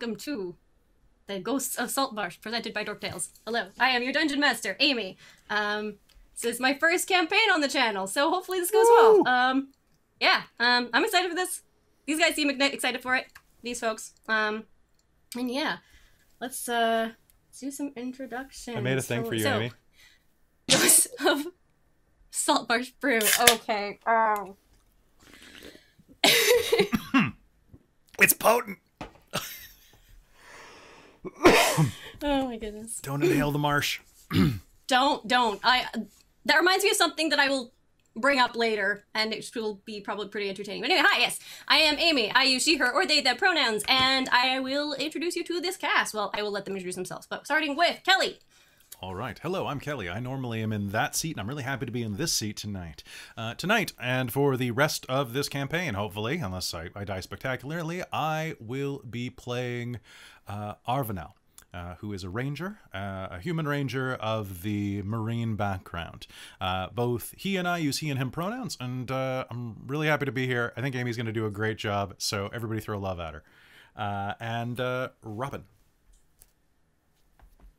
welcome to the Ghosts of Saltmarsh, presented by Dork Tales. Hello, I am your dungeon master, Amy. This is my first campaign on the channel, so hopefully this goes well. I'm excited for this. These guys seem excited for it. These folks. And yeah, let's do some introductions. I made a thing for you, Amy. Ghosts of Saltmarsh Brew. Okay. It's potent. Oh my goodness. Don't inhale the marsh. Don't. That reminds me of something that I will bring up later, and it will be probably pretty entertaining. But anyway, hi, yes. I am Amy. I use she, her, or they, them pronouns, and I will introduce you to this cast. Well, I will let them introduce themselves, but starting with Kelly. All right. Hello, I'm Kelly. I normally am in that seat, and I'm really happy to be in this seat tonight. Tonight, and for the rest of this campaign, hopefully, unless I die spectacularly, I will be playing Arvanel, who is a ranger, a human ranger of the marine background. Both he and I use he and him pronouns, and I'm really happy to be here. I think Amy's going to do a great job, so everybody throw love at her. And Robin.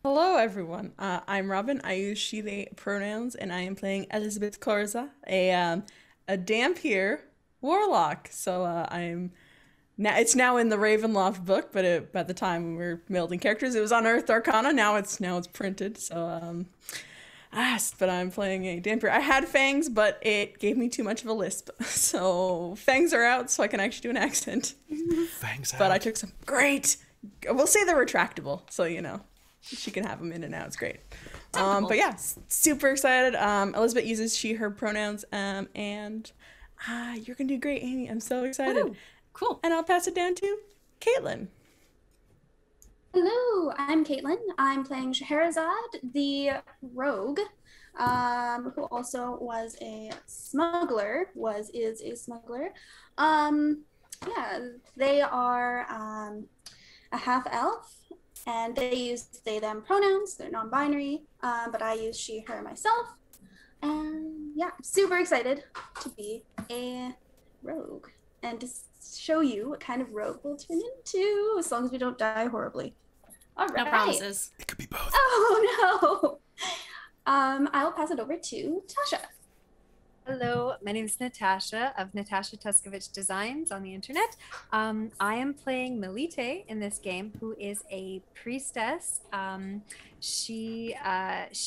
Hello, everyone. I'm Robin. I use she, they pronouns, and I am playing Elizabeth Corza, a Dampier warlock. So it's now in the Ravenloft book, but by the time we were building characters, it was on Earth Arcana. Now it's printed. So but I'm playing a Dampier. I had fangs, but it gave me too much of a lisp. So fangs are out, so I can actually do an accent. Fangs out. But I took some great. We'll say they're retractable, so you know. She can have them in and out. It's great. But yeah, super excited. Elizabeth uses she, her pronouns. And you're going to do great, Amy. I'm so excited. Ooh, cool. And I'll pass it down to Caitlin. Hello, I'm Caitlin. I'm playing Scheherazade, the rogue, who also was a smuggler, is a smuggler. Yeah, they are a half-elf. And they use they, them pronouns. They're non-binary, but I use she, her, myself. And yeah, super excited to be a rogue and to show you what kind of rogue we'll turn into, as long as we don't die horribly. All right. No promises. It could be both. Oh, no. I'll pass it over to Tasha. Hello, my name is Natasha of Natasha Tuskovich Designs on the internet. I am playing Melite in this game, who is a priestess. She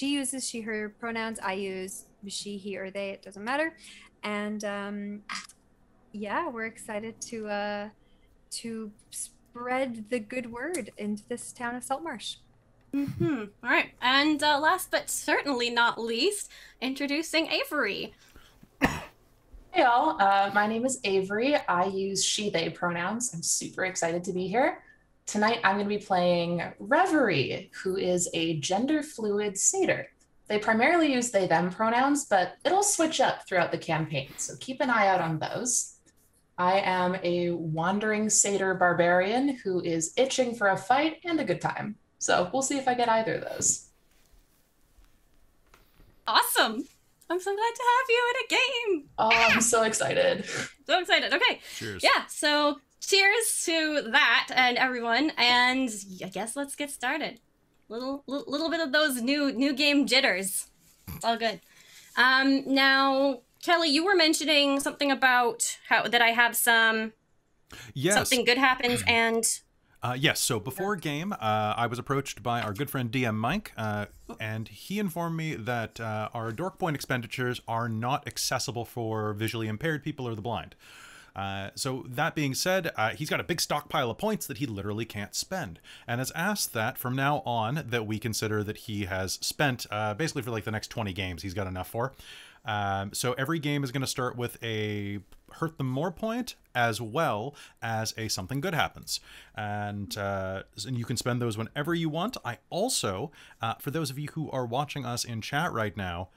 uses she, her pronouns. I use she, he, or they. It doesn't matter. And yeah, we're excited to spread the good word into this town of Saltmarsh. All right, and last but certainly not least, introducing Avery. Hey all, my name is Avery. I use she, they pronouns. I'm super excited to be here. Tonight I'm going to be playing Reverie, who is a gender fluid satyr. They primarily use they, them pronouns, but it'll switch up throughout the campaign, so keep an eye out on those. I am a wandering satyr barbarian who is itching for a fight and a good time. So we'll see if I get either of those. Awesome. I'm so glad to have you in a game. Oh, I'm so excited. So excited. Okay. Cheers. Yeah, so cheers to that and everyone. And I guess let's get started. Little bit of those new game jitters. It's all good. Now, Kelly, you were mentioning something about how that I have something good happens and... Yes, so before game, I was approached by our good friend DM Mike, and he informed me that our Dork Point expenditures are not accessible for visually impaired people or the blind. So that being said, he's got a big stockpile of points that he literally can't spend, and has asked that from now on that we consider that he has spent basically for like the next 20 games he's got enough for. So every game is going to start with a hurt them more point as well as a something good happens. And you can spend those whenever you want. I also, for those of you who are watching us in chat right now,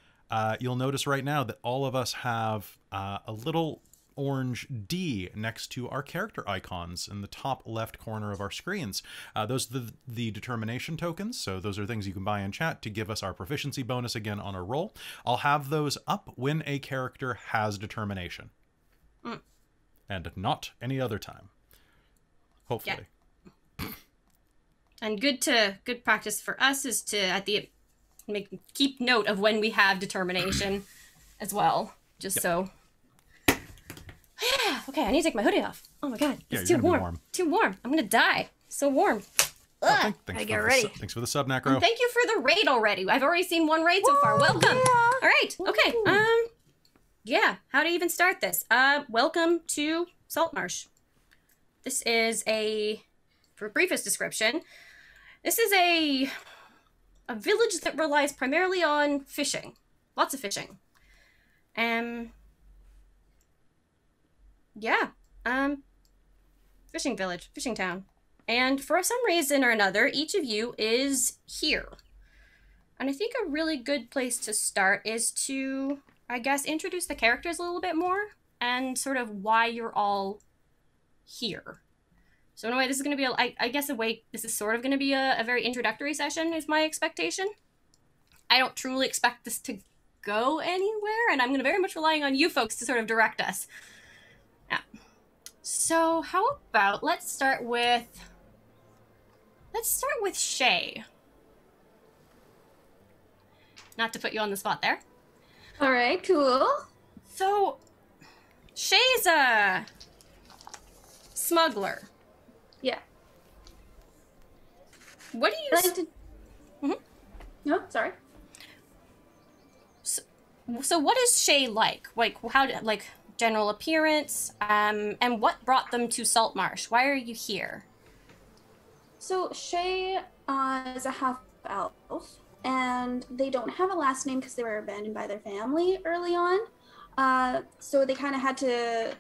you'll notice right now that all of us have a little orange D next to our character icons in the top left corner of our screens. Those are the determination tokens, so those are things you can buy in chat to give us our proficiency bonus again on a roll. I'll have those up when a character has determination. And not any other time. Hopefully. Yeah. And good practice for us is to keep note of when we have determination as well, just so. Yeah. Okay, I need to take my hoodie off. Oh my god, Yeah, it's too you're gonna be warm. Too warm. I'm gonna die. So warm. Ugh. Thanks for the sub, Necro. And thank you for the raid already. I've already seen one raid so far. Welcome. Yeah. All right. Okay. Yeah. How to even start this? Welcome to Saltmarsh. This is for briefest description. This is a village that relies primarily on fishing. Lots of fishing. Yeah. Fishing village, fishing town. And for some reason or another, each of you is here. And I think a really good place to start is to, I guess, introduce the characters a little bit more and sort of why you're all here. So in a way, this is going to be, this is sort of going to be a very introductory session is my expectation. I don't truly expect this to go anywhere, and I'm going to very much relying on you folks to sort of direct us. Yeah. So how about, let's start with Shay. Not to put you on the spot there. All right, cool. So, Shay's a smuggler. Yeah. What do you... I like to... No, sorry. So what is Shay like? Like, general appearance, and what brought them to Saltmarsh? Why are you here? So Shay is a half-elf, and they don't have a last name because they were abandoned by their family early on. So they kind of had to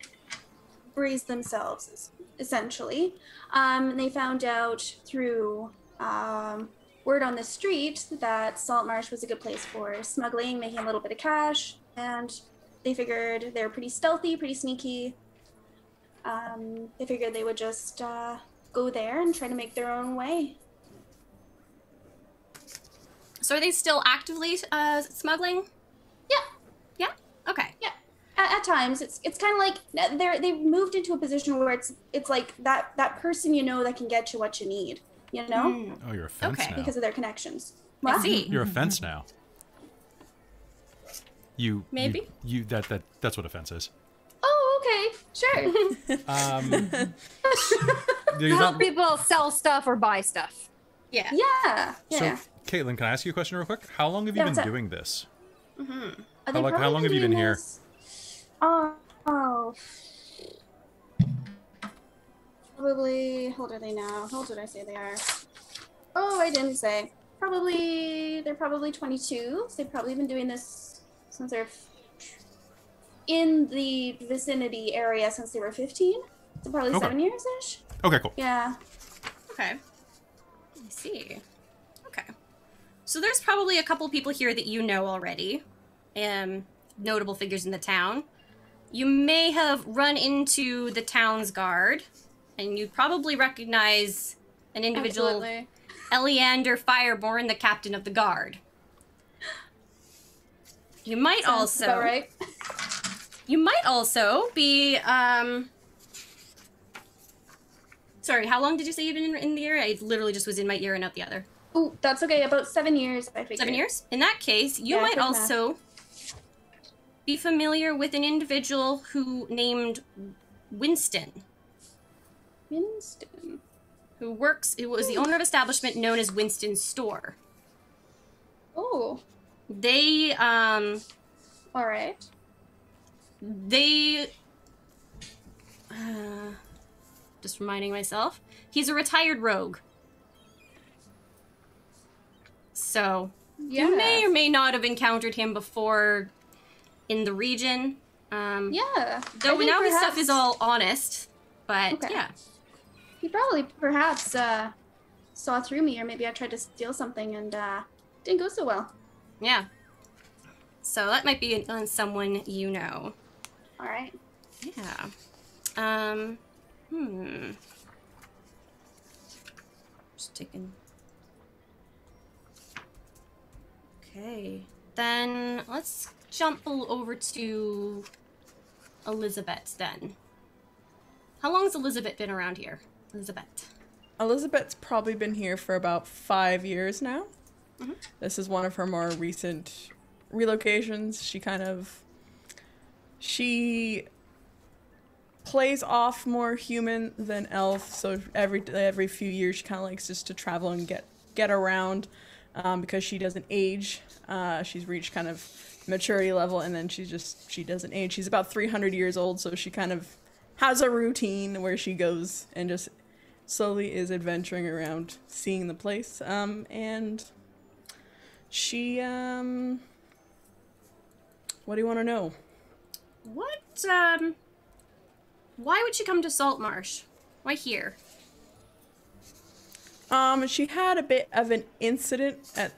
raise themselves, essentially. They found out through word on the street that Saltmarsh was a good place for smuggling, making a little bit of cash, and they figured they were pretty stealthy, pretty sneaky. They figured they would just go there and try to make their own way. So are they still actively smuggling? Yeah. Yeah? Okay. Yeah. At times, it's kind of like they've moved into a position where it's like that person you know that can get you what you need, you know? Oh, you're a fence now. Because of their connections. I What? see. You're a fence now. Maybe? That's what a fence is. Oh, okay. Sure. Help people sell stuff or buy stuff. Yeah. Yeah. Yeah. So, Caitlin, can I ask you a question real quick? How long have you Yeah, been what's up? doing this? Are they how long have you been doing here? this? Oh. Probably, how old are they now? How old did I say they are? Oh, I didn't say. They're probably 22. So they've probably been doing this since they're in the vicinity area since they were 15. So probably Okay. 7 years-ish. Okay, cool. Yeah. Okay. I see. Okay. So there's probably a couple people here that you know already. Notable figures in the town. You may have run into the town's guard, and you probably recognize an individual, Absolutely. Eleander Fireborn, the captain of the guard. You might Sounds about right. You might also be, sorry, how long did you say you've been in the area? I literally just was in my ear and out the other. Oh, that's okay. About 7 years, I figured. 7 years? In that case, you Yeah, might quick also be familiar with an individual who named Winston, Winston. who was the owner of an establishment known as Winston's Store. Oh, They, all right. just reminding myself, he's a retired rogue. So, Yeah. you may or may not have encountered him before in the region. Yeah. Though I think now his stuff perhaps is all honest, but Okay. yeah. He probably perhaps saw through me, or maybe I tried to steal something and didn't go so well. Yeah. So that might be someone you know. All right. Yeah. Just taking. Okay. Then let's jump over to Elizabeth then. How long has Elizabeth been around here? Elizabeth. Elizabeth's probably been here for about 5 years now. Mhm. This is one of her more recent relocations. She plays off more human than elf, so every few years she kind of likes just to travel and get around, because she doesn't age. She's reached kind of maturity level, and then she doesn't age. She's about 300 years old, so she kind of has a routine where she goes and just slowly is adventuring around, seeing the place. And she what do you want to know? Why would she come to Saltmarsh? Why here? She had a bit of an incident at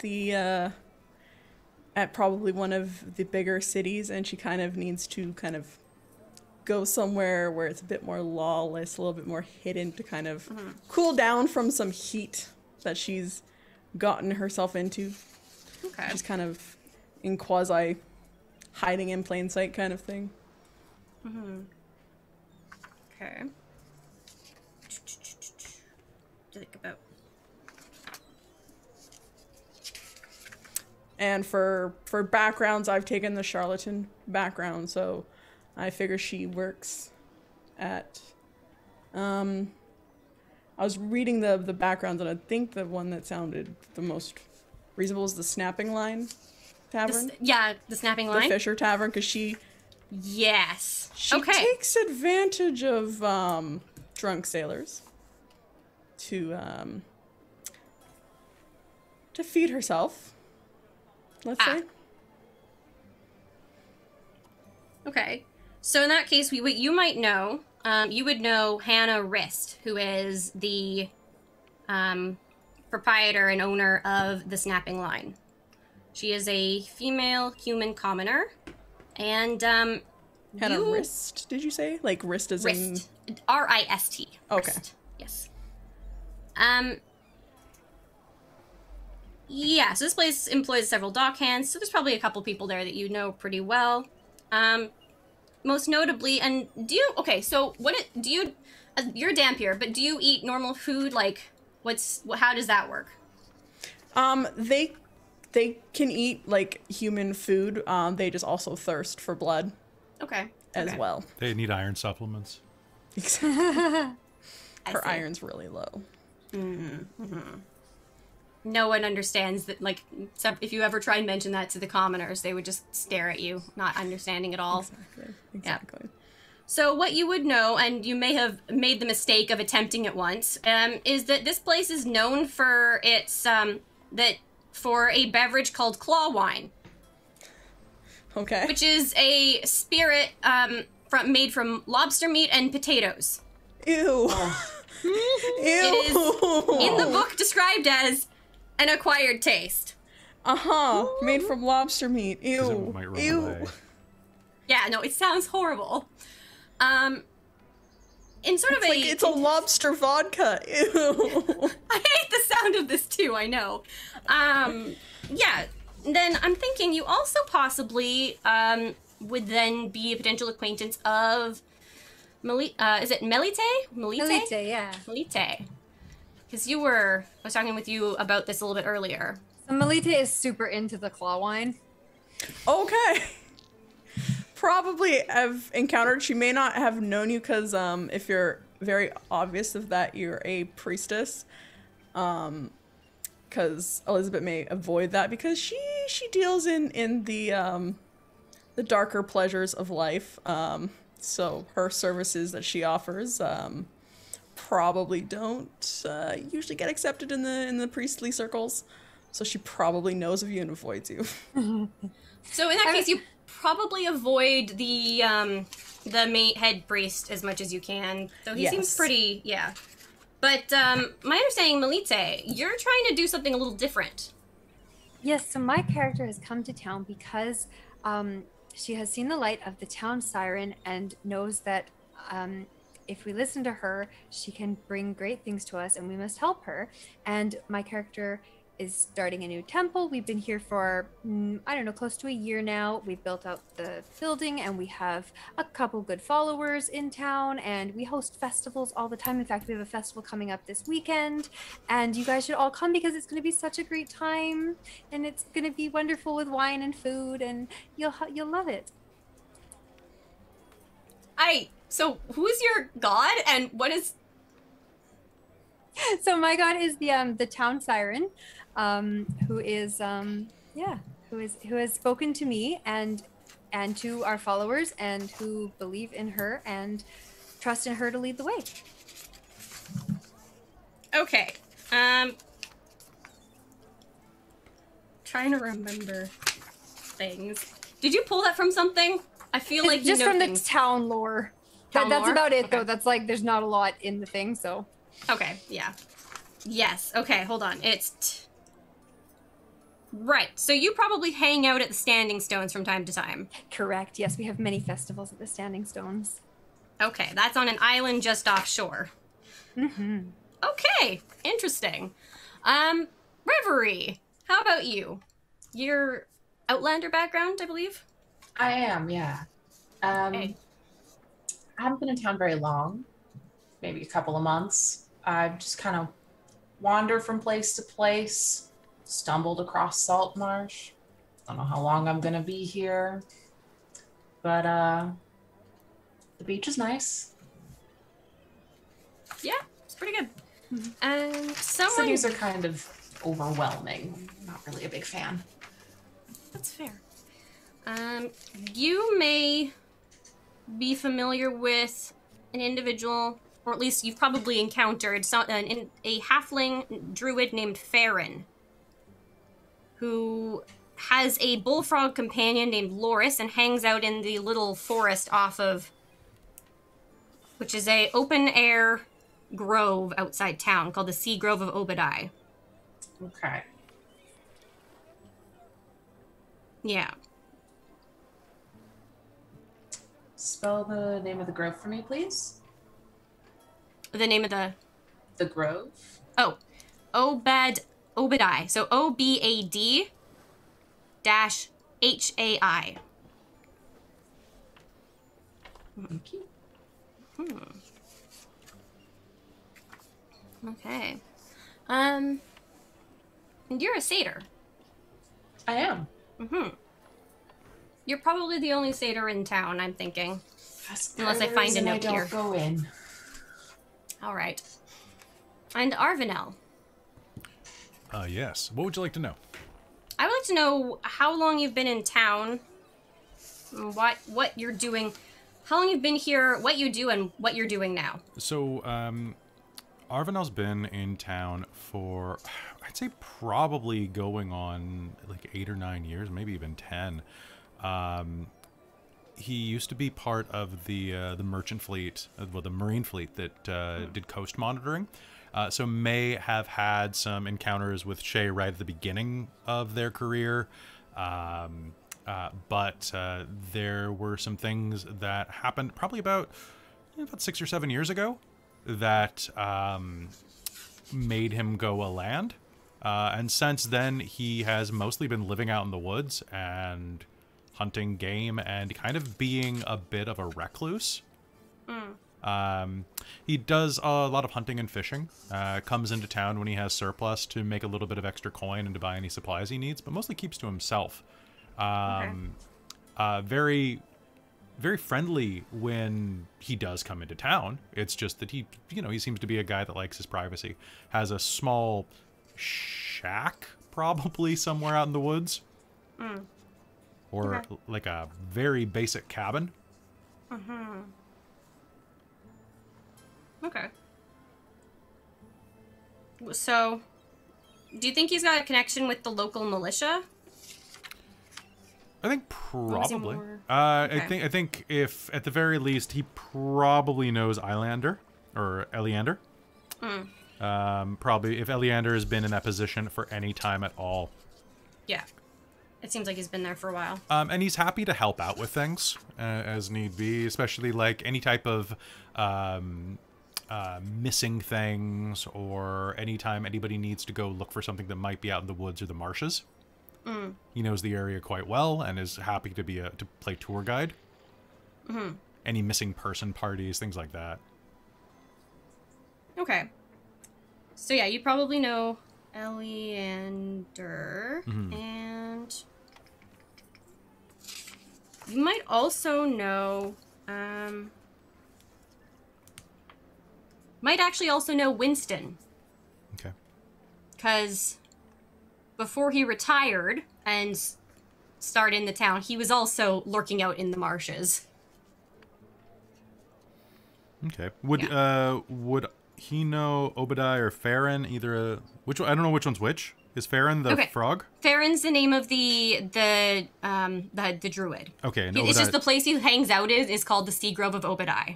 probably one of the bigger cities, and she kind of needs to go somewhere where it's a bit more lawless, a little bit more hidden, to kind of cool down from some heat that she's gotten herself into. Okay. She's kind of in quasi hiding in plain sight kind of thing. Okay. Think about. And for backgrounds, I've taken the charlatan background, so I figure she works at, I was reading the backgrounds, and I think the one that sounded the most reasonable is the Snapping Line Tavern. The Snapping Line? The Fisher Tavern, because she okay. takes advantage of drunk sailors to feed herself, let's say. Okay. So in that case, what you might know, you would know Hannah Rist, who is the proprietor and owner of the Snapping Line. She is a female human commoner, and Hannah Rist, did you say? Like wrist as in... Rist. R-I-S-T. Okay. Rist. Yes. Yeah, so this place employs several dockhands, so there's probably a couple people there that you know pretty well. Most notably, and you're a Dampier, but do you eat normal food? Like, how does that work? They can eat, like, human food, they just also thirst for blood. Okay. As well. They need iron supplements. Exactly. Her iron's really low. No one understands that, like, if you ever try and mention that to the commoners, they would just stare at you, not understanding at all. Exactly. Yeah. So what you would know, and you may have made the mistake of attempting it once, is that this place is known for its, for a beverage called claw wine. Okay. Which is a spirit made from lobster meat and potatoes. Ew. Ew. It is in the book described as an acquired taste. Made from lobster meat. Ew. It might run away. Yeah, no, it sounds horrible. In sort of it's a lobster vodka. Ew. I hate the sound of this too, I know. Yeah, then I'm thinking you also possibly would then be a potential acquaintance of is it Melite? Melite, yeah. Melite. Because I was talking with you about this a little bit earlier. So Melite is super into the claw wine. Okay. Probably have encountered, she may not have known you because if you're very obvious of that, you're a priestess. Because Elizabeth may avoid that because she deals in the darker pleasures of life. So her services that she offers probably don't usually get accepted in the priestly circles. So she probably knows of you and avoids you. So in that case, you probably avoid the head priest as much as you can. Though he seems pretty, yeah. But my understanding, Melite, you're trying to do something a little different. Yes, so my character has come to town because she has seen the light of the town siren and knows that if we listen to her, she can bring great things to us and we must help her. And my character is starting a new temple. We've been here for, I don't know, close to a year now. We've built out the building and we have a couple good followers in town, and we host festivals all the time. In fact, we have a festival coming up this weekend, and you guys should all come because it's going to be such a great time, and it's going to be wonderful with wine and food, and you'll love it. So who's your god and what is... So my god is the town siren, who is who has spoken to me and to our followers, and who believe in her and trust in her to lead the way. Okay. Trying to remember things. Did you pull that from something? I feel like just from things. The town lore. Town That's lore? about it, Okay. though. That's like there's not a lot in the thing, so. Okay, yeah. Yes, okay, hold on. Right, so you probably hang out at the Standing Stones from time to time. Correct. Yes, we have many festivals at the Standing Stones. Okay, that's on an island just offshore. Mm-hmm. Okay, interesting. Reverie, how about you? Your Outlander background, I believe? I am, yeah. Okay. I haven't been in town very long, maybe a couple of months. I've just kind of wandered from place to place, stumbled across Saltmarsh. Don't know how long I'm gonna be here, but the beach is nice. Yeah, it's pretty good. And someone... Cities are kind of overwhelming. Not really a big fan. That's fair. You may be familiar with an individual, or at least you've probably encountered a halfling druid named Farron, who has a bullfrog companion named Loris and hangs out in the little forest which is a open-air grove outside town called the Sea Grove of Obadiah. Okay. Yeah. Spell the name of the grove for me, please. The name of the... The grove? Oh, Obadiah. So OBAD-HAI. Thank you. Okay. And you're a satyr. I am. You're probably the only satyr in town, I'm thinking. That's Unless I find a note I here. don't go in. All right. And Arvinel. Yes. What would you like to know? I would like to know how long you've been in town, what you're doing, how long you've been here, what you do, and what you're doing now. So, Arvinel's been in town for, I'd say probably going on like 8 or 9 years, maybe even 10. He used to be part of the merchant fleet, well, the marine fleet that did coast monitoring. So may have had some encounters with Shay right at the beginning of their career. But there were some things that happened probably about 6 or 7 years ago that made him go a land. And since then, he has mostly been living out in the woods and hunting game and kind of being a bit of a recluse. He does a lot of hunting and fishing, comes into town when he has surplus to make a little bit of extra coin and to buy any supplies he needs, but mostly keeps to himself. Very, very friendly when he does come into town. It's just that he seems to be a guy that likes his privacy. Has a small shack, probably somewhere out in the woods. Or like a very basic cabin. Okay. So, do you think he's got a connection with the local militia? I think probably. more- I think if at the very least he probably knows Eleander or Eleander. Probably if Eleander has been in that position for any time at all. Yeah. It seems like he's been there for a while. And he's happy to help out with things as need be, especially like any type of missing things, or anytime anybody needs to go look for something that might be out in the woods or the marshes. He knows the area quite well and is happy to be to play tour guide. Any missing person parties, things like that. Okay. So yeah, you probably know Eleander, and you might also know, might actually also know Winston. Okay. Because before he retired and started in the town, he was also lurking out in the marshes. Okay. Would he know Obadiah or Farron? Either which one? I don't know which one's which. Is Farron the frog? Farron's the name of the druid. Okay. And It's just the place he hangs out is called the Sea Grove of Obadiah.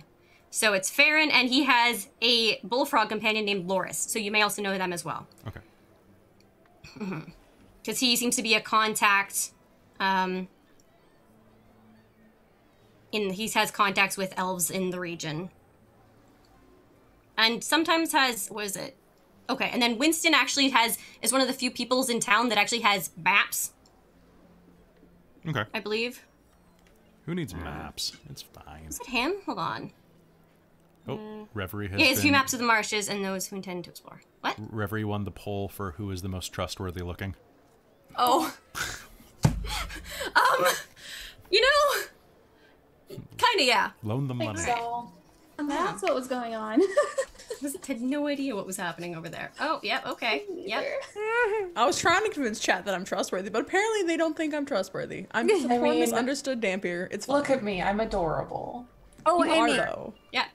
So it's Farron, and he has a bullfrog companion named Loris. So you may also know them as well. Okay. Because he seems to be a contact. He has contacts with elves in the region. And sometimes has, what is it? Okay, and then Winston actually is one of the few peoples in town that actually has maps. Okay. I believe. Who needs maps? It's fine. Is it him? Hold on. Oh, Reverie has Yeah, it's a few maps of the marshes and those who intend to explore. What? Reverie won the poll for who is the most trustworthy looking. Oh. Kinda, yeah. Loan them money. So that's what was going on. Had no idea what was happening over there. Oh, yeah, okay. Yep. I was trying to convince chat that I'm trustworthy, but apparently they don't think I'm trustworthy. I'm just a poor misunderstood Dampier. It's fine. Look at me, I'm adorable. Oh, You are, Amy. though. Yeah.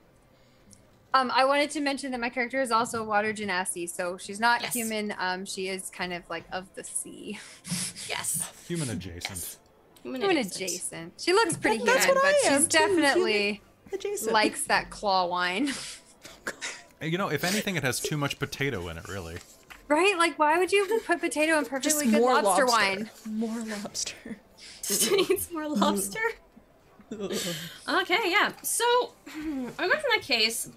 I wanted to mention that my character is also water genasi, so she's not Yes. human. She is kind of like of the sea. Yes. Human adjacent. Human Human adjacent. adjacent. She looks pretty That's human, what but I am, she's too, definitely Adjacent. likes that claw wine. You know, if anything, it has too much potato in it, really. Right? Like, why would you put potato in perfectly Just good more lobster lobster. wine? More lobster. Just needs more lobster. Okay, yeah. So, I guess in that case,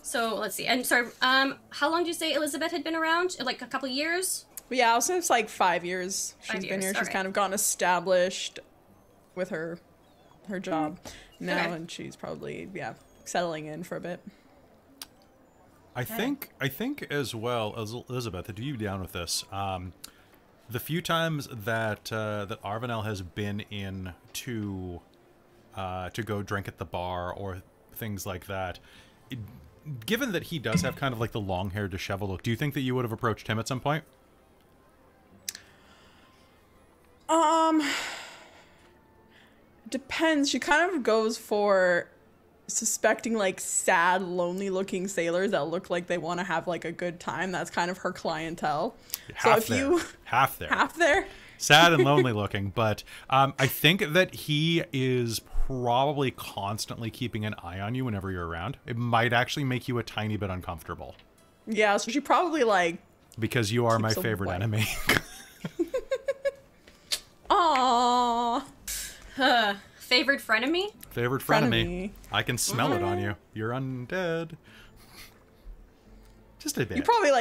so let's see. And sorry, how long did you say Elizabeth had been around? Like a couple years? But yeah, since like 5 years she's 5 been years, here. She's alright. kind of gotten established with her job now, Okay. and she's probably settling in for a bit. I think as well as Elizabeth, to you down with this. The few times that that Arvanel has been in to go drink at the bar or things like that, given that he does have kind of like the long hair disheveled look, do you think that you would have approached him at some point? Depends. She kind of goes for suspecting like sad, lonely looking sailors that look like they want to have like a good time. That's kind of her clientele. Half there. Half there. Sad and lonely looking, but I think that he is probably constantly keeping an eye on you whenever you're around. It might actually make you a tiny bit uncomfortable. Yeah, so she probably like Because you are my Keeps favorite away. enemy. aww. Favorite frenemy? Favorite frenemy. Frenemy. I can smell it on you. You're undead. Just a bit.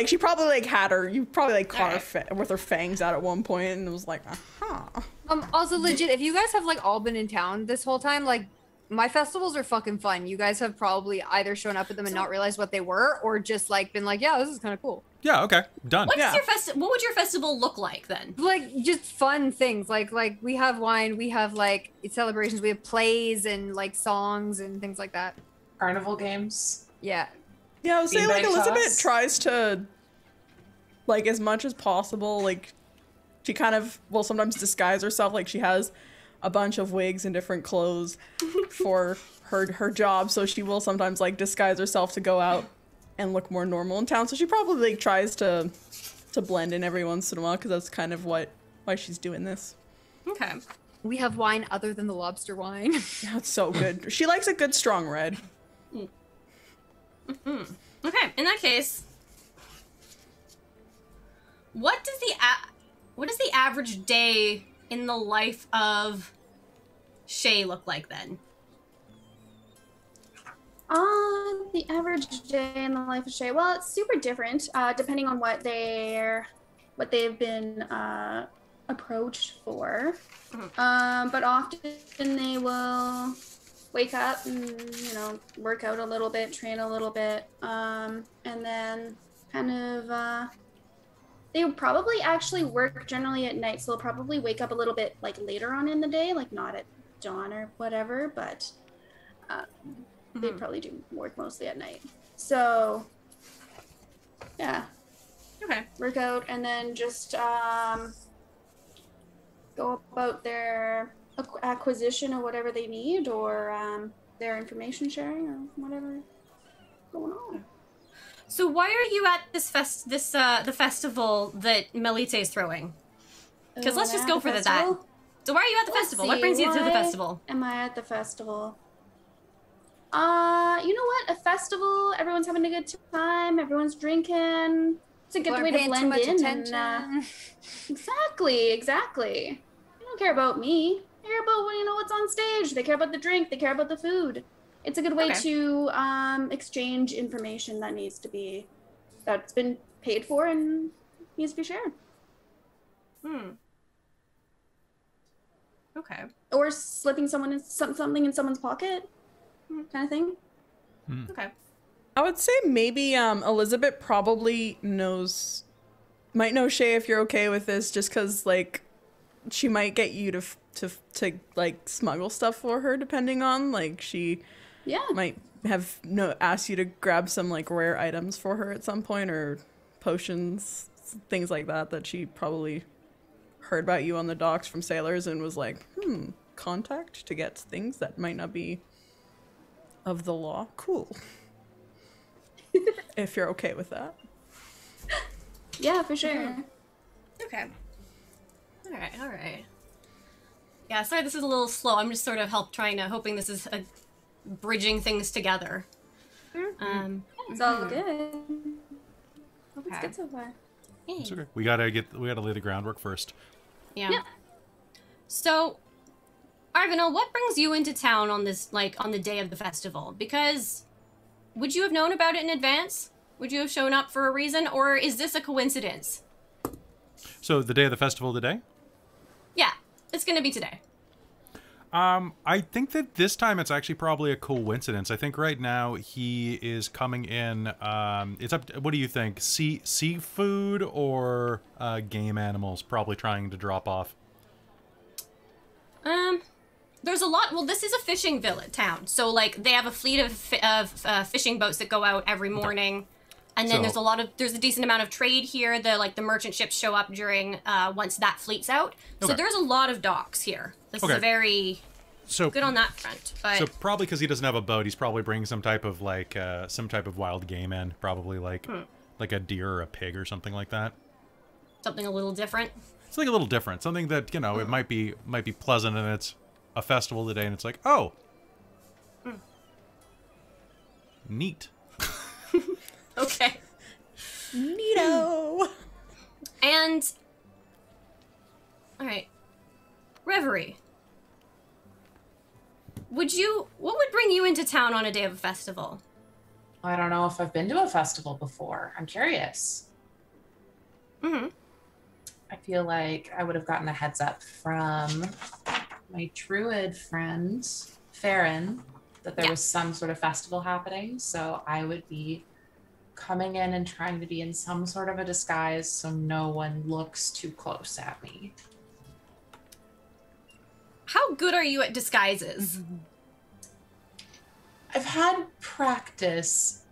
She probably had her. You probably like caught her Alright. with her fangs out at one point, and it was like, aha. Also, legit, if you guys have like all been in town this whole time, like my festivals are fucking fun. You guys have probably either shown up at them and not realized what they were, or just like been like, yeah, this is kind of cool. Yeah, okay. Done. What Yeah. would your festival look like then? Like just fun things. Like we have wine, we have like celebrations, we have plays and like songs and things like that. Carnival games. Yeah. Yeah, I would say like Beanbag Elizabeth toss. tries to, like as much as possible, like she kind of will sometimes disguise herself. Like she has a bunch of wigs and different clothes for her job, so she will sometimes like disguise herself to go out and look more normal in town. So she probably like, tries to blend in every once in a while because that's kind of why she's doing this. Okay. We have wine other than the lobster wine. Yeah, it's so good. She likes a good strong red. Okay, in that case, what does the average day in the life of Shay look like then? the average day in the life of Shay. Well, it's super different, depending on what they've been approached for. But often they will wake up and, you know, work out a little bit, train a little bit, and then kind of they would probably actually work generally at night, so they'll probably wake up a little bit like later on in the day, like not at dawn or whatever, but they probably do work mostly at night. So yeah, Okay. work out and then just go about their acquisition of whatever they need, or their information sharing, or whatever going on. So why are you at this the festival that Melite is throwing? Because let's just go for that. So why are you at the festival? What brings you to the festival? Am I at the festival? You know what? A festival, everyone's having a good time, everyone's drinking. It's a good way to blend in. And, exactly. They don't care about me. They care about, you know, what's on stage. They care about the drink. They care about the food. It's a good way to exchange information that's been paid for and needs to be shared. Okay. Or slipping something in someone's pocket, kind of thing. Okay. I would say maybe Elizabeth probably might know Shay if you're okay with this, just because like she might get you to like smuggle stuff for her, depending on like she might have asked you to grab some like rare items for her at some point, or potions, things like that she probably heard about you on the docks from sailors and was like, contact to get things that might not be of the law. Cool. If you're okay with that. Yeah, for sure. Okay. All right. Yeah, sorry this is a little slow. I'm just sort of hoping this is bridging things together. It's all good. Okay. It's good so far. It's okay. We gotta lay the groundwork first. Yeah. So, Arvinal, what brings you into town on the day of the festival? Because would you have known about it in advance? Would you have shown up for a reason, or is this a coincidence? So the day of the festival today? Yeah, it's gonna be today. I think that this time it's actually probably a coincidence. I think right now he is coming in. It's up. What do you think? Seafood or game animals? Probably trying to drop off. There's a lot. Well, this is a fishing town, so like they have a fleet of fishing boats that go out every morning, and then there's a decent amount of trade here. The merchant ships show up during once that fleet's out. So there's a lot of docks here. This is a very good on that front. But so probably because he doesn't have a boat, he's probably bringing some type of wild game in, probably like a deer or a pig or something like that. Something a little different. It's like a little different, something that it might be pleasant, and it's a festival today, and it's like, oh, neat. Okay. Neato. And all right, Reverie. What would bring you into town on a day of a festival? I don't know if I've been to a festival before. I'm curious. I feel like I would have gotten a heads up from my druid friend, Farron, that there was some sort of festival happening. So I would be coming in and trying to be in some sort of a disguise so no one looks too close at me. How good are you at disguises? I've had practice,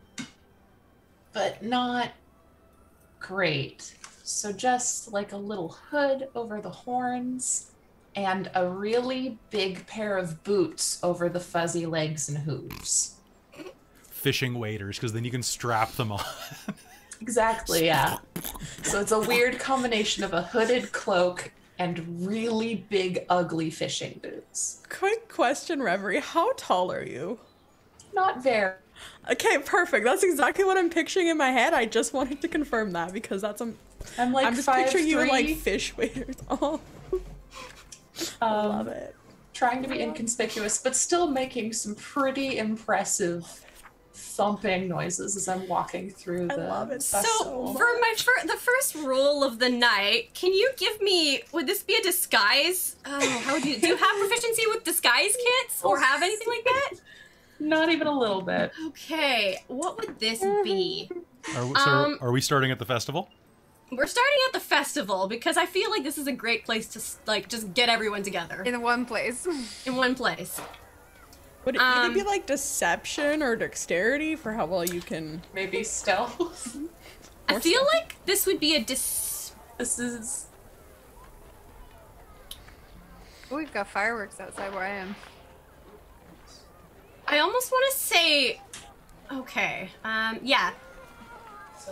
but not great. So just like a little hood over the horns and a really big pair of boots over the fuzzy legs and hooves. Fishing waders, because then you can strap them on. Exactly, yeah. So it's a weird combination of a hooded cloak and really big, ugly fishing boots. Quick question, Reverie. How tall are you? Not very. Okay, perfect. That's exactly what I'm picturing in my head. I just wanted to confirm that because I'm just picturing you in like fish waders. Oh, I love it. Trying to be inconspicuous, but still making some pretty impressive thumping noises as I'm walking through the love it festival. So, for the first roll of the night, can you give me, would this be a disguise? Oh, how would you, do you have proficiency with disguise kits or have anything like that? Not even a little bit. Okay, what would this be? Are we starting at the festival? We're starting at the festival because I feel like this is a great place to, like, just get everyone together. In one place. In one place. Would it either be like deception or dexterity for how well you can? Maybe stealth. I feel like this would be a This is... Oh, we've got fireworks outside where I am. I almost want to say, okay, yeah.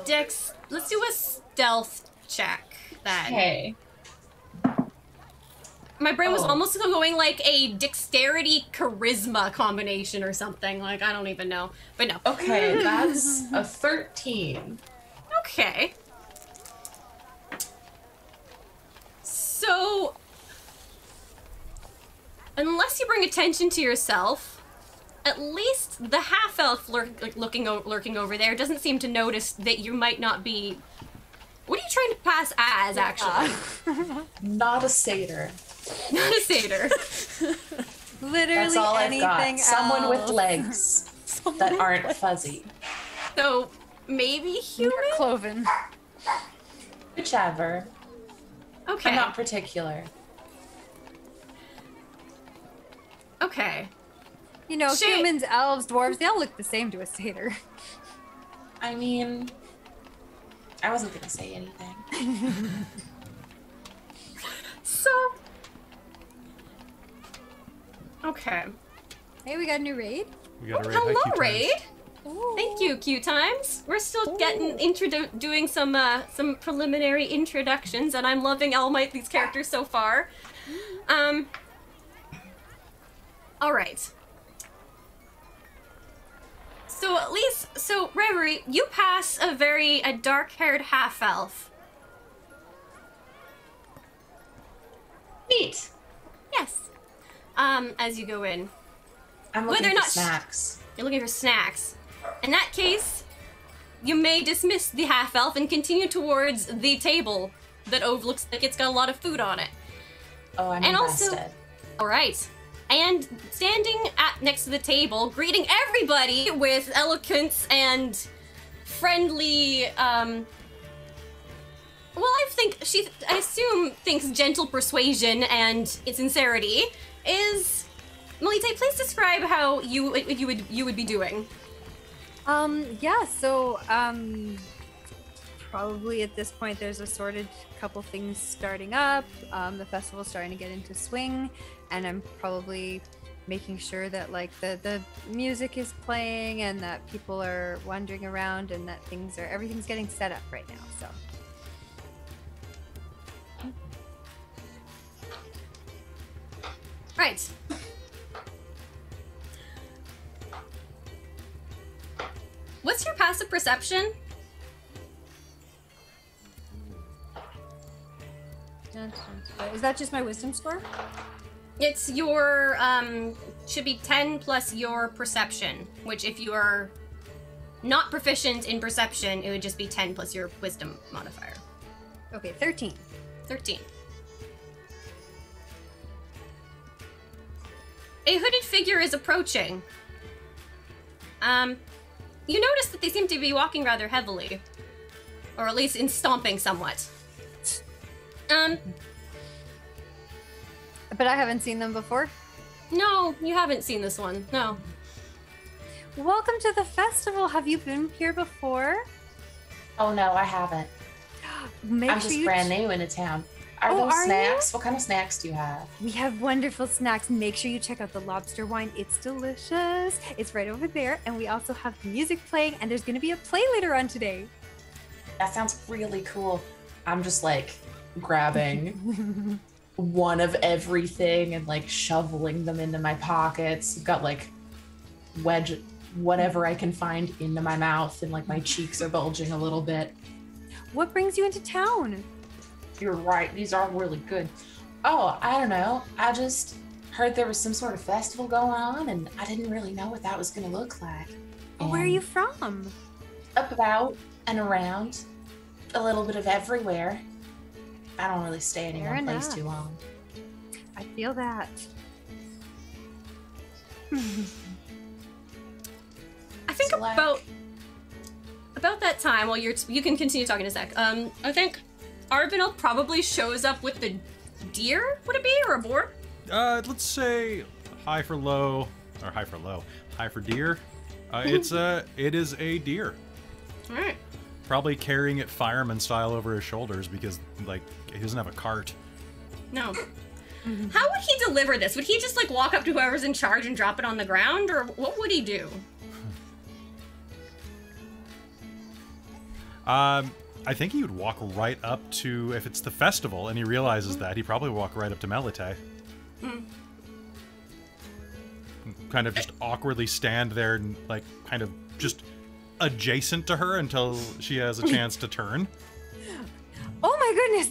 Dex, let's do a stealth check then. Okay. My brain was almost going like a dexterity charisma combination or something. Like, I don't even know. But no. Okay, that's a 13. Okay. So, unless you bring attention to yourself, at least the half-elf lurking over there doesn't seem to notice that you might not be... What are you trying to pass as, actually? Not a satyr. Not a satyr. Literally That's all I've anything got. else. Someone with legs that aren't fuzzy. So, maybe human? Or cloven. Whichever. Okay. I'm not particular. Okay. You know, Shit. humans, elves, dwarves, they all look the same to a satyr. I mean, I wasn't gonna say anything. So... Okay. Hey, we got a new raid. We got a raid. Hello, Hi, Q-Times. Raid. Ooh. Thank you, Q Times. We're still doing some preliminary introductions, and I'm loving these characters so far. All right. So Reverie, you pass a dark-haired half-elf. Neat. Yes. As you go in. I'm Whether looking or for not snacks. You're looking for snacks. In that case, you may dismiss the half-elf and continue towards the table that looks like it's got a lot of food on it. Oh, I'm And invested. also, all right. And standing next to the table, greeting everybody with eloquence and friendly, I assume thinks gentle persuasion and sincerity, is Melite. Please describe how you would be doing. Yeah, so, probably at this point there's a sorted couple things starting up. The festival's starting to get into swing, and I'm probably making sure that, like, the music is playing and that people are wandering around and that everything's getting set up right now, so. Right. What's your passive perception? Is that just my wisdom score? It's your, should be 10 plus your perception, which if you are not proficient in perception, it would just be 10 plus your wisdom modifier. Okay, 13. 13. A hooded figure is approaching. You notice that they seem to be walking rather heavily. Or at least stomping somewhat. But I haven't seen them before. No, you haven't seen this one. No. Welcome to the festival. Have you been here before? Oh no, I haven't. I'm just brand new into town. Are those snacks? What kind of snacks do you have? We have wonderful snacks. Make sure you check out the lobster wine. It's delicious. It's right over there. And we also have music playing, and there's going to be a play later on today. That sounds really cool. I'm just like grabbing one of everything and like shoveling them into my pockets. I've got like whatever I can find into my mouth, and like my cheeks are bulging a little bit. What brings you into town? You're right, these are really good. Oh, I don't know. I just heard there was some sort of festival going on, and I didn't really know what that was going to look like. Where are you from? About and around. A little bit of everywhere. I don't really stay in Fair one place enough. too long. I feel that. I think Slack. about that time. While you can continue talking a sec. I think Arvinel probably shows up with the deer. Would it be, or a boar? Let's say high for low, or high for low, high for deer. It is a deer. All right. Probably carrying it fireman style over his shoulders because, like, he doesn't have a cart. No. How would he deliver this? Would he just like walk up to whoever's in charge and drop it on the ground, or what would he do? I think he would walk right up to, if it's the festival and he realizes that, he'd probably walk right up to Melite. Kind of just awkwardly stand there and, like, kind of just adjacent to her until she has a chance to turn. Oh my goodness,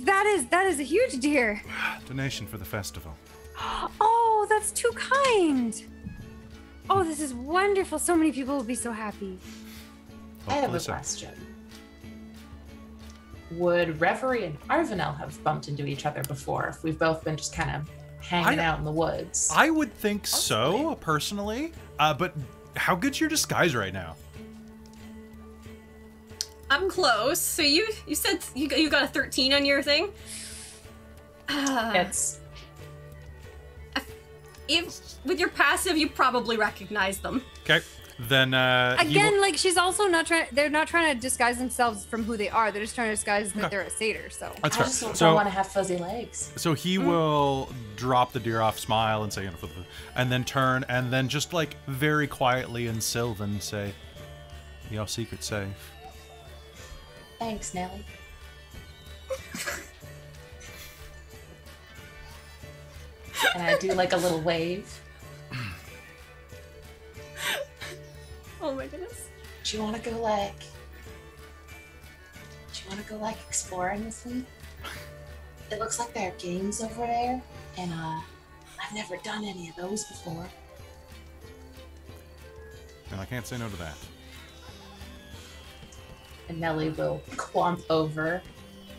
that is a huge deer. Donation for the festival. Oh, that's too kind. Oh, this is wonderful. So many people will be so happy. I have a Hopefully so. question. Would Reverie and Arvinel have bumped into each other before if we've both been just kind of hanging out in the woods? I would think so, personally. But how good's your disguise right now? I'm close. So you said you got a 13 on your thing. It's If with your passive, you probably recognize them. Okay, then Again, like she's also not trying. They're not trying to disguise themselves from who they are. They're just trying to disguise that they're a satyr. So That's I fair. just don't So, want to have fuzzy legs. so he will drop the deer off, smile, and say, and then turn, and then just like very quietly in Sylvan say, "Your secret's safe." Thanks, Nelly. And I do like a little wave. Oh my goodness. Do you want to go exploring with me? It looks like there are games over there, and I've never done any of those before. And I can't say no to that. And Nelly will clump over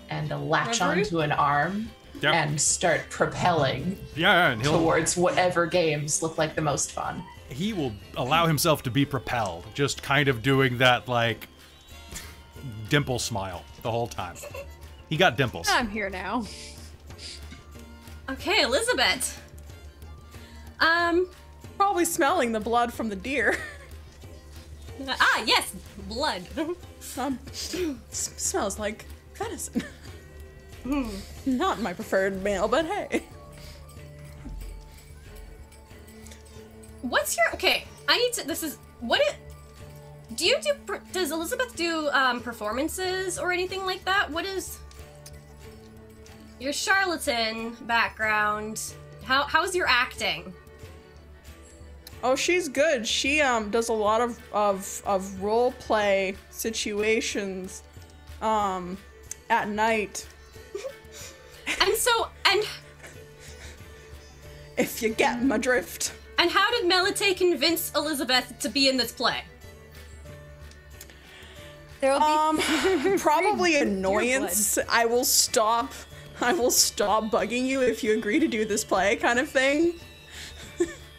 and latch Reverie? onto an arm Yep. and start propelling Yeah, and towards whatever games look like the most fun. he will allow himself to be propelled, just kind of doing that like dimple smile the whole time. He got dimples. I'm here now. Okay, Elizabeth. Probably smelling the blood from the deer. Yes, blood. Smells like venison. Not my preferred meal, but hey. What's your okay? I need to. This is what it. Do you do? Does Elizabeth do performances or anything like that? What is your charlatan background? How's your acting? Oh, she's good. She does a lot of role play situations at night. And If you get my drift. and how did Melite convince Elizabeth to be in this play? There will be Probably annoyance. I will stop bugging you if you agree to do this play kind of thing.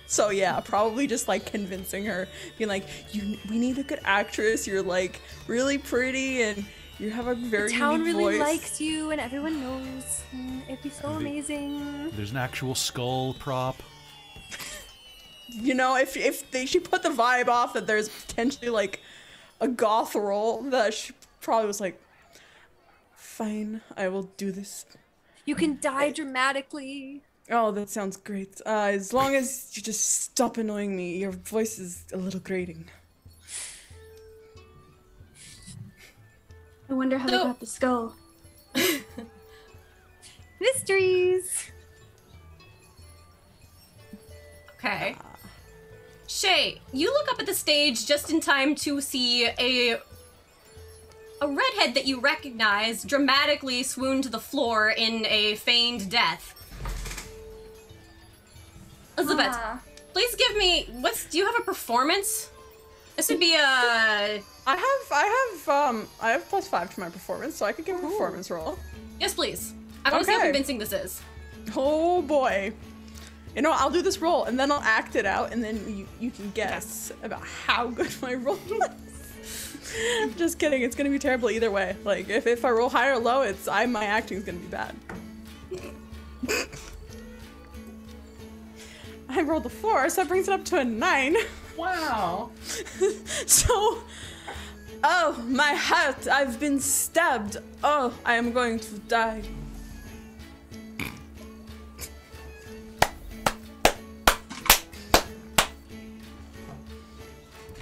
So yeah, probably just like convincing her, being like, we need a good actress, you're like really pretty and you have a very the town unique really voice. likes you, and everyone knows. It'd be so amazing. There's an actual skull prop. You know, if she put the vibe off that there's potentially like a goth role, that she probably was like, fine, I will do this. You can die dramatically. Oh, that sounds great. As long as you just stop annoying me. Your voice is a little grating. I wonder how they got the skull. Mysteries. Okay. Shay, you look up at the stage just in time to see a redhead that you recognize dramatically swoon to the floor in a feigned death. Elizabeth, please give me do you have a performance This would be a. I have +5 to my performance, so I could give a performance roll. Yes, please. I want to see how convincing this is. Oh boy. You know, I'll do this roll and then I'll act it out, and then you can guess about how good my roll was. Just kidding. It's gonna be terrible either way. Like if I roll high or low, my acting's gonna be bad. I rolled a 4, so that brings it up to a 9. Wow. So, oh, my heart, I've been stabbed. Oh, I am going to die.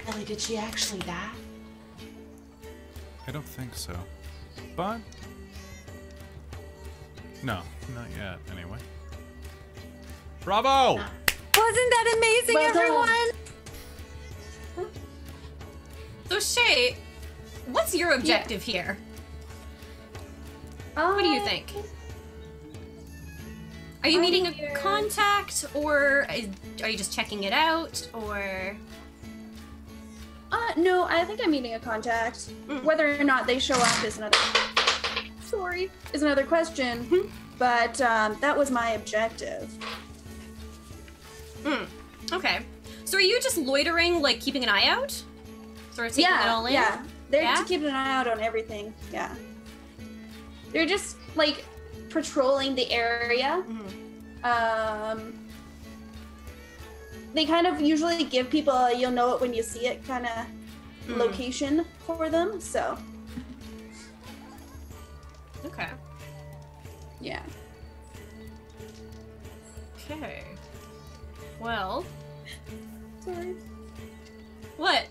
Ellie, did she actually die? I don't think so. But no, not yet anyway. Bravo! Wasn't that amazing, Well done. everyone? So Shay, what's your objective here? What do you think? Are you meeting a contact, or are you just checking it out, or? No, I think I'm meeting a contact. Whether or not they show up is another. Is another question. But that was my objective. Okay. So are you just loitering, like keeping an eye out? Sort of taking it all in? Yeah. They're Yeah? just keeping an eye out on everything. Yeah. They're just like patrolling the area. They kind of usually give people a you'll know it when you see it kind of location for them. So Okay. yeah. Okay. Well. Sorry. What?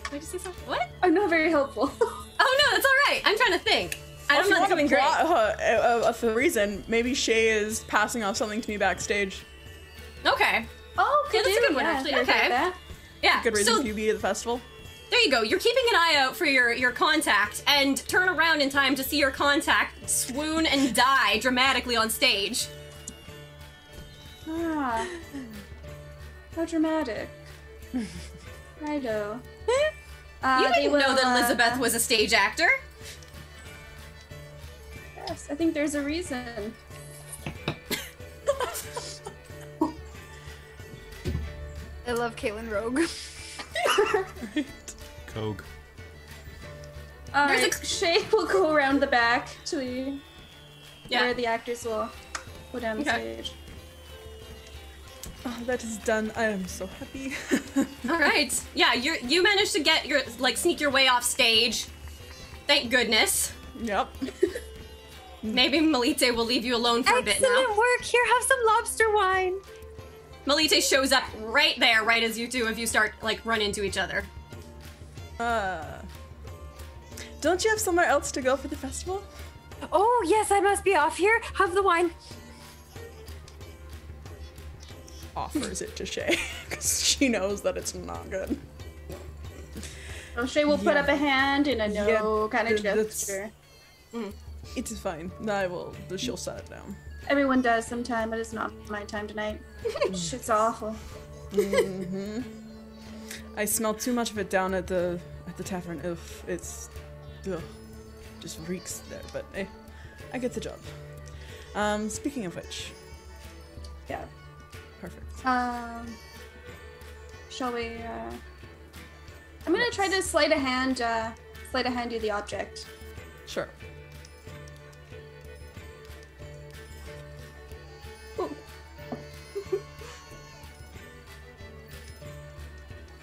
Did you say something? What? I'm not very helpful. Oh no, that's all right. I'm trying to think. I'm If you not want doing to great. plot a reason, maybe Shay is passing off something to me backstage. Okay. Oh, Yeah, could that's a do. good one, Yeah, actually. I like Okay. that. Yeah. Good reason So for you to be at the festival. there you go. You're keeping an eye out for your contact, and turn around in time to see your contact swoon and die dramatically on stage. Ah. How dramatic. Righto. You They didn't will, know that Elizabeth was a stage actor. Yes, I think there's a reason. I love Caitlin Rogue. Cogue. Alright, Shay will go around the back to the Yeah. where the actors will go down the Okay. stage. Oh, that is done. I am so happy. All right. Yeah, you managed to get sneak your way off stage. Thank goodness. Yep. Maybe Melite will leave you alone for a bit now. Excellent work. Here, have some lobster wine. Melite shows up right there, right as you two of you start run into each other. Don't you have somewhere else to go for the festival? Oh, yes, I must be off here. Have the wine. Offers it to Shay because she knows that it's not good. So Shay will put up a hand in a no Yeah, kind of that's- gesture. It is fine. She'll set it down. Everyone does sometime, but it's not my time tonight. Shit's awful. I smell too much of it down at the tavern. Ugh, just reeks there. But I get the job. Speaking of which, Yeah. perfect. Shall we? I'm gonna try to sleight of hand you the object. Sure. Ooh.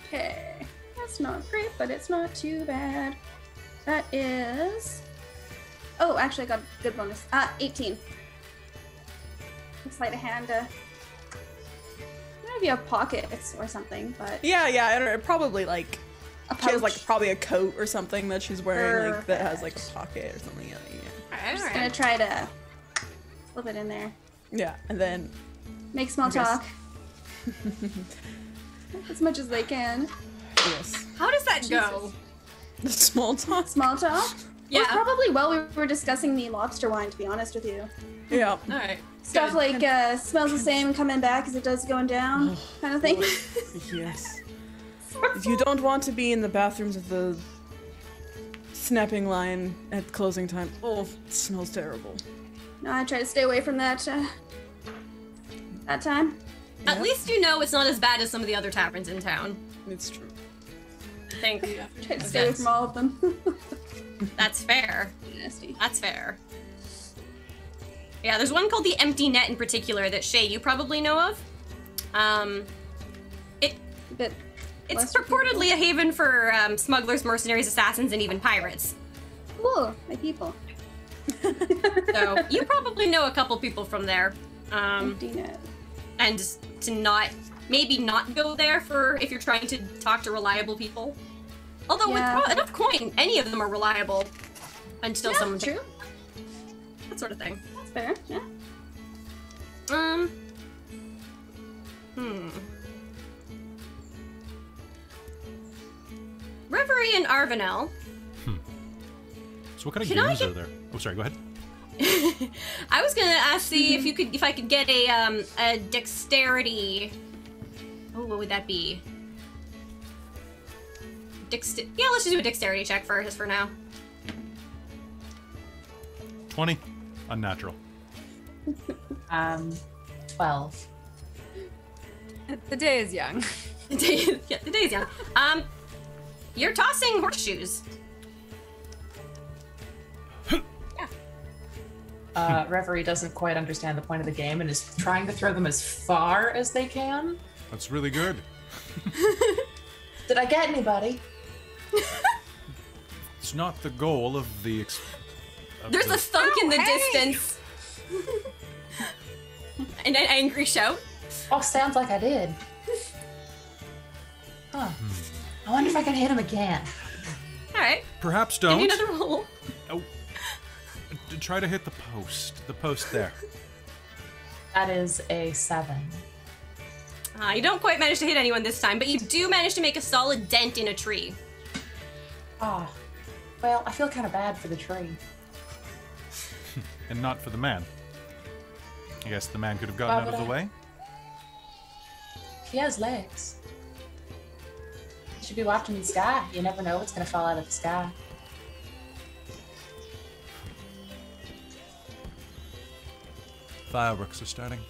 Okay, that's not great, but it's not too bad. That is. Oh, actually, I got a good bonus. 18. Sleight of hand. Maybe a pockets or something, but Yeah. I don't know. Probably a she has pouch. probably a coat or something that she's wearing that has a Perfect. pocket or something. Yeah. All Just right. gonna try to slip it in there. Yeah, and then Make small guess- talk. As much as they can. yes, How does that go? the small talk. Small talk? Yeah. Well, probably while we were discussing the lobster wine, to be honest with you. Yeah. All right. Stuff Good. like smells the same coming back as it does going down, kind of thing. Yes. If you don't want to be in the bathrooms of the snapping line at closing time, oh, it smells terrible. No, I try to stay away from that that time. At least you know it's not as bad as some of the other taverns in town. It's true. I think. Try to stay away from all of them. That's fair. Nasty. That's fair. Yeah, there's one called the Empty Net in particular that Shay, you probably know of. But It's purportedly a haven for smugglers, mercenaries, assassins, and even pirates. cool, my people. So you probably know a couple people from there. Empty net. And to maybe not go there for if you're trying to talk to reliable people. Although Yeah. with enough coin, any of them are reliable until someone true. that sort of thing. That's fair. Yeah. Reverie and Arvanel. So what kind of Can I games get- are there? Oh, sorry. Go ahead. I was gonna ask if I could get a dexterity. Oh, what would that be? Yeah, let's just do a dexterity check just for now. 20. Unnatural. 12. The day is young. The day's young. You're tossing horseshoes. Reverie doesn't quite understand the point of the game and is trying to throw them as far as they can. That's really good. Did I get anybody? It's not the goal of the. There's a thunk in the distance. And an angry shout. Oh, sounds like I did. Huh. I wonder if I can hit him again. Alright. Perhaps Give don't. me another roll. Oh. Try to hit the post. The post there. That is a 7. You don't quite manage to hit anyone this time, but you do manage to make a solid dent in a tree. Oh. Well, I feel kind of bad for the tree. And not for the man. I guess the man could have gotten Why out of would the way. He has legs. You should be watching the sky. You never know what's going to fall out of the sky. Fireworks are starting.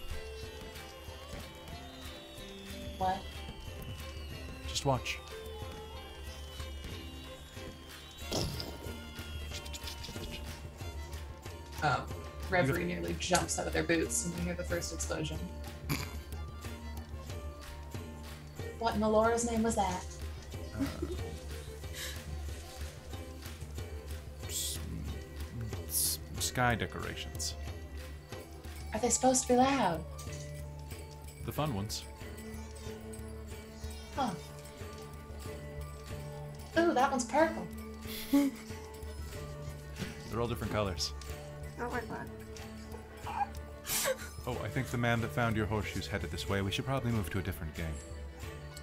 What? Just watch. Reverie nearly jumps out of their boots when you hear the first explosion. What in the Laura's name was that? Sky decorations. Are they supposed to be loud? The fun ones. Huh. Ooh, that one's purple. They're all different colors. Oh my god. Oh, I think the man that found your horseshoes headed this way. We should probably move to a different game.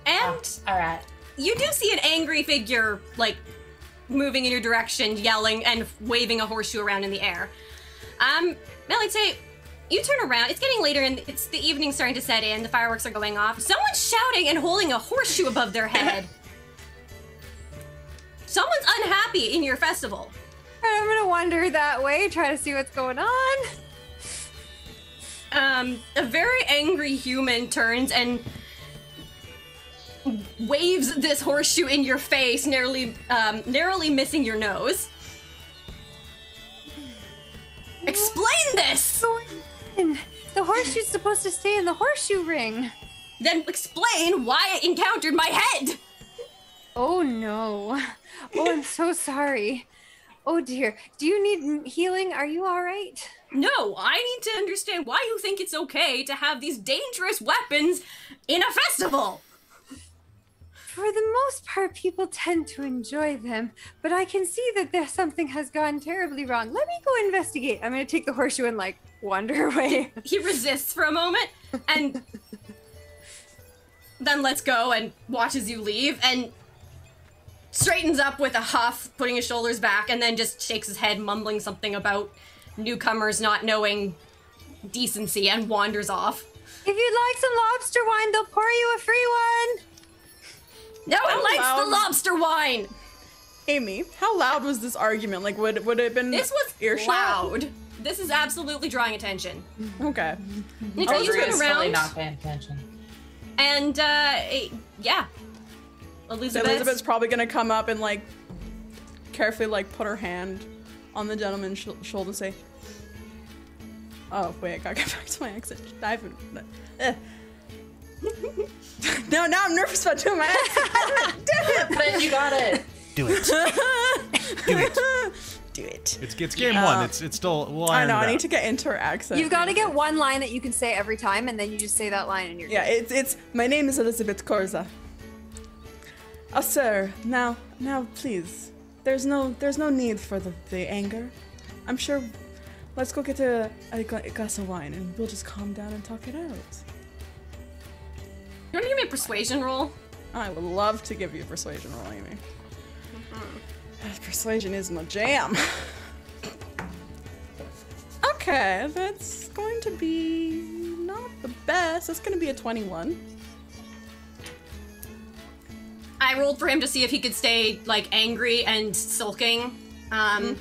And Alright. you do see an angry figure, like, moving in your direction, yelling and waving a horseshoe around in the air. I'd say you turn around. It's getting later and it's the evening starting to set in. The fireworks are going off. Someone's shouting and holding a horseshoe above their head. Someone's unhappy in your festival. I'm gonna wander that way, try to see what's going on. A very angry human turns and waves this horseshoe in your face, narrowly missing your nose. Explain this! The horseshoe's supposed to stay in the horseshoe ring. Then explain why it encountered my head! Oh no. Oh, I'm so sorry. Oh dear. Do you need healing? Are you alright? No, I need to understand why you think it's okay to have these dangerous weapons in a festival! For the most part, people tend to enjoy them, but I can see that something has gone terribly wrong. Let me go investigate. I'm gonna take the horseshoe and wander away. He resists for a moment and then lets go and watches you leave and straightens up with a huff, putting his shoulders back, and then just shakes his head, mumbling something about newcomers not knowing decency, and wanders off. If you'd like some lobster wine, they'll pour you a free one. No one likes loud? the lobster wine! Amy, how loud was this argument? Like, would it have been This was earshot? loud. This is absolutely drawing attention. Okay. You turn Audrey is fully around, not paying attention. and, yeah. Elizabeth's probably gonna come up and, like, carefully, like, put her hand on the gentleman's shoulder and say, oh, wait, I gotta get back to my accent. I haven't... No, now I'm nervous about doing my accent. Damn it! But you got it. Do it. Do it. Do it. It's game one. It's still. We'll I iron know, it I need out. to get into her accent. You've got to get one line that you can say every time, and then you just say that line and you're Yeah, it's my name is Elizabeth Corza. Oh, sir, now, please. There's no need for the anger. I'm sure. Let's go get a glass of wine, and we'll just calm down and talk it out. You want to give me a persuasion roll? I would love to give you a persuasion roll, Amy. Persuasion is my jam. Okay, that's going to be not the best. That's going to be a 21. I rolled for him to see if he could stay, like, angry and sulking. I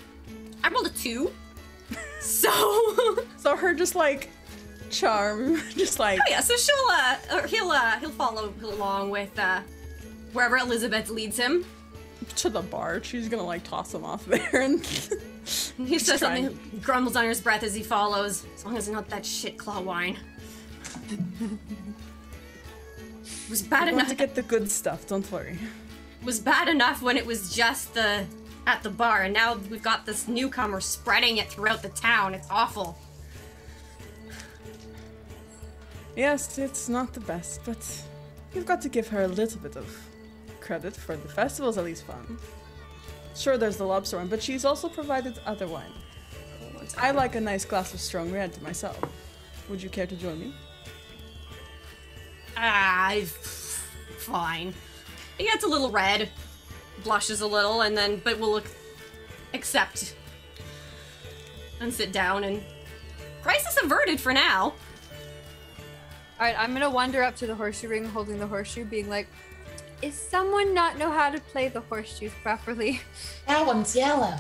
rolled a 2. So... So her just, like, charm, just like... Oh yeah, so he'll follow along with, wherever Elizabeth leads him. To the bar. She's gonna, like, toss him off there and... He says something, grumbles under his breath as he follows. As long as it's not that shit claw wine. It was bad I want enough to get the good stuff, don't worry. It was bad enough when it was just at the bar, and now we've got this newcomer spreading it throughout the town. It's awful. Yes, it's not the best, but you've got to give her a little bit of credit for the festival's at least fun. Sure, there's the lobster wine, but she's also provided other wine. I like a nice glass of strong red myself. Would you care to join me? Fine. He gets a little red, blushes a little, and then, but will accept and sit down, and crisis averted for now. All right, I'm gonna wander up to the horseshoe ring, holding the horseshoe, being like, "Is someone not know how to play the horseshoes properly?" That one's yellow.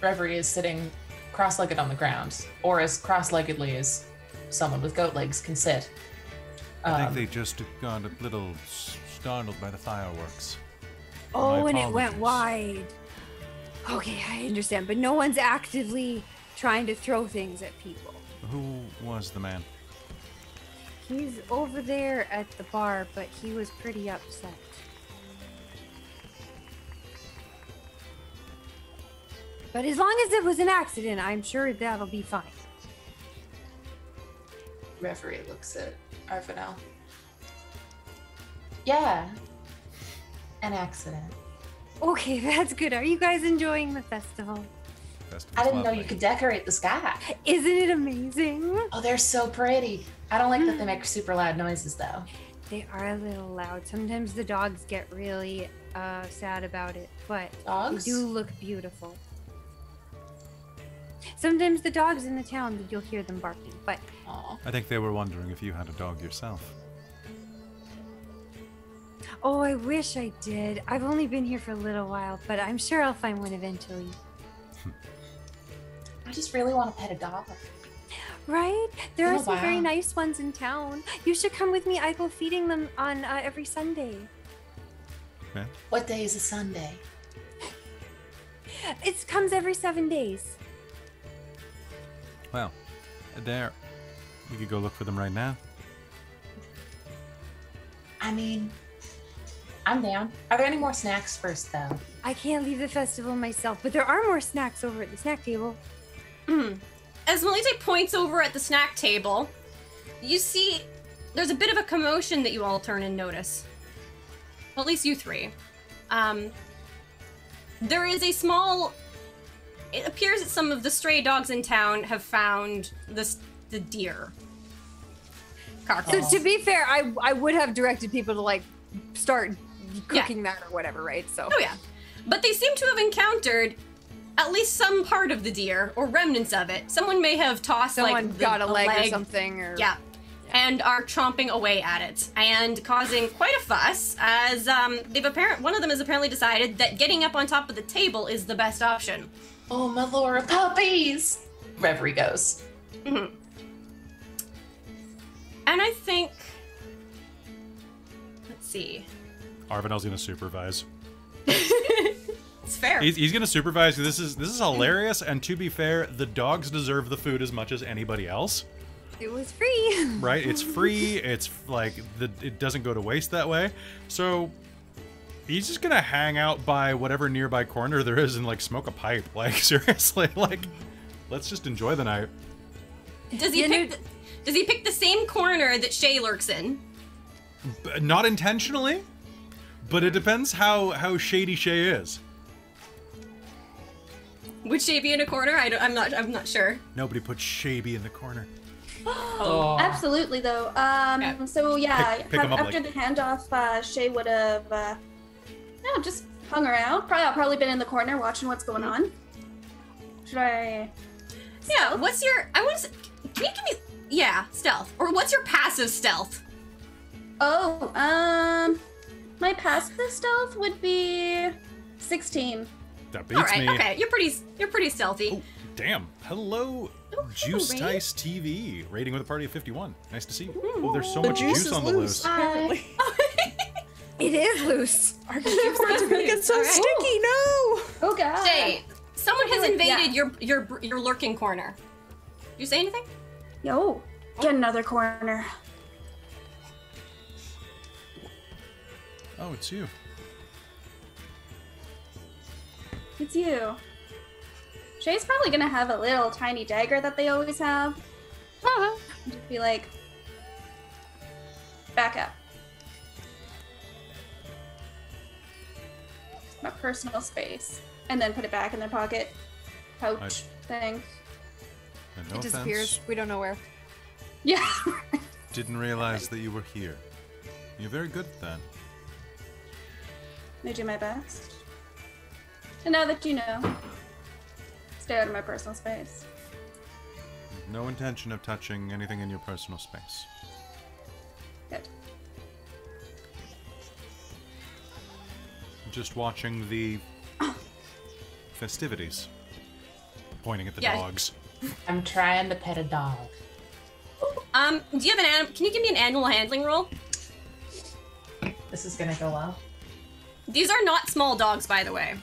Reverie is sitting cross-legged on the ground, or as cross-leggedly as someone with goat legs can sit. I think they just got a little startled by the fireworks. Oh, My and it went apologies. wide. Okay, I understand, but no one's actively trying to throw things at people. Who was the man? He's over there at the bar, but he was pretty upset. But as long as it was an accident, I'm sure that'll be fine. Reverie looks at Arvanel. Yeah, an accident. Okay, that's good. Are you guys enjoying the festival? I didn't know you could decorate the sky. Isn't it amazing? Oh, they're so pretty. I don't like that they make super loud noises, though. They are a little loud. Sometimes the dogs get really sad about it, but Dogs? they do look beautiful. Sometimes the dogs in the town, you'll hear them barking, but Aw. I think they were wondering if you had a dog yourself. oh, I wish I did. I've only been here for a little while, but I'm sure I'll find one eventually. I just really want to pet a dog. Right? There Oh, are some very wow. nice ones in town. You should come with me. I go feeding them on every Sunday. Okay. What day is a Sunday? It comes every 7 days. Well, there. We could go look for them right now. I mean, I'm down. Are there any more snacks first, though? I can't leave the festival myself, but there are more snacks over at the snack table. As Melite points over at the snack table, you see there's a bit of a commotion that you all turn and notice. Well, at least you three. There is a small... It appears that some of the stray dogs in town have found the deer carcass. So to be fair, I would have directed people to like start cooking that or whatever, right? So Oh yeah. But they seem to have encountered at least some part of the deer, or remnants of it. Someone may have tossed someone like got a leg or something, or Yeah. and are chomping away at it and causing quite a fuss as one of them has apparently decided that getting up on top of the table is the best option. Oh, my lord, puppies! Reverie goes. Mm-hmm. And I think, let's see. Arvinel's gonna supervise. It's fair. He's gonna supervise. This is hilarious, and to be fair, the dogs deserve the food as much as anybody else. It was free. Right? It's free. It's like it doesn't go to waste that way. So he's just gonna hang out by whatever nearby corner there is and like smoke a pipe. Like seriously, like let's just enjoy the night. Does he pick the same corner that Shay lurks in? Not intentionally, but it depends how shady Shay is. Would Shay be in a corner? I'm not sure. Nobody puts Shaby in the corner. Oh. Absolutely, though. Okay. So yeah, Pick 'em up, after like- the handoff, Shay would have, just hung around. Probably been in the corner watching what's going on. Should I? Yeah. What's your? Can you give me? Yeah, stealth. Or what's your passive stealth? Oh, my passive stealth would be 16. That beats All right. me. Okay. You're pretty stealthy. Oh, damn. Hello, Juice rating. Dice TV. Rating with a party of 51. Nice to see you. Oh, there's so The much juice juice is on the loose. apparently. It is loose. Our keyboards are gonna get so All right. sticky. No. Oh god. Shay, someone has invaded Yeah. your lurking corner. You say anything? Yo, get another corner. Oh, it's you. It's you. Shay's probably gonna have a little tiny dagger that they always have. Just be like, back up. My personal space. And then put it back in their pocket. Pouch thing. And no It disappears. offense, We don't know where. Yeah. didn't realize that you were here. You're very good at that. I do my best. And now that you know, stay out of my personal space. No intention of touching anything in your personal space. Good. Just watching the festivities. Pointing at the Yeah. dogs. I'm trying to pet a dog. Do you have can you give me an annual handling roll? This is gonna go well. These are not small dogs, by the way.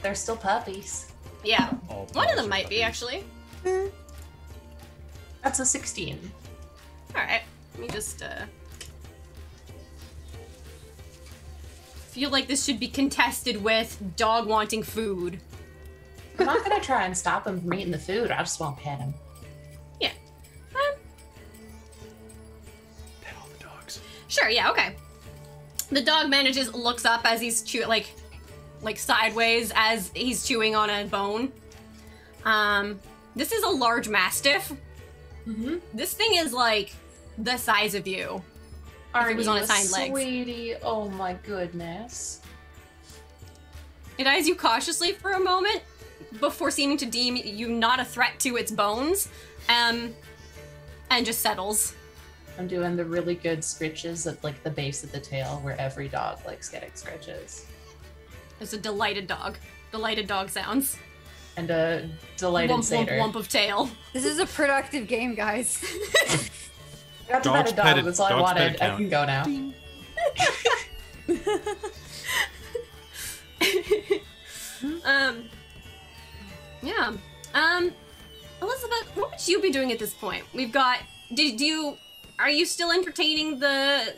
They're still puppies. Yeah. All One of dogs them are might be, puppies. actually. That's a 16. Alright. Let me just, feel like this should be contested with dog wanting food. I'm not gonna try and stop him from eating the food. I just won't pet him. Yeah. Pet all the dogs. Sure, yeah, okay. The dog looks up as he's like sideways as he's chewing on a bone. This is a large mastiff. Mm-hmm. This thing is like the size of you. Aren't was you on a its hind legs. sweetie? Oh my goodness. It eyes you cautiously for a moment before seeming to deem you not a threat to its bones, and just settles. I'm doing the really good scritches at like the base of the tail where every dog likes getting scritches. It's a delighted dog. Delighted dog sounds. And a delighted Wump, wump, satyr. wump of tail. This is a productive game, guys. I got to Dogs pet a dog, petted- that's all I dogs wanted. petted I count. can go now. Yeah. Elizabeth, what would you be doing at this point? We've got. Are you still entertaining the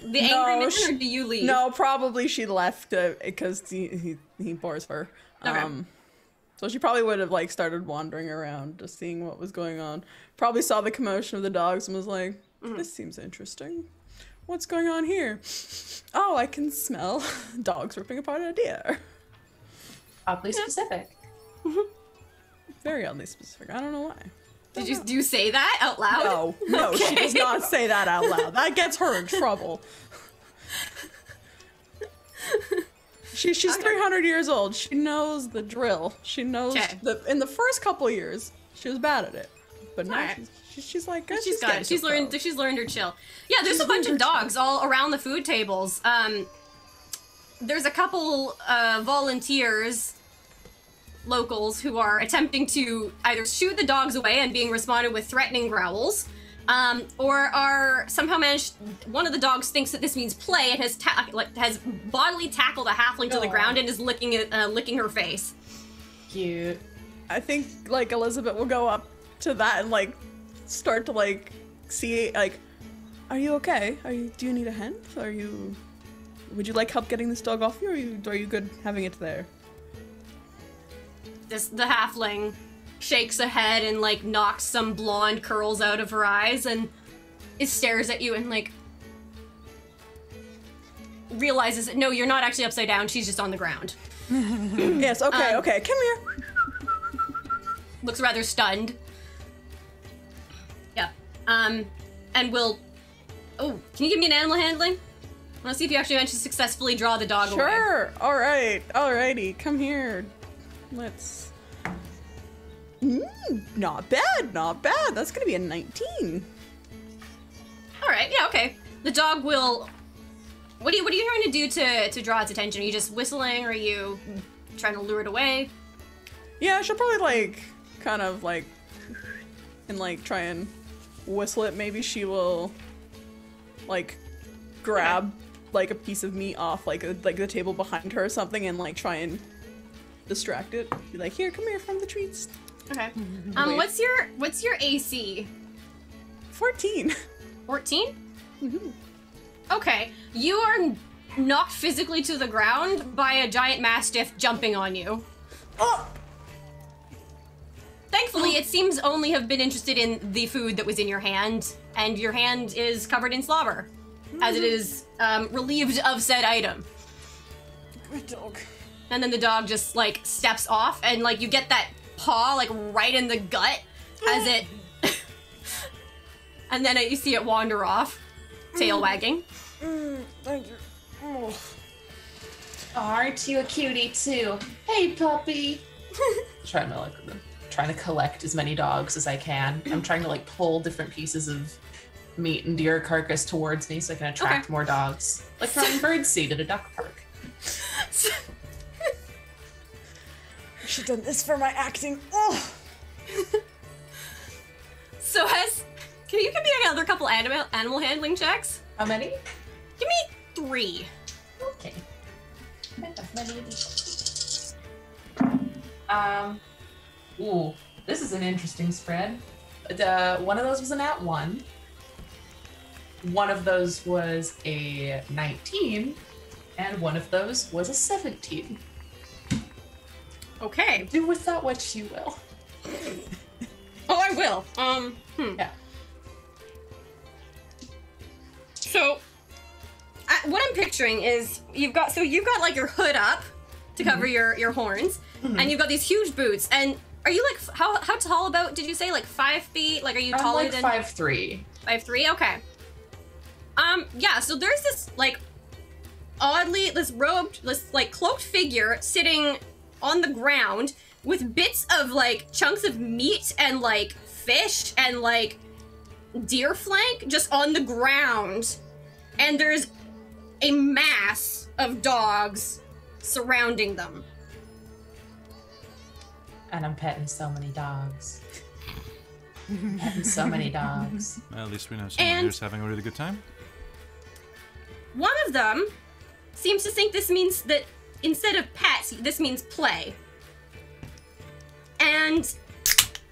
angry man, or do you leave? No, probably she left because he bores her. Okay. So she probably would have like started wandering around, just seeing what was going on. Probably saw the commotion of the dogs and was like, "This seems interesting. What's going on here? Oh, I can smell dogs ripping apart a deer." Oddly specific. Very oddly specific. I don't know why. Do you say that out loud? No, she Okay. does not say that out loud. That gets her in trouble. She's 300 years old. She knows the drill. She knows Okay. in the first couple years, she was bad at it. but now Alright. she's like, She's got it. She's learned her chill. Yeah, there's a bunch of dogs all around the food tables. There's a couple volunteers, locals, who are attempting to either shoot the dogs away and being responded with threatening growls, or are somehow managed. One of the dogs thinks that this means play and has bodily tackled a halfling to the ground and is licking her face. Cute. I think like Elizabeth will go up to that and like start to like see like, are you okay? Do you need a hand? Would you like help getting this dog off you, or are you good having it there? The halfling shakes a head and like knocks some blonde curls out of her eyes and stares at you and like realizes that no, you're not actually upside down. She's just on the ground. Yes. Okay. Okay. Come here. Looks rather stunned. Yeah. And will. Oh, can you give me an animal handling? I want to see if you actually managed to successfully draw the dog away. Sure. All right. Alrighty. Come here. Let's. Not bad. Not bad. That's gonna be a 19. All right. Yeah. Okay. The dog will. What are you trying to do to draw its attention? Are you just whistling, or are you trying to lure it away? Yeah, she'll probably like kind of like and like try and whistle it. Maybe she will like grab like a piece of meat off like the table behind her or something and like try and distract it. Be like, here, come here from the treats. Okay. What's your AC? 14. 14? Okay. You are knocked physically to the ground by a giant mastiff jumping on you. Oh! Thankfully, it seems only have been interested in the food that was in your hand, and your hand is covered in slobber, as it is relieved of said item. Good dog. And then the dog just like steps off, and like you get that paw like right in the gut as it, and then you see it wander off, tail wagging. Thank you. Oh. Aren't you a cutie too? Hey, puppy. Trying to collect as many dogs as I can. I'm trying to like pull different pieces of meat and deer carcass towards me so I can attract more dogs. Like throwing birdseed at a duck park. I should have done this for my acting. Oh. So can you give me another couple animal handling checks? How many? Give me 3. Okay. Ooh, this is an interesting spread. One of those was a nat 1. One of those was a 19, and one of those was a 17. Okay. Do with that what you will. Oh, I will. Yeah. So, what I'm picturing is you've got like your hood up to cover your horns, and you've got these huge boots. And are you like how tall about? Did you say like 5 feet? Like, are you taller than 5'3"? 5'3"? Okay. Yeah. So there's this like this cloaked figure sitting on the ground with bits of like chunks of meat and like fish and like deer flank just on the ground, and there's a mass of dogs surrounding them. And I'm petting so many dogs. Petting so many dogs. Well, at least we know someone here's having a really good time. One of them seems to think this means that instead of pets, this means play. And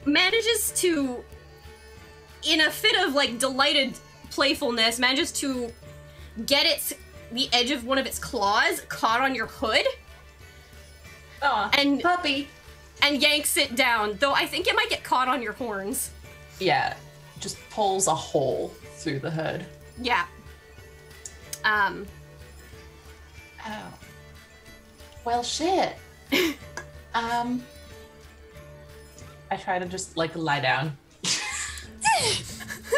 manages to, in a fit of like delighted playfulness, manages to get the edge of one of its claws caught on your hood. Aw, and puppy. And yanks it down, though I think it might get caught on your horns. Yeah, just pulls a hole through the hood. Yeah. Oh. Well, shit. I try to just like lie down.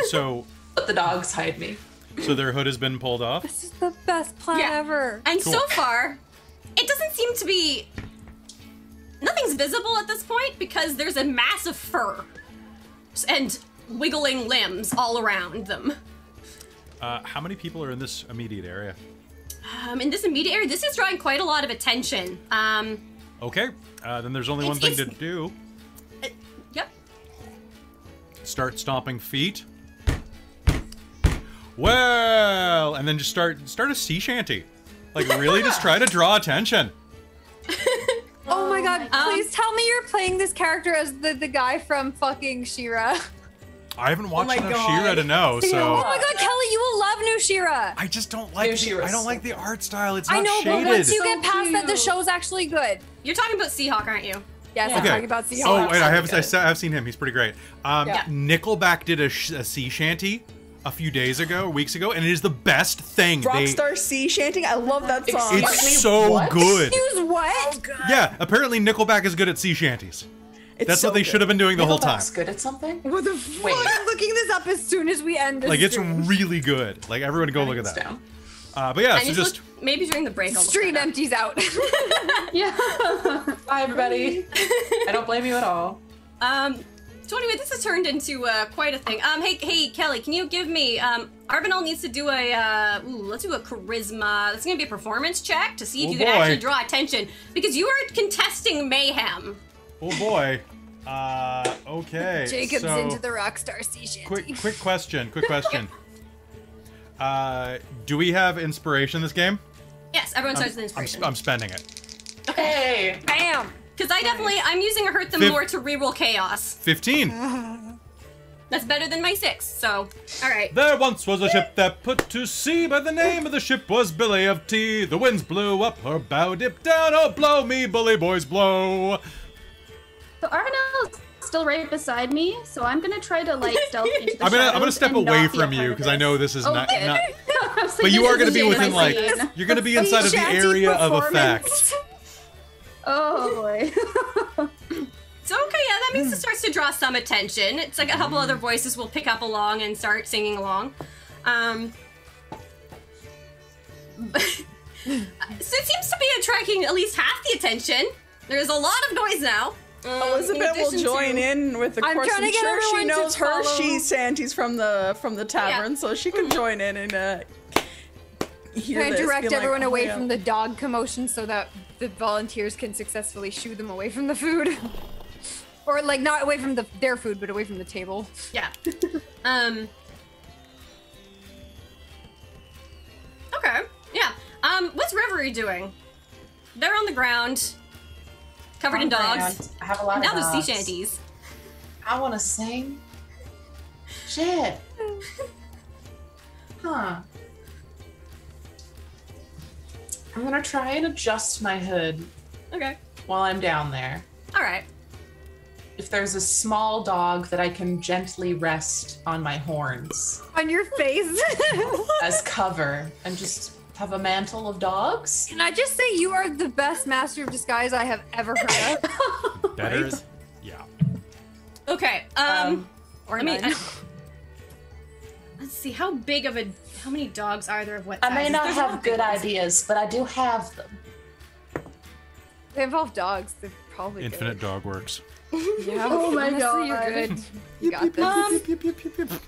So. Let the dogs hide me. So their hood has been pulled off? This is the best plan ever. And Cool. so far, it doesn't seem to be... Nothing's visible at this point because there's a mass of fur. and wiggling limbs all around them. How many people are in this immediate area? In this immediate area, this is drawing quite a lot of attention. Okay, then there's only one thing to do. Yep. Start stomping feet. Well, and then just start a sea shanty. Like, really just try to draw attention. Oh my god, please tell me you're playing this character as the guy from fucking She-Ra. I haven't watched enough She-Ra to know, so... Oh my god, Kelly, you will love new She-Ra! I just don't like I don't like the art style. It's not I know, shaded. but once you get past that, the show's actually good. You're talking about Seahawk, aren't you? Yes, I'm talking about Seahawk. Oh, wait, I've seen him. He's pretty great. Nickelback did a sea shanty a few days ago, weeks ago, and it is the best thing. Rockstar Sea Shanting? I love that song. It's so good. Excuse what? Oh, Yeah, apparently Nickelback is good at sea shanties. That's so what they should have been doing the whole time. Nickelback's good at something? What the fuck? I'm looking this up as soon as we end this Like, it's stream. really good. Like, everyone go look at that. Down. But yeah, And so just... maybe during the break I'll Stream empties out. Yeah. Bye, everybody. I don't blame you at all. So anyway, this has turned into quite a thing. Hey, Kelly, can you give me, Arbanel needs to do let's do a charisma. That's gonna be a performance check to see if you can actually draw attention. Because you are contesting mayhem. Oh boy. Okay. Jacob's so, into the Rockstar Sea Shanty. Quick question. Do we have inspiration in this game? Yes, everyone starts with inspiration. I'm spending it. Hey! Bam! Because I'm using a Hurt Them More to reroll chaos. 15. That's better than my 6, so, alright. There once was a ship that put to sea, by the name of the ship was Billy of Tea. The winds blew up, her bow dipped down, oh blow me, bully boys blow. So Arvanel is still right beside me, so I'm gonna try to like stealth into the I'm gonna shadows step and away not be a from part you, of because I this. know this is not... So But you this are is gonna be the within, shade like... I see. You're gonna be inside of the Shanty area of performance. effect. Oh boy. So, okay, yeah, that means it starts to draw some attention. It's like a couple other voices will pick up along and start singing along. So it seems to be attracting at least half the attention. There's a lot of noise now. Elizabeth will join in with the I'm course. trying to I'm get sure she everyone to knows her follow. she Santies from the tavern, so she can join in and hear Trying to this, direct be like, everyone "Oh, away yeah." from the dog commotion so that the volunteers can successfully shoo them away from the food. Or like not away from their food, but away from the table. Yeah. Okay. Yeah. What's Reverie doing? They're on the ground, covered in dogs. I have a lot of Now dogs. there's sea shanties. I want to sing. Shit. Huh. I'm gonna try and adjust my hood Okay. while I'm down there. All right. If there's a small dog that I can gently rest on my horns On your face. as cover and just have a mantle of dogs. Can I just say you are the best master of disguise I have ever heard of? Better? Right? Yeah. Okay. Or I mean, none. let's see. How many dogs are there of what I may sizes? not There's a lot have of big good ones. ideas, but I do have them. They involve dogs. They're probably Infinite dog works. good. Yeah, Oh my honestly, God. You're good. You got this.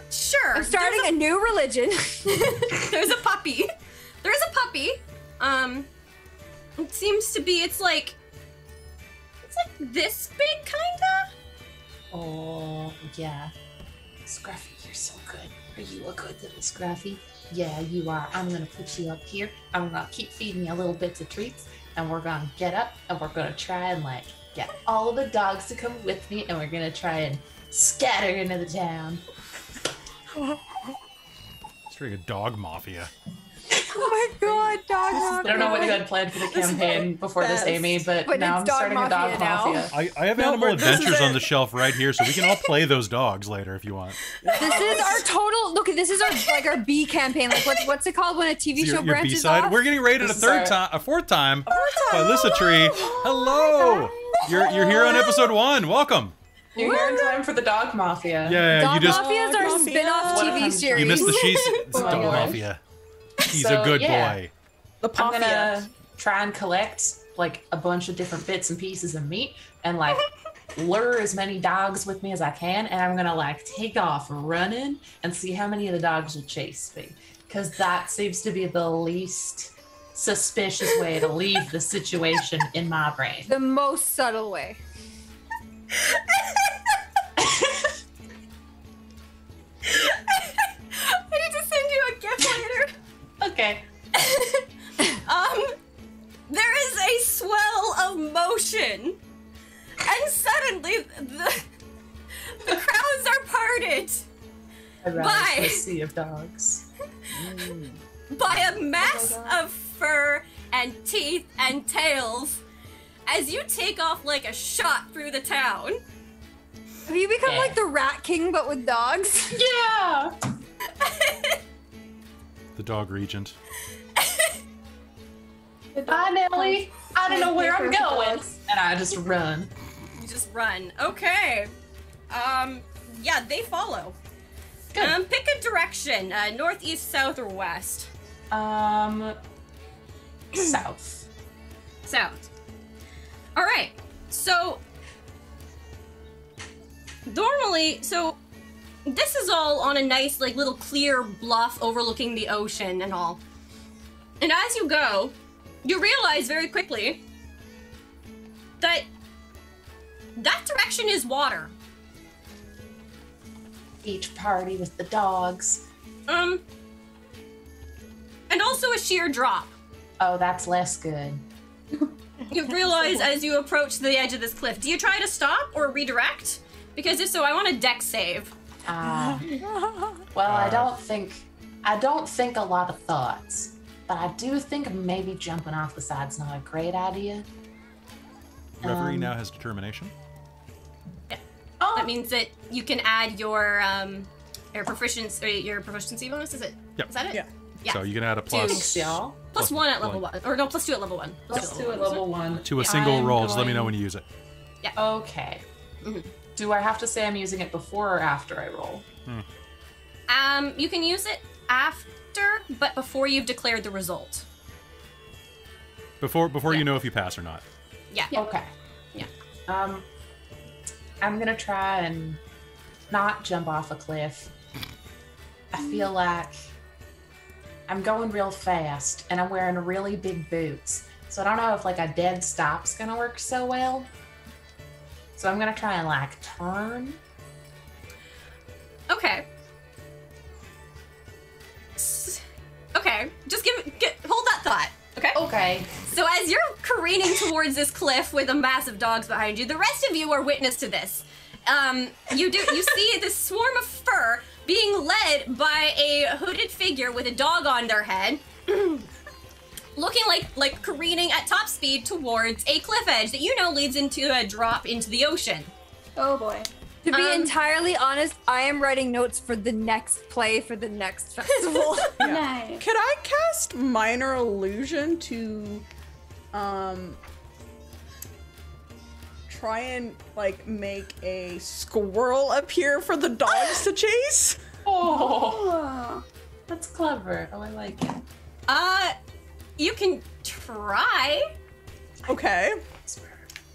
Sure. I'm starting a new religion. There's a puppy. There's a puppy. It seems to be. It's like this big, kinda. Oh, yeah. Scruffy, you're so good. Are you a good little Scruffy? Yeah, you are. I'm gonna put you up here. I'm gonna keep feeding you little bits of treats, and we're gonna get up, and we're gonna try and, like, get all of the dogs to come with me, and we're gonna try and scatter into the town. It's like a dog mafia. Oh my god, dog I don't know what you had planned for the campaign before this, Amy, but But now it's I'm dog starting a dog mafia now. mafia. I have No, Animal but this is Adventures on it. the shelf right here, so we can all play those dogs later if you want. This is our total. Look, this is our B campaign. Like what's it called when a TV show Your branches B-side. off? We're getting rated This is a fourth time by Lissa Tree. Hello. You're here on episode 1. Welcome. You're here in time for the dog mafia. Yeah, Dog you just Mafia is our Dog spin-off Mafia. TV series. you missed the she's it's Oh my Dog gosh. Mafia. He's So, a good yeah. boy. The I'm Pafia. gonna try and collect like a bunch of different bits and pieces of meat and like lure as many dogs with me as I can, and I'm gonna like take off running and see how many of the dogs will chase me. Because that seems to be the least suspicious way to leave the situation in my brain. The most subtle way. I need to send you a gift later. Okay. There is a swell of motion, and suddenly the crowds are parted I rise Bye. to a sea of dogs. by a mass of fur and teeth and tails as you take off like a shot through the town. Have you become Yeah. like the Rat King but with dogs? Yeah. The dog regent. Bye, Nelly. I don't know where I'm going. And I just run. You just run. Okay. Yeah, they follow. Good. Pick a direction, north, east, south, or west. South. South. All right. So normally, this is all on a nice, like, little clear bluff overlooking the ocean and all. And as you go, you realize very quickly that that direction is water. Each party with the dogs. And also a sheer drop. Oh, that's less good. You realize as you approach the edge of this cliff. Do you try to stop or redirect? Because if so, I want a dex save. Well, I don't think a lot of thoughts, but I do think maybe jumping off the side's not a great idea. Reverie now has determination. Oh, That means that you can add your proficiency bonus. Is it? Yep. Is that it? Yeah. Yeah. So you can add a Thanks, plus y'all. Plus one at level 1. Or no, plus 2 at level 1. Let's do it level 1. to a single I'm roll. Just let me know going- when you use it. Okay. Mhm. Do I have to say I'm using it before or after I roll? You can use it after, but before you've declared the result. Before Yeah. you know if you pass or not. Yeah. Okay. Yeah. I'm gonna try and not jump off a cliff. I feel like I'm going real fast and I'm wearing really big boots. So I don't know if like a dead stop's gonna work so well. So I'm gonna try and like turn. Okay. Okay. Just hold that thought. Okay. Okay. So as you're careening towards this cliff with a mass of dogs behind you, the rest of you are witness to this. You see this swarm of fur being led by a hooded figure with a dog on their head, looking like careening at top speed towards a cliff edge that you know leads into a drop into the ocean. Oh boy. To be entirely honest, I am writing notes for the next play for the next festival. Nice. Could I cast Minor Illusion to try and like make a squirrel appear for the dogs to chase? Oh, Oh. that's clever. Oh, I like it. You can try. Okay.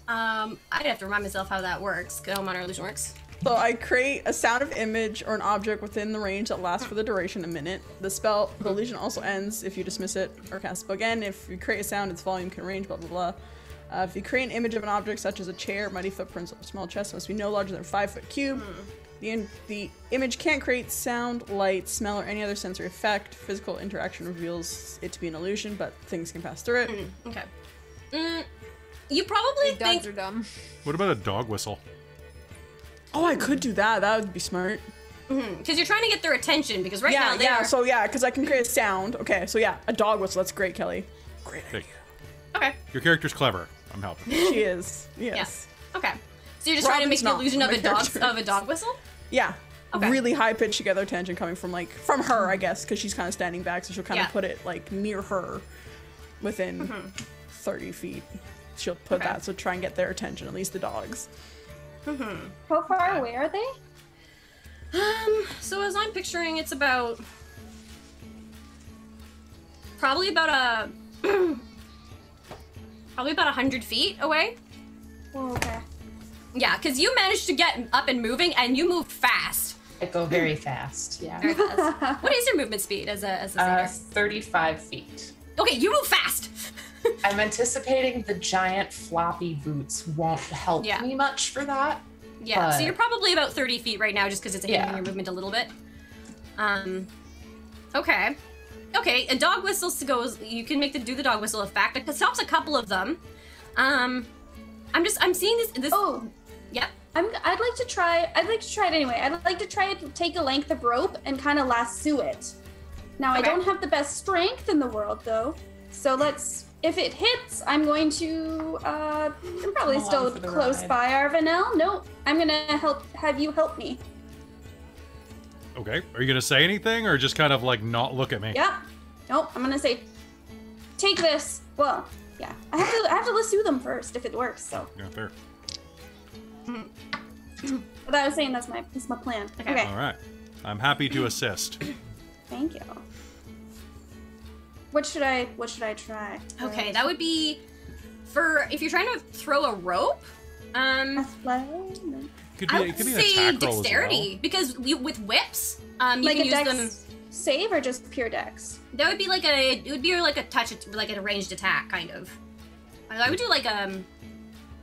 I'd have to remind myself how that works, how Minor Illusion works. So I create a sound of image or an object within the range that lasts for the duration of a minute. The illusion also ends if you dismiss it or cast it again. If you create a sound, its volume can range, blah, blah, blah. If you create an image of an object such as a chair, mighty footprints, or a small chest, it must be no larger than a 5-foot cube. The image can't create sound, light, smell, or any other sensory effect. Physical interaction reveals it to be an illusion, but things can pass through it. Okay. You probably Dogs think are dumb. What about a dog whistle? Oh, I could do that. That would be smart. because you're trying to get their attention because right now they're because I can create a sound. Okay, so yeah, a dog whistle. That's great, Kelly. Great Hey, idea. okay. your character's clever. I'm helping. She is. Yes. Okay. So you're just trying to make Robin's the illusion not of my a dog character. whistle? Yeah. Okay. Really high pitched to get their attention coming from her, I guess, because she's kind of standing back, so she'll kind Yeah. of put it like near her, within 30 feet. She'll put Okay. that, so try and get their attention, at least the dogs. How far away are they? So as I'm picturing, it's about probably about 100 feet away. Oh, okay. Yeah, because you managed to get up and moving, and you move fast. I go very fast. Yeah. Very fast. What is your movement speed as a sailor? 35 feet. Okay, you move fast. I'm anticipating the giant floppy boots won't help me much for that. Yeah, so but- you're probably about 30 feet right now, just because it's hindering your movement a little bit. Okay. Okay, a dog whistle goes. You can do the dog whistle effect. It stops a couple of them. I'm seeing this. Oh, yep. I'd like to try it anyway. I'd like to try to take a length of rope and kind of lasso it. Now I don't have the best strength in the world though, so if it hits, I'm going to. I'm probably still close by Arvanel. No, I'm gonna have you help me. Okay. Are you gonna say anything, or just kind of like not look at me? Yeah. Nope. I'm gonna say, take this. Well, yeah. I have to lasso them first if it works. So. Yeah, fair. But I was saying that's my plan. Okay. All right. I'm happy to assist. Thank you. What should I try? Okay, that would be for if you're trying to throw a rope. Could I be, would it could be an say attack roll dexterity because with whips, you like can a use dex them. save or just pure dex? That would be like a ranged attack kind of. I would do like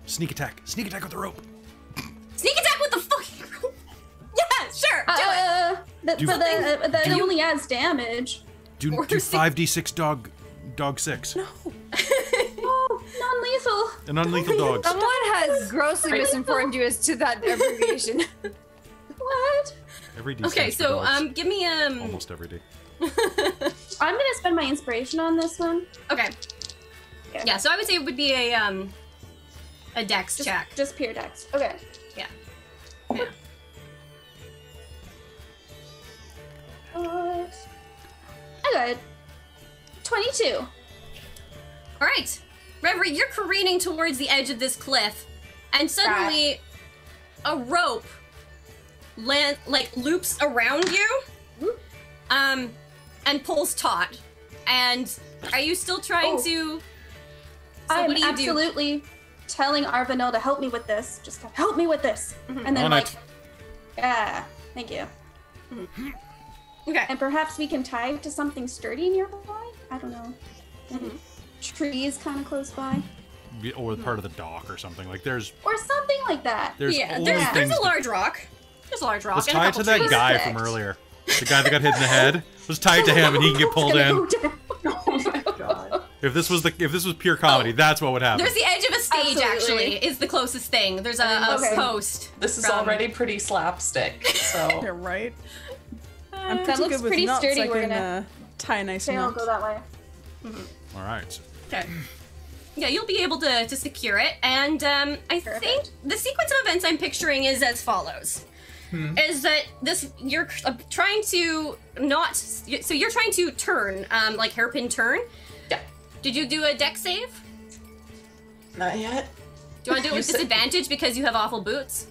Sneak attack with the rope. sneak attack with the fucking rope. Yeah, sure, do it. That only adds damage. Do 5d6 dog 6. No. Oh, non-lethal. An unlethal dog. Someone has grossly misinformed you as to that abbreviation. What? Every d6 Okay, for so dogs. give me Almost every day. I'm gonna spend my inspiration on this one. Okay. Yeah, so I would say it would be a dex check. Just pure dex. Okay. Yeah. I got it. 22. All right, Reverie, you're careening towards the edge of this cliff, and suddenly a rope loops around you, and pulls taut. And are you still trying to? So I'm what do you absolutely telling Arvanel to help me with this. Just help me with this, and then On it. yeah, thank you. Okay. And perhaps we can tie it to something sturdy nearby. I don't know. Maybe trees kind of close by, Or part of the dock or something. Like there's or something like that. only there's things a large rock. There's a large rock. Let's and a tie it couple to that trees. guy Perfect. from earlier. The guy that got hit in the head. Let's tie it to him and he can get pulled in. Oh my god. If this was pure comedy, that's what would happen. There's the edge of a stage. Absolutely. Actually, is the closest thing. There's a Okay. post. This is from- already pretty slapstick, so You're right. I'm That pretty looks good with pretty knots. sturdy. I We're can gonna tie a nice say I'll knot. go that way. All right. Okay. Yeah, you'll be able to secure it, and I think the sequence of events I'm picturing is as follows: is that you're trying to you're trying to turn, like hairpin turn. yeah. Did you do a deck save? Not yet. Do you want to do it You with said- disadvantage because you have awful boots?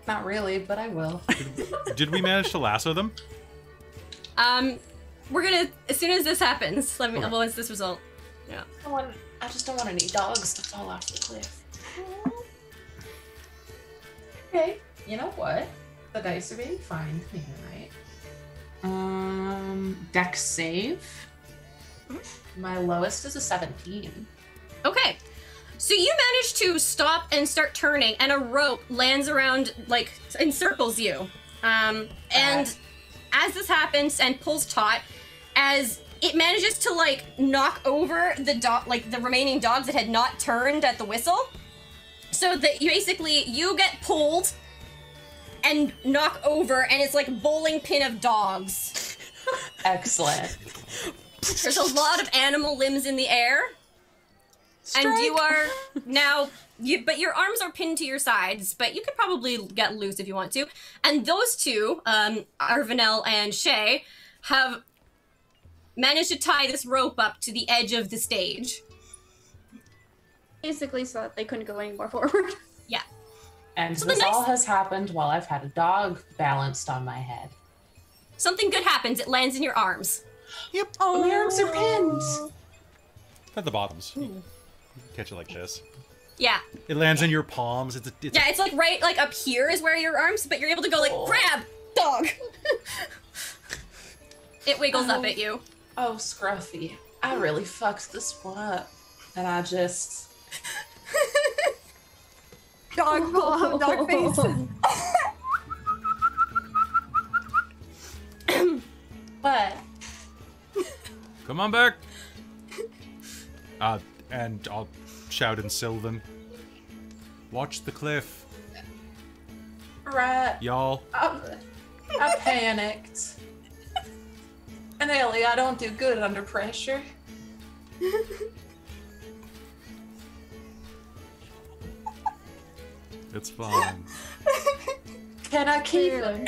Not really, but I will. Did we manage to lasso them? We're gonna as soon as this happens. Let me. Okay. What's this result? Yeah. I just don't want any dogs to fall off the cliff. Okay, you know what? The dice are being fine with me tonight. Dex save. My lowest is a 17. Okay. So you manage to stop and start turning, and a rope lands around, like, encircles you. And as this happens and pulls taut, as it manages to, like, knock over the remaining dogs that had not turned at the whistle, so that you get pulled and knock over, and it's like a bowling pin of dogs. Excellent. There's a lot of animal limbs in the air. And you are now, but your arms are pinned to your sides, but you could probably get loose if you want to. And those two, Arvanel and Shay, have managed to tie this rope up to the edge of the stage. Basically, so that they couldn't go any more forward. Yeah. And So this the next- all has happened while I've had a dog balanced on my head. Something good happens. It lands in your arms. Yep. Oh, my arms are pinned. At the bottoms. Catch it like this. Yeah. It lands in your palms. It's Yeah, it's like right like up here is where your arms, but you're able to go like grab dog. It wiggles up at you. Oh, Scruffy, I really fucked this one up. And I just... dog face. What? Come on back. And I'll shout in Sylvan. Watch the cliff, Right. y'all. I panicked. And Ellie, I don't do good under pressure. It's fine. Can I keep him?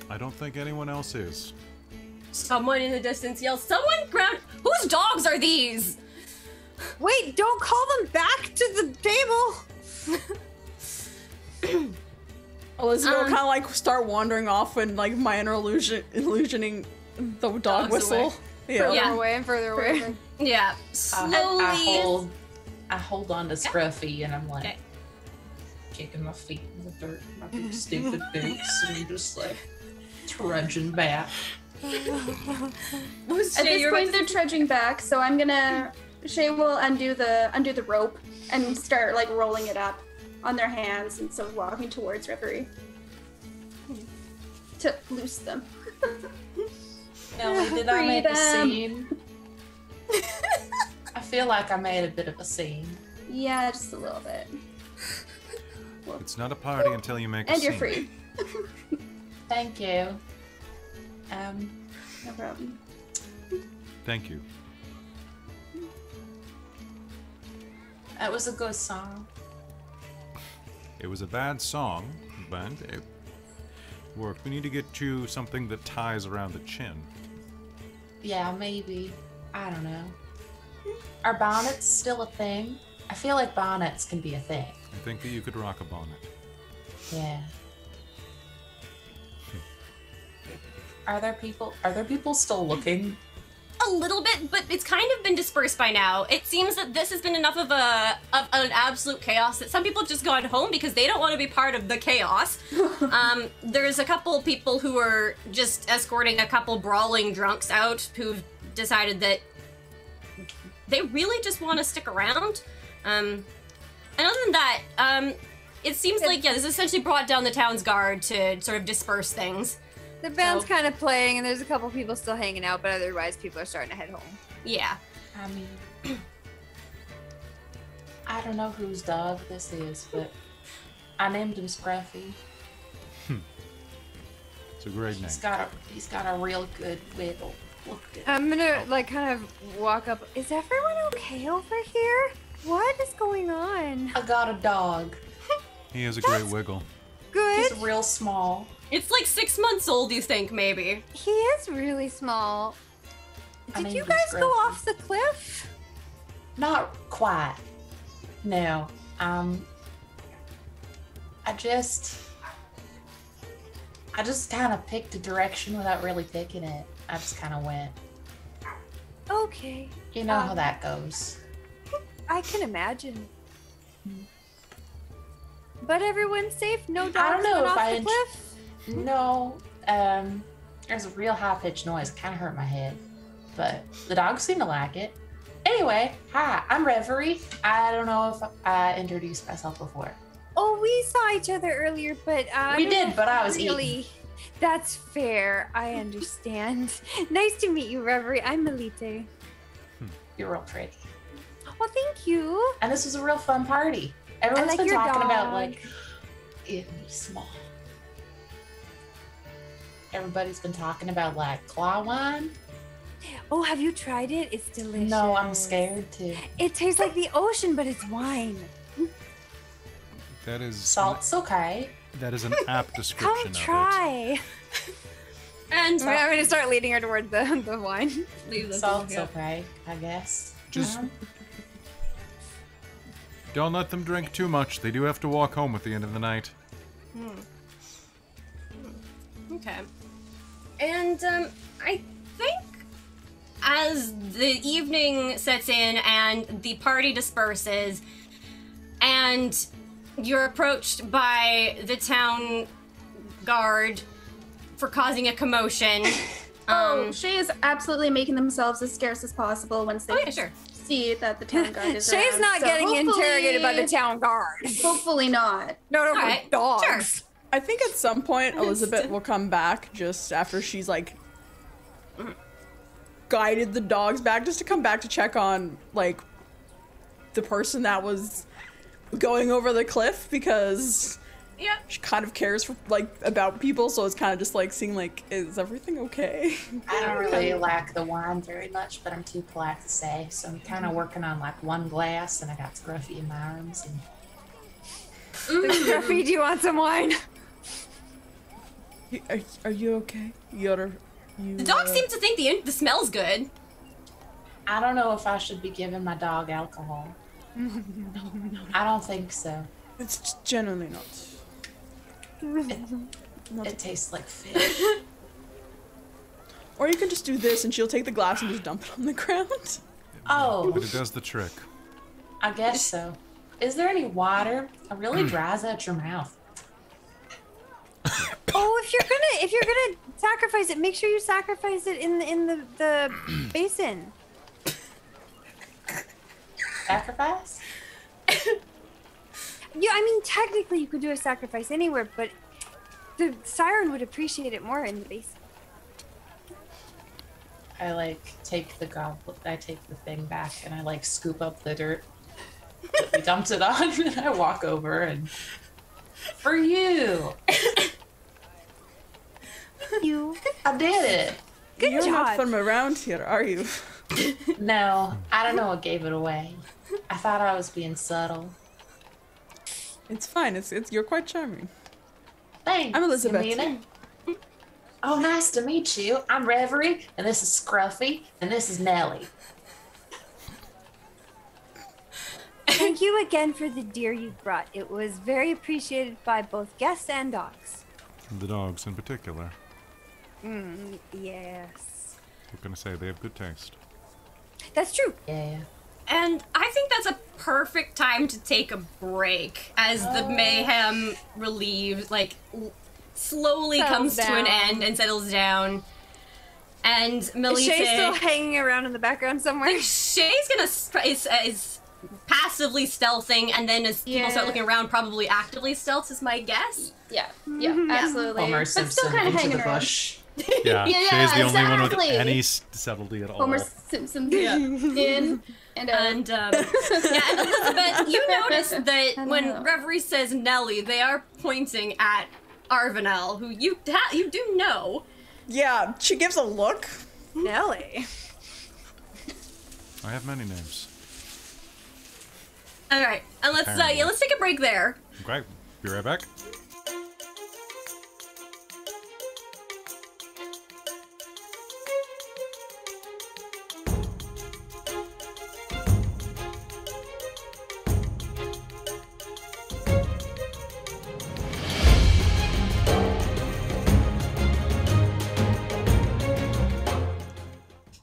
I don't think anyone else is. Someone in the distance yells, "Someone ground! Whose dogs are these?" Wait, don't call them back to the table. Elizabeth will kind of like start wandering off and like minor illusioning the dog Dogs whistle. away. Yeah. Further Yeah. away and further away. Yeah, slowly. I hold on to Scruffy and I'm like Okay. kicking my feet in the dirt, my big stupid boots, and I'm just like trudging back. At this point, they're trudging back, so I'm gonna. Shay will undo the rope and start like rolling it up on their hands, and so walking towards Reverie to loose them. Ellie, did I make a Freedom. scene? I feel like I made a bit of a scene. Yeah, just a little bit. It's not a party until you make a And you're scene. free. Thank you. No problem. Thank you. That was a good song. It was a bad song, but it worked. We need to get you something that ties around the chin. Yeah, maybe. I don't know. Are bonnets still a thing? I feel like bonnets can be a thing. I think that you could rock a bonnet. Yeah. Are there people still looking? A little bit, but it's kind of been dispersed by now. It seems that this has been enough of an absolute chaos that some people have just gone home because they don't want to be part of the chaos. There's a couple people who are just escorting a couple brawling drunks out who've decided that they really just want to stick around. And other than that, it seems like, yeah, this essentially brought down the town's guard to sort of disperse things. The band's kind of playing, and there's a couple people still hanging out, but otherwise people are starting to head home. Yeah. I mean, I don't know whose dog this is, but I named him Scruffy. It's a great name. He's got a real good wiggle. Look at him. I'm gonna like kind of walk up. Is everyone okay over here? What is going on? I got a dog. He has a great wiggle. Good. He's real small. It's like 6 months old, you think, maybe. He is really small. I Did named you him guys go Scruffy. off the cliff? Not quite. No. I just kind of picked a direction without really picking it. I just kind of went. Okay. You know how that goes. I can imagine. But everyone's safe? No dogs I don't know went if off I the cliff? No. There's a real high-pitched noise. It kind of hurt my head. But the dogs seem to like it. Anyway, hi, I'm Reverie. I don't know if I introduced myself before. Oh, we saw each other earlier, but We did, but I was really. That's fair. I understand. Nice to meet you, Reverie. I'm Melite. You're real pretty. Well, thank you. And this was a real fun party. Everyone's like been your talking about, dog. like, it be small. Everybody's been talking about, like, claw wine. Oh, have you tried it? It's delicious. No, I'm scared to. It tastes like the ocean, but it's wine. That is Salt's okay. That is an apt description Come of try. And I'm going to start leading her toward the wine. leave them. Salt's okay, I guess. it. Just don't let them drink too much. They do have to walk home at the end of the night. Okay. And I think as the evening sets in and the party disperses, and you're approached by the town guard for causing a commotion. Shay is absolutely making themselves as scarce as possible once they sure. see that the town guard is Shay's around. not So getting hopefully- interrogated by the town guard. Hopefully not. No, All right, dogs. sure. I think at some point Elizabeth will come back just after she's like guided the dogs back, just to come back to check on like the person that was going over the cliff, because she kind of cares for like about people, so it's kind of just like seeing like, is everything okay? I don't really lack the wine very much, but I'm too polite to say. So I'm kind of working on like one glass, and I got Scruffy in my arms. And Scruffy, do you want some wine? Are you okay? You The dogs seem to think the smell's good. I don't know if I should be giving my dog alcohol. I don't think so. It's generally not. It tastes like fish. Or you can just do this and she'll take the glass and just dump it on the ground. Oh, But it does the trick. I guess so. Is there any water? It really dries out your mouth. Oh, if you're gonna sacrifice it, make sure you sacrifice it in the basin. Sacrifice? Yeah, I mean technically you could do a sacrifice anywhere, but the siren would appreciate it more in the basin. I like take the goblet. I take the thing back, and I like scoop up the dirt that we dumped it on, and I walk over and for you. You. I did it. Good You're not job. from around here, are you? No, I don't know what gave it away. I thought I was being subtle. It's fine. It's you're quite charming. Thanks. I'm Elizabeth. You mean it? Oh, nice to meet you. I'm Reverie, and this is Scruffy, and this is Nellie. Thank you again for the deer you brought. It was very appreciated by both guests and dogs. The dogs in particular. Yes. What can I say? They have good taste. That's true. Yeah. And I think that's a perfect time to take a break as the mayhem relieves, like slowly Settles comes to an down. end and settles down. And Is Melite, Shay still hanging around in the background somewhere? Shay's gonna is passively stealthing, and then as people start looking around, probably actively stealth is my guess. Yeah, absolutely. Homer But still Simpson kind of into hanging the around. bush. Yeah, Yeah, Shay's the only one with exactly. any subtlety at all. Homer Simpson in and out. And Elizabeth, you notice that when Reverie says Nellie, they are pointing at Arvanel, who you do know. Yeah, she gives a look. Nelly. I have many names. All right, and let's take a break there. Okay, be right back.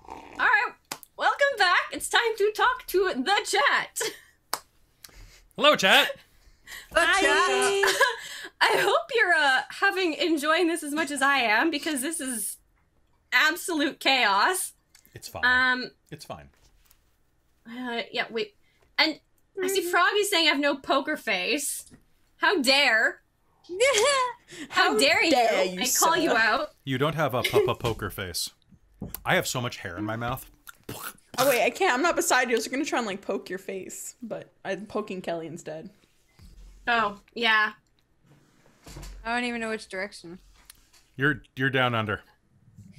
All right, welcome back. It's time to talk to the chat. Hello, chat. I hope you're enjoying this as much as I am, because this is absolute chaos. It's fine. It's fine. Yeah, wait. And I see Froggy saying I have no poker face. How dare? How dare you? I call you out. You don't have a poker face. I have so much hair in my mouth. Oh wait, I can't. I'm not beside you. I was gonna try and like poke your face, but I'm poking Kelly instead. Oh, yeah. I don't even know which direction. You're down under.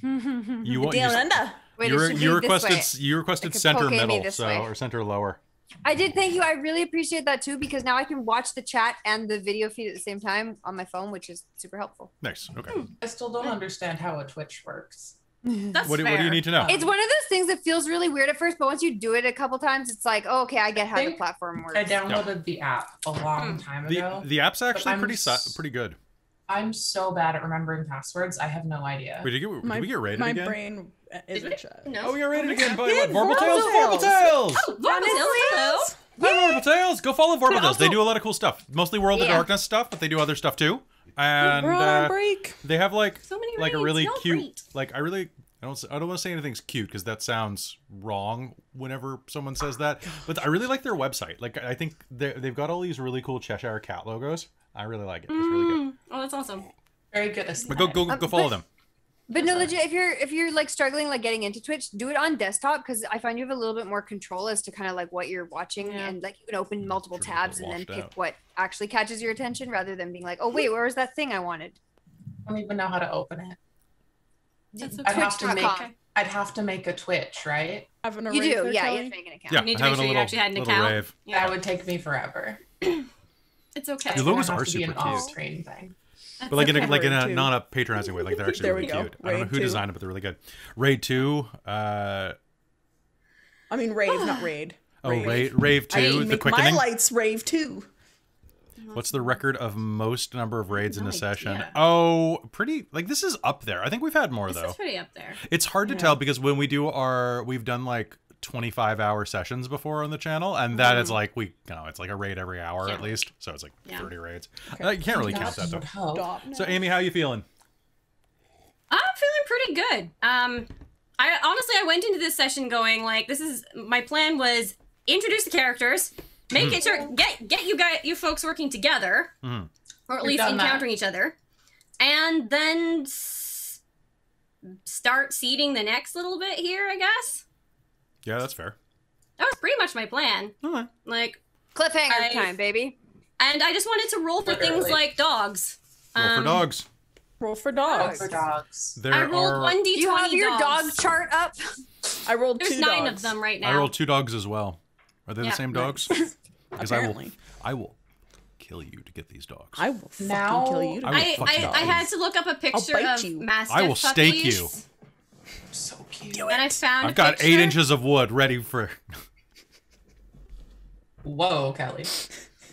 You want Down under. Wait, you it should be this way. you requested It could center poke Amy middle, this so way. or center lower. I did, thank you. I really appreciate that too, because now I can watch the chat and the video feed at the same time on my phone, which is super helpful. Nice. Okay. I still don't understand how a Twitch works. That's What do fair. you need to know? It's one of those things that feels really weird at first, but once you do it a couple times, it's like, oh, okay, I get how the platform works. I downloaded the app a long time ago. The app's actually I'm pretty good. I'm so bad at remembering passwords. I have no idea. Wait, did we get raided my again? brain is Did a shut. we? No. Oh, we got raided again by did. what? Vorpal Vorpal Tales! Tales! Vorpal Tales! Oh, Vorpal Tales! Hi, Vorpal Tales! Go follow Vorpal Tales. also- They do a lot of cool stuff. Mostly World of Yeah. Darkness stuff, but they do other stuff too. And We're on break. they have like So many a raids, really y'all cute great. like I don't want to say anything's cute because that sounds wrong whenever someone says that. But I really like their website. Like I think they've got all these really cool Cheshire cat logos. I really like it. It's really good. Oh, that's awesome. Very good. But go follow them. But no, legit. If you're like struggling like getting into Twitch, do it on desktop because I find you have a little bit more control as to kind of like what you're watching and like you can open multiple Sure, tabs and then washed pick out. what actually catches your attention rather than being like, oh wait, where was that thing I wanted? I don't even know how to open it. That's I'd have to Twitch.com. I'd have to make a Twitch, right? Having a You rave do, there, yeah. You Kelly? have to make an account. Yeah, You need to having make sure a you little, actually had an little account. rave. Yeah. That would take me forever. It's okay. Your It's logos gonna have are to be super an cute. off-screen thing. But like in a Raid two. not a patronizing way. Like they're actually There really we go. cute. I don't know Raid who two. designed it, but they're really good. Raid 2. I mean, rave, not raid. Rave 2. I The make quickening. my lights rave too. What's the record of most number of raids in a No session? idea. Oh, pretty. Like this is up there. I think we've had more This though. is pretty up there. It's hard to tell because when we do we've done like 25-hour sessions before on the channel, and that is like it's like a raid every hour at least. So it's like 30 raids. You can't really count that though. Stop. So Amy, how you feeling? I'm feeling pretty good. I went into this session going like, my plan was introduce the characters, make it sure get you folks working together, or at We've least done that. encountering each other, and then start seeding the next little bit here. I guess Yeah, that's fair. that was pretty much my plan. Okay. Like, Cliffhanger time, baby. and I just wanted to roll for things Literally. like dogs. Roll for dogs. Roll for Oh, dogs. for dogs. There I rolled are. 1d20 Do you have your dogs. dog chart up? I rolled There's two 9 dogs. of them right now. I rolled 2 dogs as well. Are they the Yeah. same dogs? Because Apparently. I will kill you to get these dogs. I will fucking Now- kill you. I will I fucking I had to look up a picture bite of you. mastiff I will stake puppies, you. So cute. and I found I've a got picture. 8 inches of wood ready for. Whoa, Kelly.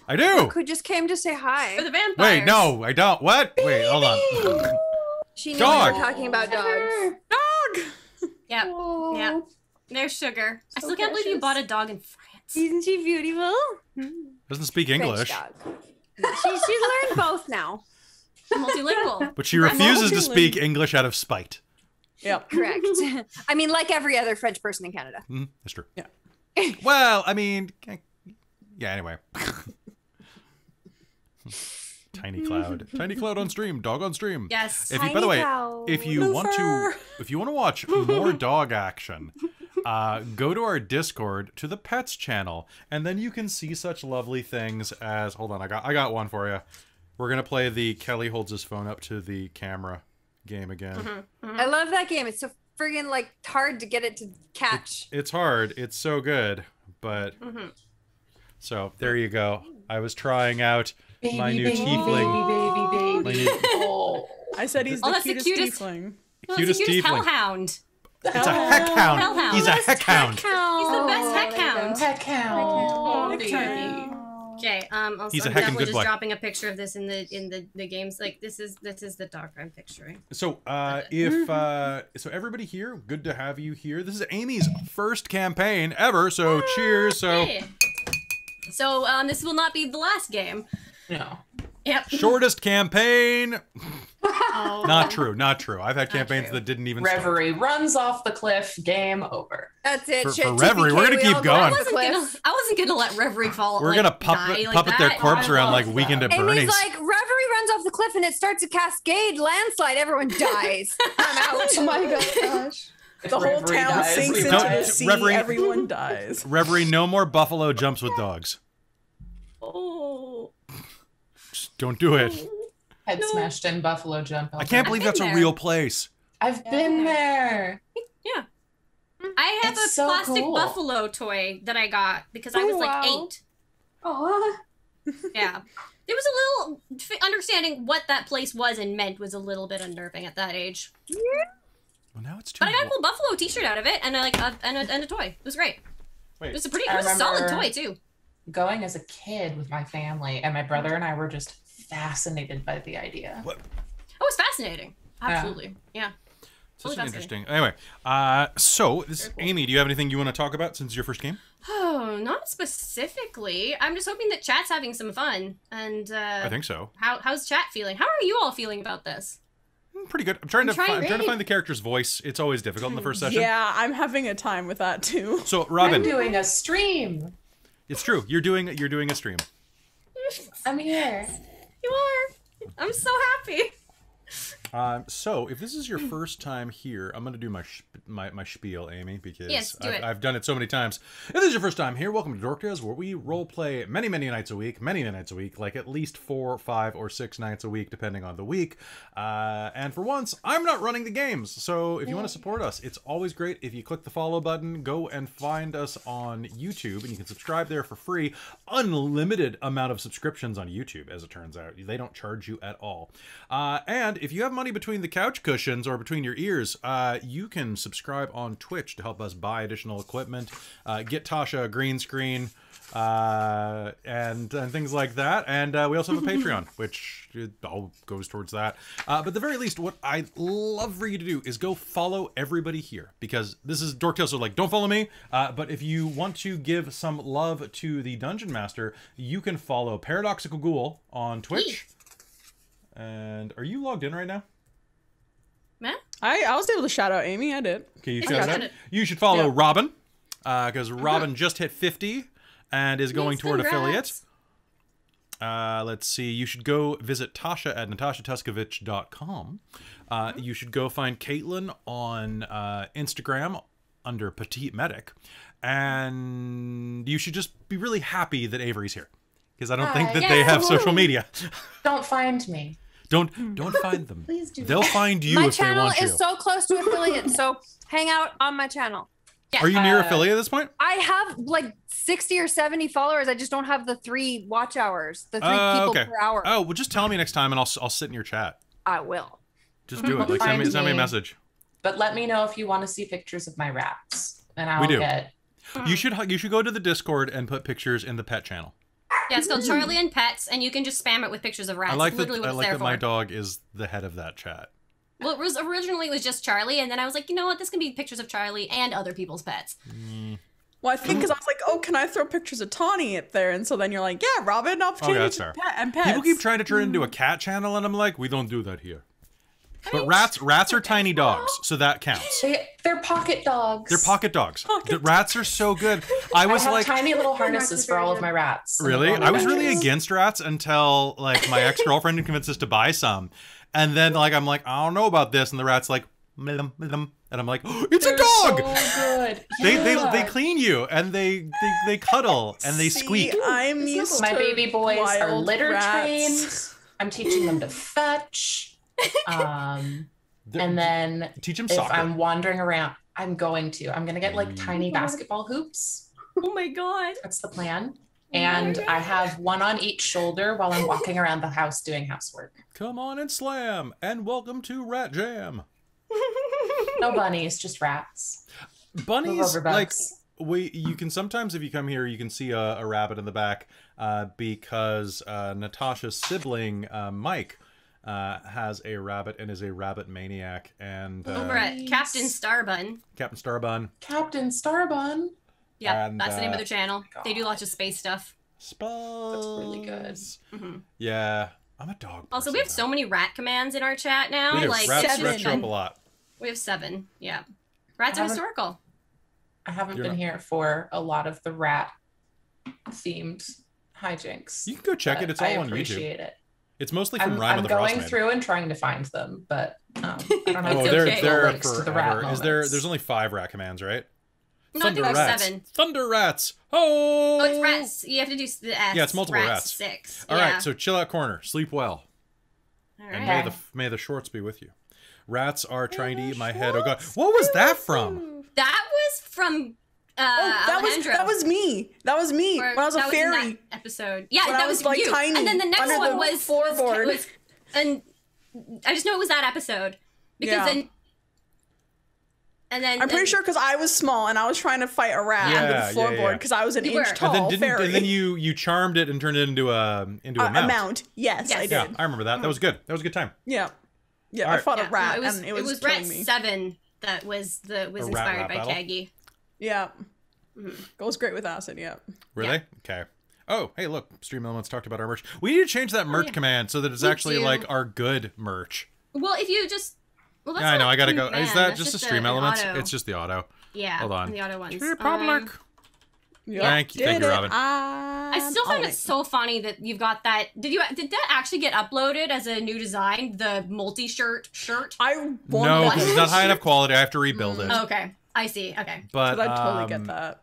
I do. Who just came to say hi? for the vampires. Wait, no, I don't. What? Wait, hold on. She knew Dog. we were talking about dogs. Yep. Whoa. Yeah. There's Sugar. I So still can't believe you precious. bought a dog in France. Isn't she beautiful? Doesn't speak French English, dog. She's learned both now. Multilingual. but she refuses to multilingual. speak English out of spite. Yep. Correct. I mean, like every other French person in Canada. That's true. Yeah. Well, I mean, yeah. Anyway. Tiny cloud on stream, dog on stream. Yes. If you, by the way, Cloud. if you want Lucifer. to watch more dog action, go to our Discord to the pets channel, and then you can see such lovely things as. Hold on, I got one for you. We're gonna play the Kelly holds his phone up to the camera game again. I love that game. It's so friggin' like hard to get it to catch. It's hard. It's so good, but so there you go. I was trying out my new tiefling. Baby. My new- Oh. I said he's Oh, the that's the cutest, cutest- tiefling. No, cutest it's a cutest tiefling. hellhound. It's a heck hound. Hellhound. He's a heck hound. He's the best heck hound. Heck hound. Okay. Also, He's a I'm heckin' definitely good just boy. dropping a picture of this in the games. Like this is the dog I'm picturing. So so everybody here, good to have you here. This is Amy's first campaign ever. So cheers. So Hey. So this will not be the last game. No. Yep. shortest campaign. Oh. Not true. I've had campaigns true. that didn't even start. Reverie runs off the cliff. Game over. That's it. For Shit, Reverie, TPK, we're gonna we keep all going. go I off the wasn't cliff. gonna let Reverie fall. We're like, gonna die like puppet their that. corpse I around love like Weekend at that. Bernie's. Amy's like, Reverie runs off the cliff and it starts a cascade landslide. Everyone dies. I'm out. Oh my gosh. If The whole Reverie town dies, sinks we into Don't- the die. sea. Reverie- Everyone dies. Reverie, no more buffalo jumps with dogs. Oh. Just don't do it. Head smashed in Buffalo Jump. I can't believe that's a there. real place. I've been there. Yeah. I have It's a so plastic cool. buffalo toy that I got because I Oh, was like wow. 8. Oh. Yeah. It was a little understanding what that place was and meant was a little bit unnerving at that age. Well, now it's too. But I got a cool buffalo T-shirt out of it and and a toy. It was great. Wait. It was a I solid remember- toy too. Going as a kid with my family, and my brother and I were just fascinated by the idea. What? Oh, it's fascinating. Absolutely. Yeah. Such Totally an fascinating. interesting. Anyway, so this Very cool. Amy, do you have anything you want to talk about since it's your first game? Oh, not specifically. I'm just hoping that chat's having some fun. And I think so. how's chat feeling? How are you all feeling about this? Pretty good. I'm trying to trying find the character's voice. It's always difficult in the first session. Yeah, I'm having a time with that too. So I'm Robin, doing a stream. it's true. You're doing a stream. I'm here. You are. I'm so happy. So if this is your first time here, I'm gonna do my spiel, Amy, because Yes, do it. I've done it so many times. If this is your first time here, welcome to Dork Tales, where we role play many nights a week, like at least 4, 5, or 6 nights a week, depending on the week. And for once, I'm not running the games. So if you want to support us, it's always great if you click the follow button, go and find us on YouTube, and you can subscribe there for free. Unlimited amount of subscriptions on YouTube, as it turns out. They don't charge you at all. And if you have money between the couch cushions or between your ears, you can subscribe on Twitch to help us buy additional equipment, get Tasha a green screen, and things like that. And we also have a Patreon, which all goes towards that. But at the very least, what I'd love for you to do is go follow everybody here, because this is Dork Tales, so like, don't follow me. But if you want to give some love to the Dungeon Master, you can follow Paradoxical Ghoul on Twitch. And are you logged in right now? Man? I was able to shout out Amy. I did. Okay, you I shouted got out. it. You should follow Yeah. Robin, because Robin just hit 50 and is going Yes, toward affiliate. congrats. Let's see. You should go visit Tasha at natashatuskovich.com. You should go find Caitlin on Instagram under Petite Medic. And you should just be really happy that Avery's here, because I don't think that they have social media. Don't find me. Don't find them. Please do. They'll find you My if they channel want you. is so close to affiliate, so hang out on my channel. Are you near affiliate at this point? I have like 60 or 70 followers. I just don't have the 3 watch hours, the 3 people Okay. per hour. Oh, well, just tell me next time, and I'll sit in your chat. I will. Just do it. Like, Find send me a me. message. But let me know if you want to see pictures of my rats, and I'll We do. get. You should go to the Discord and put pictures in the pet channel. Yeah, it's called Charlie and Pets, and you can just spam it with pictures of rats. I like Literally what it's there that for. my dog is the head of that chat. Well, it was originally just Charlie, and then I was like, you know what? This can be pictures of Charlie and other people's pets. Well, I think because I was like, oh, can I throw pictures of Tawny up there? And so then you're like, yeah, Robin, opportunity that's to fair. and pets. People keep trying to turn it into a cat channel, and I'm like, we don't do that here. But rats are tiny dogs, so that counts. They're pocket dogs. They're pocket dogs. The rats are so good. I was I have like, tiny little harnesses for all of my rats. really? And I was really benches. against rats until like my ex-girlfriend convinced us to buy some. And then like I'm like, I don't know about this, and the rat's like, "Mlum, mlum," and I'm like, oh, it's They're a dog! So good. They Yeah. clean you, and they cuddle, and they squeak. See, I'm used My to baby boys are wild litter rats. trained. I'm teaching them to fetch. And then Teach them if soccer. I'm wandering around, I'm going to get like tiny basketball hoops. Oh my god. That's the plan. And I have one on each shoulder while I'm walking around the house doing housework. Come on and slam, and welcome to Rat Jam. No bunnies, just rats. Bunnies, Move over, like bugs. you can sometimes, if you come here, you can see a rabbit in the back, because Natasha's sibling Mike has a rabbit and is a rabbit maniac, and Over at Captain Starbun. Captain Starbun. Captain Starbun. Yeah, And, that's the name of their channel. God. They do lots of space stuff. Spells. That's really good. Mhm. Yeah, I'm a dog. Also, person, we have though. so many rat commands in our chat now. We do. Like, Rats, it's just rats show up fun. a lot. We have 7. Yeah. Rats are haven't- historical. I haven't You're been not- here for a lot of the rat themed hijinks. You can go check it. but It's all I on YouTube. appreciate it. It's mostly from I'm Rhyme of the Frost going Man. through and trying to find them, but I don't know. It's if they're okay. they're links to the rat forever. Is there? moments. There's only 5 rat commands, right? No, I think there's rats. 7. Thunder rats. Oh. Oh, it's rats. You have to do the S. Yeah, it's multiple rats. 6. All right, yeah. so chill out corner. Sleep well. All And right. may the shorts be with you. Rats are trying to eat my head. Oh god. What was that from? That was from Alejandro. that was me. That was me Or when I was a that in fairy. that episode. Yeah, When that I was, like, you. tiny And then the next under one the was floorboard. and I just know it was that episode because Yeah. then And then I'm pretty sure because I was small and I was trying to fight a rat under the floorboard because I was an You inch were. tall fairy. And then you charmed it and turned it into a mount. A mount. Yes, I did. Yeah, I remember that. That was good. That was a good time. Yeah. Yeah, All I right. fought a rat no, and it was rat killing me. 7 that was inspired by battle? Kagi. Yeah. Goes great with acid, yeah. Were Yeah. they? Okay. Oh, hey, look. Stream Elements talked about our merch. We need to change that merch command so that it's Me actually too. like our good merch. Well, if you just that's Yeah, I know. not I gotta go. command, Is that that's just the a- Stream an Elements? auto. It's just the auto. Yeah, Hold on. the auto ones. To public. Yeah. Thank you, Robin. I still find it so funny that you've got that. Did that actually get uploaded as a new design? The multi-shirt shirt? I No, want because it's not high enough quality. I have to rebuild it. Okay, I see. Okay. But I totally get that.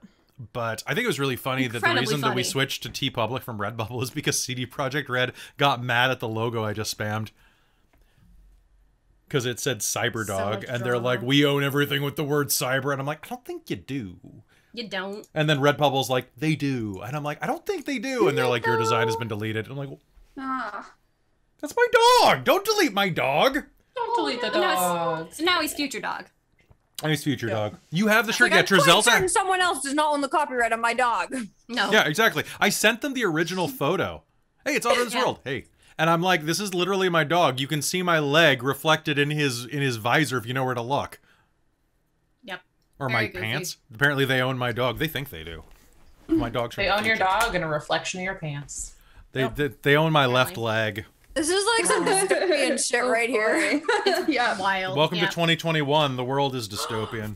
But I think it was really funny that the Incredibly reason that we funny. switched to TeePublic from Redbubble is because CD Projekt Red got mad at the logo I just spammed. Because it said Cyberdog, much and they're drama. like, we own everything with the word cyber. And I'm like, I don't think you do. You don't. And then Redbubble's like, they do. And I'm like, I don't think they do. And they're like, your design has been deleted. And I'm like, Ah. that's my dog. Don't delete my dog. Don't delete the No, dog. So now he's future dog. Nice future dog. You have the shirt. Like, Yeah, I'm quite Trizel's. certain someone else does not own the copyright on my dog. No. Yeah, exactly. I sent them the original photo. Hey, it's all over this Yeah. world. Hey. And I'm like, this is literally my dog. You can see my leg reflected in his visor if you know where to look. Yep. Or Very my goofy. pants. Apparently they own my dog. They think they do. My dog's from They the own your future. dog and a reflection of your pants. They own my left leg. This is like some dystopian shit right here. Yeah. Wild. Welcome yeah. to 2021. The world is dystopian.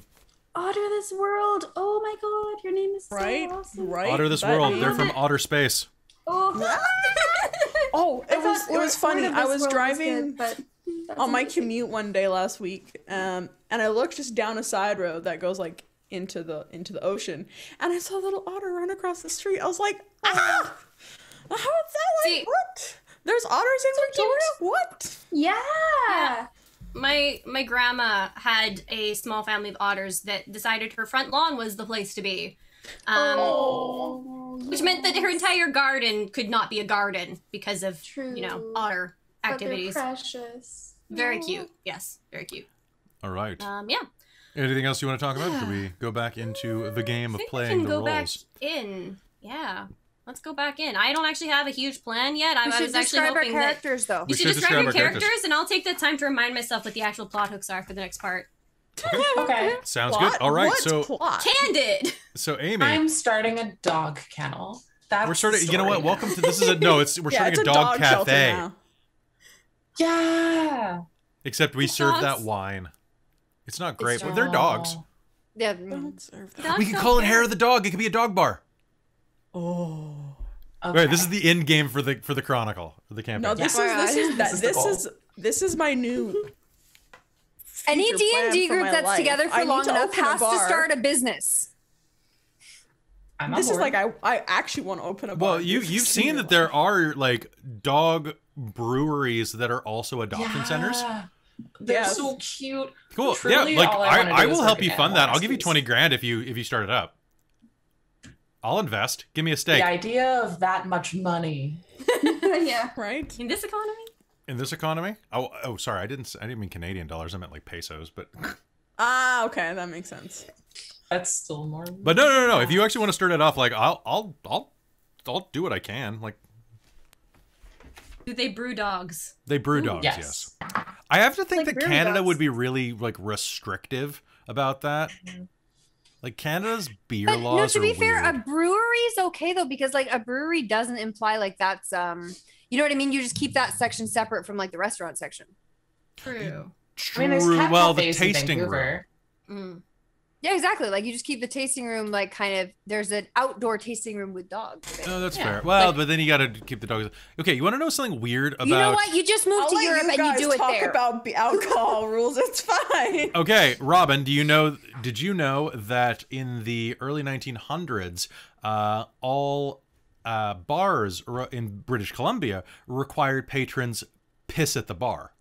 Otter this world. Oh my god, your name is so Right? awesome. Right? Otter this That world. is- They're from outer space. Oh. Oh, it was Word funny. of I this was world driving good, but that on my wasn't- commute one day last week, and I looked just down a side road that goes like into the ocean, and I saw a little otter run across the street. I was like, ah! How is that like See- what? There's otters in Victoria? What? Yeah. My grandma had a small family of otters that decided her front lawn was the place to be. Oh. Which meant that her entire garden could not be a garden because of, True. otter But activities. they're precious. Very Oh. cute. Yes, very cute. All right. Yeah. Anything else you want to talk about? Should we go back into the game I of think we playing can the go back roles? in. Yeah. Let's go back in. I don't actually have a huge plan yet. I We was should actually describe our hoping that characters, though. you We should should describe your describe our characters. characters, and I'll take the time to remind myself what the actual plot hooks are for the next part. Okay. Sounds Plot? good. All right. What So plot? Candid. Amy, I'm starting a dog kennel. That's we're starting. the You know what? story Welcome now. to this is a no. It's we're Yeah, starting it's a dog shelter cafe. now. Yeah. Except we serve that Dogs. wine. It's not great, but they're dogs. Yeah. Don't serve that. Dogs We can don't call it care. Hair of the Dog. It could be a dog bar. Oh. Okay. Right. This is the end game for the Chronicle, for the campaign. No, this Yeah. this is my new Any future plan D&D for group my that's life. together I for need long to enough open a has to bar. start a business. I'm on This is board. like I actually want to open a bar. Well, you've seen that there are like dog breweries that are also adoption centers. They're Yes. so cute. Cool. Truly, yeah, like all I wanna do is will work help at you fund animal that. I'll give you rescues. 20 grand if you start it up. I'll invest. Give me a stake. The idea of that much money. Yeah. right? In this economy? In this economy? Oh, sorry. I didn't mean Canadian dollars. I meant like pesos, but Ah, okay, that makes sense. That's still more. but no. If you actually want to start it off, like I'll do what I can. Like Do they brew dogs? they brew dogs, yes. I have to think Like that brewery Canada dogs. would be really like restrictive about that. Like Canada's beer But no, laws to are be fair, weird. a brewery's okay though, because like a brewery doesn't imply like that's you know what I mean? You just keep that section separate from like the restaurant section. True. I mean, there's True. cat Well, the cafes in tasting room. Vancouver. Mm. Yeah, exactly. Like you just keep the tasting room like kind of there's an outdoor tasting room with dogs. No, that's Yeah, fair. Well, like- but then you got to keep the dogs. Okay, you want to know something weird about? You know what? You just moved I'll to let Europe you and guys you do it talk there. about alcohol rules. It's fine. Okay, Robin, did you know that in the early 1900s, all bars in British Columbia required patrons piss at the bar?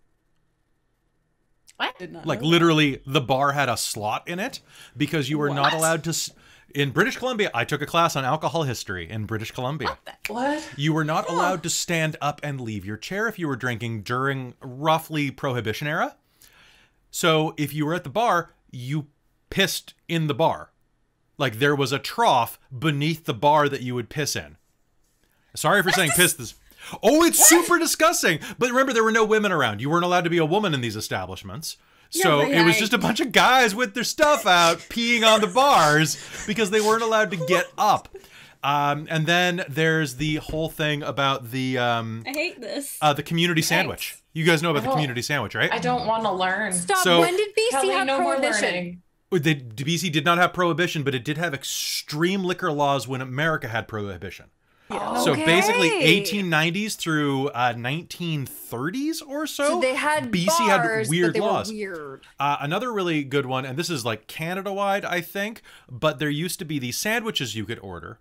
Did not Like know literally, the bar had a slot in it because you were not What? allowed to. In British Columbia, I took a class on alcohol history in British Columbia. What? You were not allowed to stand up and leave your chair if you were drinking during roughly Prohibition era. So if you were at the bar, you pissed in the bar. Like there was a trough beneath the bar that you would piss in. Sorry for saying piss this. Oh, it's super disgusting. But remember, there were no women around. You weren't allowed to be a woman in these establishments. So it was just a bunch of guys with their stuff out peeing on the bars because they weren't allowed to get up. And then there's the whole thing about the I hate this. The community sandwich. You guys know about the community sandwich, right? I don't want to learn. Stop. So- When did BC Kelly, have no more prohibition? learning. BC did not have prohibition, but it did have extreme liquor laws when America had prohibition. Yeah. So basically Okay. 1890s through 1930s or so. So they had BC bars, had weird but they laws. were weird. Another really good one, and this is like Canada-wide, I think, but there used to be these sandwiches you could order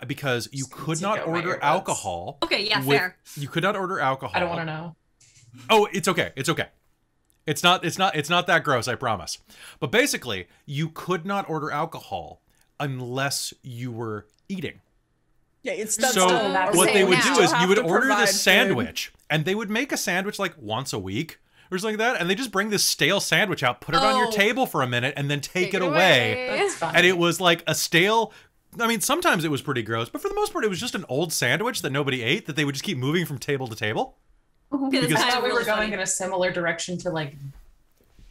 because you could Take not out my order earbuds. alcohol. Okay, yeah, fair. You could not order alcohol. I don't want to know. Oh, it's okay. It's okay. It's not that gross, I promise. But basically, you could not order alcohol unless you were eating. Yeah, it's So still what they would now. do is Still you would have to order provide this sandwich, and they would make a sandwich like once a week or something like that, and they just bring this stale sandwich out, put it on your Oh. table for a minute, and then take it away. That's fine. And it was like a stale. I mean, sometimes it was pretty gross, but for the most part, it was just an old sandwich that nobody ate that they would just keep moving from table to table. Because I thought we were really going funny. in a similar direction to like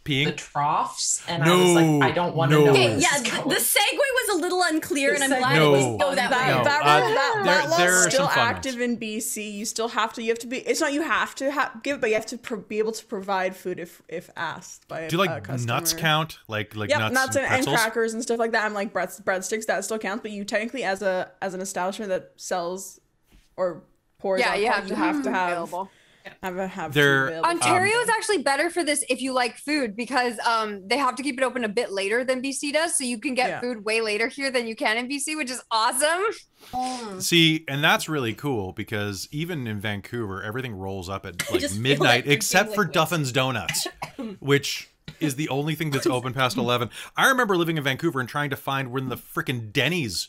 the Peeing. troughs, and No, I was like, I don't want to no. know. Okay, where this Yeah, is the going. segue was a little unclear, and I'm The glad segue it was was go that way. No. that there law's are still some fun active in BC. You still have to. You have to be. It's not you have to give it, but you have to be able to provide food if asked by Do a like customer. nuts count? Like Yep, nuts and and pretzels? crackers and stuff like that. I'm like breadsticks that still counts, but you technically as an establishment that sells or pours Yeah, alcohol, you have to have have have They're- food available. Ontario is actually better for this if you like food because they have to keep it open a bit later than BC does, so you can get Yeah. food way later here than you can in BC, which is awesome. See, and that's really cool because even in Vancouver, everything rolls up at like just feel midnight, like drinking except for liquids. Duffin's Donuts, which is the only thing that's open past 11. I remember living in Vancouver and trying to find when the freaking Denny's,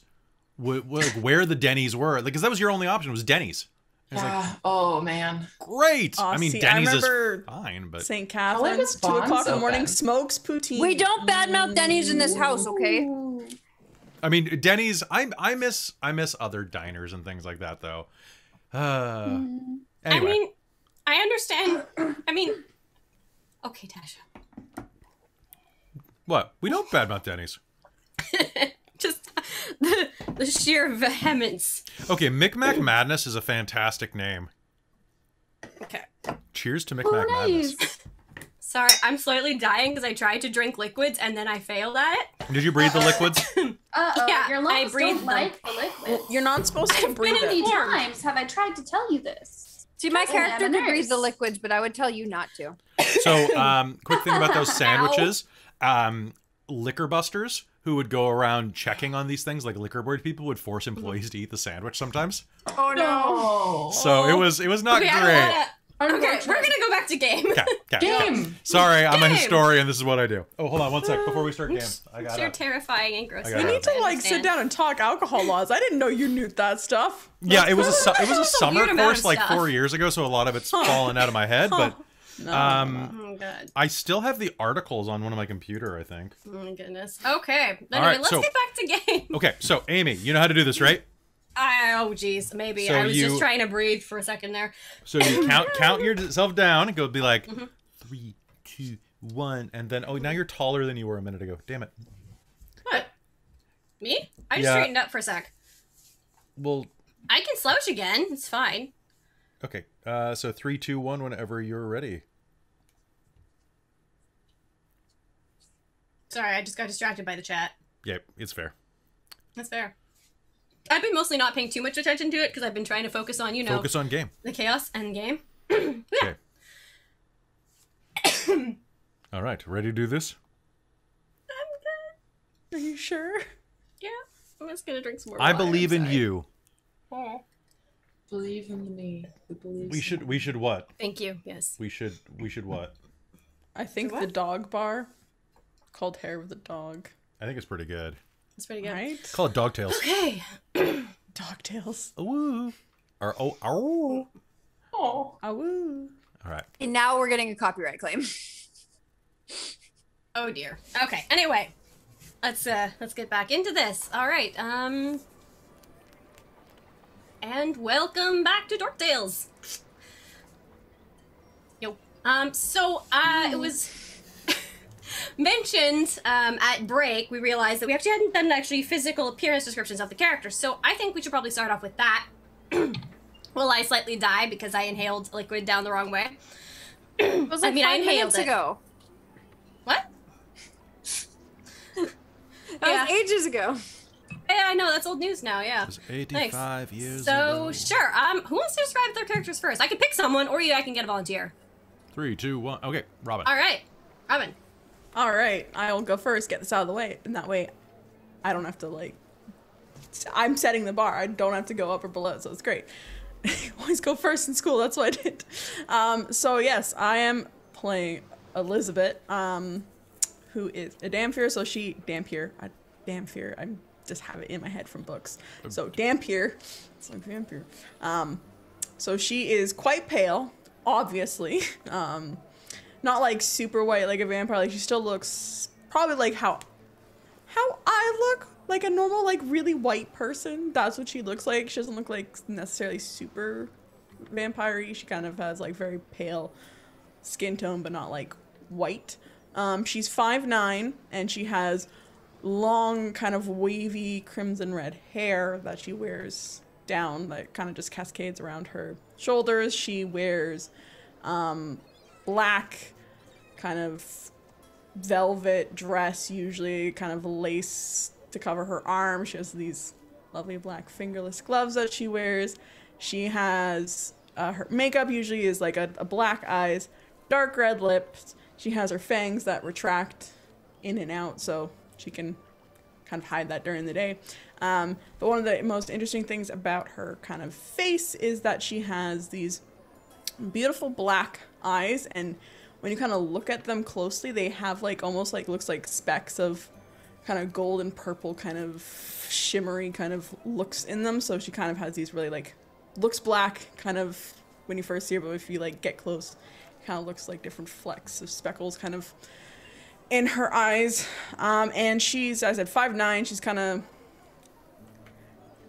like where the Denny's were, because that was your only option was Denny's. It was like, Yeah. Oh man. great. I mean, See, Denny's is remember fine, but St. How late Catharines, was 2 o'clock in the morning, Bonds smokes poutine. We don't badmouth Denny's in this house, okay? I mean, Denny's. I miss other diners and things like that, though. Anyway, I mean, I understand. I mean, okay, Tasha. what? We don't badmouth Denny's. Just the sheer vehemence. Okay, Micmac Madness is a fantastic name. Okay. Cheers to Micmac Madness. Sorry, I'm slightly dying because I tried to drink liquids and then I failed at it. Did you breathe the liquids? Yeah, your I lungs breathed don't them. like the liquid. You're not supposed to breathe How many it. times have I tried to tell you this? See, my Oh, character I'm a could breathe the nurse. liquids, but I would tell you not to. So, quick thing about those sandwiches. Liquor busters who would go around checking on these things, like liquor board people, would force employees to eat the sandwich sometimes. Oh no. So it was not Okay, great. Okay, we're gonna go back to game. Okay. Game. Sorry, I'm a Game. historian. This is what I do. Oh, hold on one sec before we start game. I got You're it. terrifying and gross. I got We it. need to I like sit understand. down and talk alcohol laws. I didn't know you knew that stuff. Yeah, it was a summer weird amount course of like stuff. 4 years ago, so a lot of it's fallen out of my head. But No. Oh god. I still have the articles on one of my computer, I think. Oh my goodness. Okay. Anyway, right, let's so- get back to game. Okay, so Amy, you know how to do this, right? Oh geez, maybe So I was you- just trying to breathe for a second there. So you count yourself down and go be like Mm-hmm. 3, 2, 1, and then now you're taller than you were a minute ago. Damn it. What? Me? I just Yeah. straightened up for a sec. Well, I can slouch again. It's fine. okay. So 3, 2, 1, whenever you're ready. Sorry, I just got distracted by the chat. Yep, it's fair. That's fair. I've been mostly not paying too much attention to it because I've been trying to focus on, Focus on game. the chaos and game. Okay. All right, ready to do this? Are you sure? Yeah, I'm just gonna drink some more I water, believe I'm in sorry. you. Oh. Believe in me. Who believes We should what? Thank you. Yes. We should what? I think the dog bar called Hair with a Dog. I think it's pretty good. That's pretty good. Right? Call it Dogtails. Okay. Dog tails. Ooh. Or ow. Oh. Ah, woo. All right. And now we're getting a copyright claim. Oh dear. Okay. Anyway, let's get back into this. All right. And welcome back to Dork Tales. Yo. It was mentioned at break. We realized that we actually hadn't done physical appearance descriptions of the characters. So I think we should probably start off with that. Will I slightly die because I inhaled liquid down the wrong way? It was like I 5 minutes ago. What? That was ages ago. Yeah, I know, that's old news now, yeah. It was 85 years ago. ago. Sure, who wants to describe their characters first? I can pick someone, or I can get a volunteer. 3, 2, 1. Okay, Robin. Alright, Robin. Alright, I'll go first, get this out of the way, and that way I don't have to, like... I'm setting the bar, I don't have to go up or below, so it's great. Always go first in school, that's what I did. So yes, I am playing Elizabeth, who is a Dampier, so she... Dampier, I just have it in my head from books. So Dampier, it's like vampire. So she is quite pale, obviously. Not like super white like a vampire. Like she still looks probably like how I look, like a normal like really white person. That's what she looks like. She doesn't look like necessarily super vampire-y. She kind of has like very pale skin tone, but not like white. She's 5'9", and she has long kind of wavy crimson red hair that she wears down that kind of just cascades around her shoulders. She wears black kind of velvet dress, usually kind of lace to cover her arms. She has these lovely black fingerless gloves that she wears. She has her makeup usually is like a black eyes, dark red lips. She has her fangs that retract in and out, so she can kind of hide that during the day. But one of the most interesting things about her kind of face is that she has these beautiful black eyes, and when you kind of look at them closely, they have like almost like looks like specks of kind of gold and purple kind of shimmery kind of looks in them. So she kind of has these really like looks black kind of when you first see her, but if you like get close, it kind of looks like different flecks of speckles kind of in her eyes. And she's, as I said, 5'9". She's kind of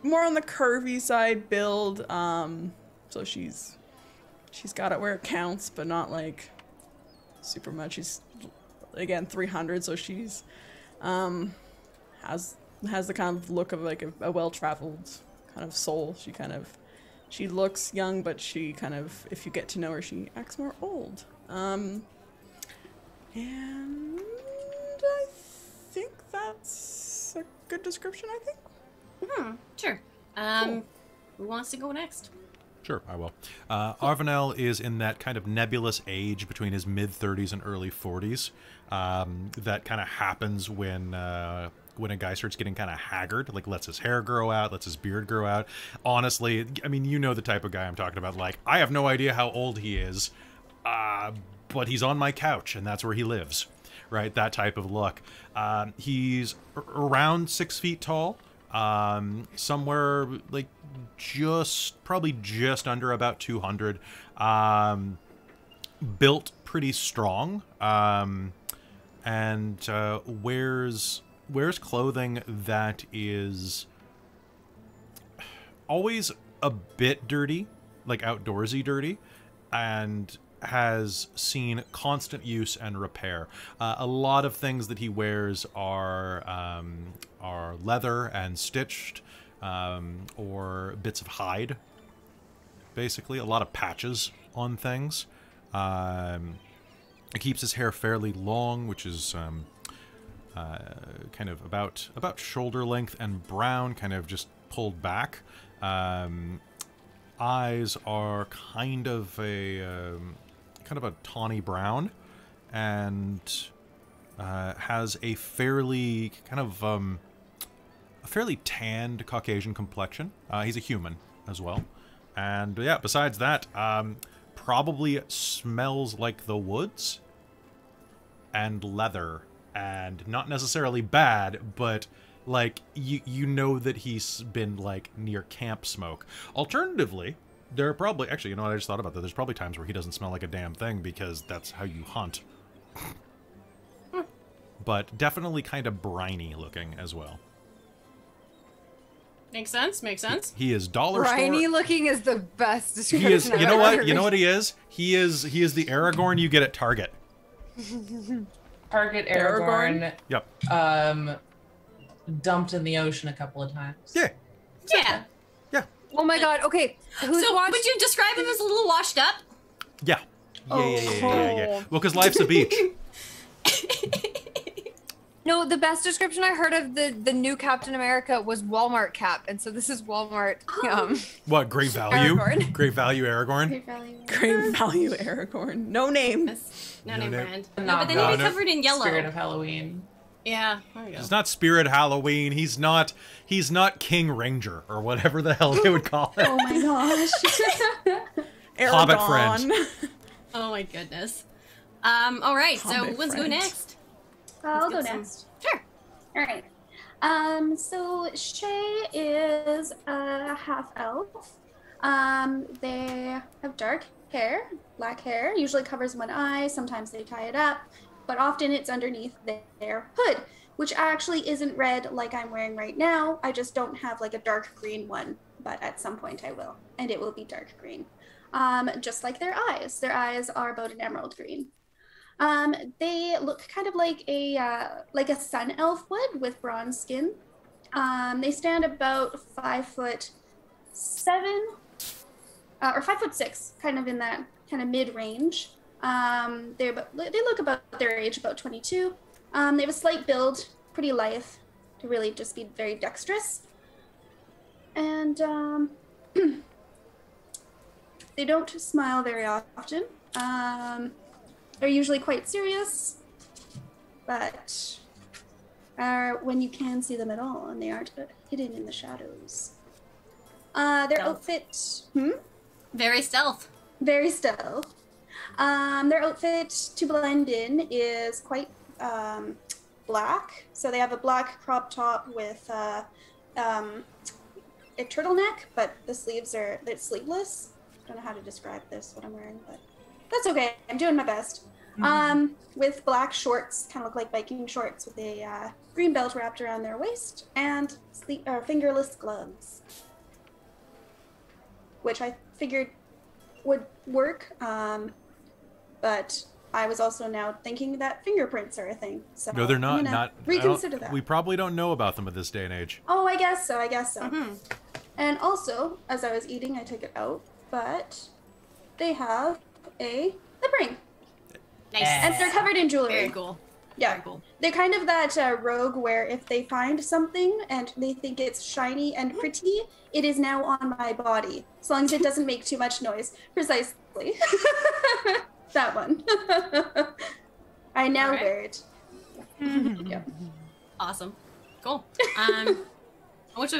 more on the curvy side build. So she's got it where it counts, but not like super much. She's again 300, so she's has the kind of look of like a well-traveled kind of soul. She looks young, but she kind of, if you get to know her, she acts more old. And I think that's a good description, I think. Sure. Cool. Who wants to go next? Sure, I will. Arvanel is in that kind of nebulous age between his mid-30s and early 40s. That kind of happens when a guy starts getting kind of haggard, like lets his hair grow out, lets his beard grow out. Honestly, I mean, you know the type of guy I'm talking about. Like, I have no idea how old he is, but he's on my couch, and that's where he lives, right? That type of look. He's around 6 feet tall. Somewhere like probably just under about 200, built pretty strong, and wears clothing that is always a bit dirty, like outdoorsy dirty, and has seen constant use and repair. A lot of things that he wears are leather and stitched, or bits of hide, basically. A lot of patches on things. He keeps his hair fairly long, which is kind of about shoulder length, and brown, kind of just pulled back. Eyes are kind of a tawny brown, and has a fairly fairly tanned Caucasian complexion. He's a human as well, and yeah, besides that, probably smells like the woods and leather, and not necessarily bad, but like you know that he's been like near camp smoke. Alternatively, there are probably, actually, you know what, I just thought about that. There's probably times where he doesn't smell like a damn thing because that's how you hunt. but definitely kind of briny looking as well. Makes sense. Makes sense. He is dollar store. Briny looking is the best description. He is. I've You know ever what? heard. You know what he is? He is the Aragorn you get at Target. Target Aragorn. Yep. Dumped in the ocean a couple of times. Yeah. Yeah. Yeah. Oh my god. Okay. Who's So watched? would you describe him as a little washed up? Yeah. Yeah. Well, because life's a beach. No, the best description I heard of the new Captain America was Walmart Cap, and so this is Walmart. What? Great value. Aragorn. Great value, Aragorn. Great value. Great value, Aragorn. No name. No No name name. brand. Not No, but then bad. he'd be covered in yellow. Spirit of Halloween. Yeah. There you go. He's not Spirit Halloween. He's not King Ranger or whatever the hell they would call it. Oh my gosh. Hobbit Aragorn. friend. Oh my goodness. All right. So Hobbit let's go friend. next. I'll Let's go get some- next. Sure. All right. So Shay is a half elf. They have dark hair, black hair, usually covers one eye. Sometimes they tie it up, but often it's underneath their hood, which actually isn't red like I'm wearing right now. I just don't have like a dark green one, but at some point I will, and it will be dark green. Just like their eyes. Their eyes are about an emerald green. They look kind of like a sun elf would with bronze skin. They stand about 5'7", or 5'6", kind of in that kind of mid range. They look about their age, about 22. They have a slight build, pretty lithe, to really just be very dexterous. And they don't smile very often. They're usually quite serious, but when you can see them at all, and they aren't hidden in the shadows. Their Stealth. outfit, Very stealth. very stealth. Their outfit to blend in is quite black. So they have a black crop top with a turtleneck, but they're sleeveless. I don't know how to describe this, what I'm wearing, but that's okay. I'm doing my best. With black shorts, kind of look like biking shorts with a green belt wrapped around their waist, and fingerless gloves, which I figured would work. But I was also now thinking that fingerprints are a thing. So No, they're not. I'm gonna reconsider that. We probably don't know about them at this day and age. Oh, I guess so. Mm-hmm. And also, as I was eating, I took it out, but they have a lip ring. Nice. And they're covered in jewelry. Very cool. Yeah. Very cool. They're kind of that rogue where if they find something and they think it's shiny and pretty, it is now on my body, as long as it doesn't make too much noise. Precisely. That one. I now Alright. wear it. Yeah. Awesome. Cool.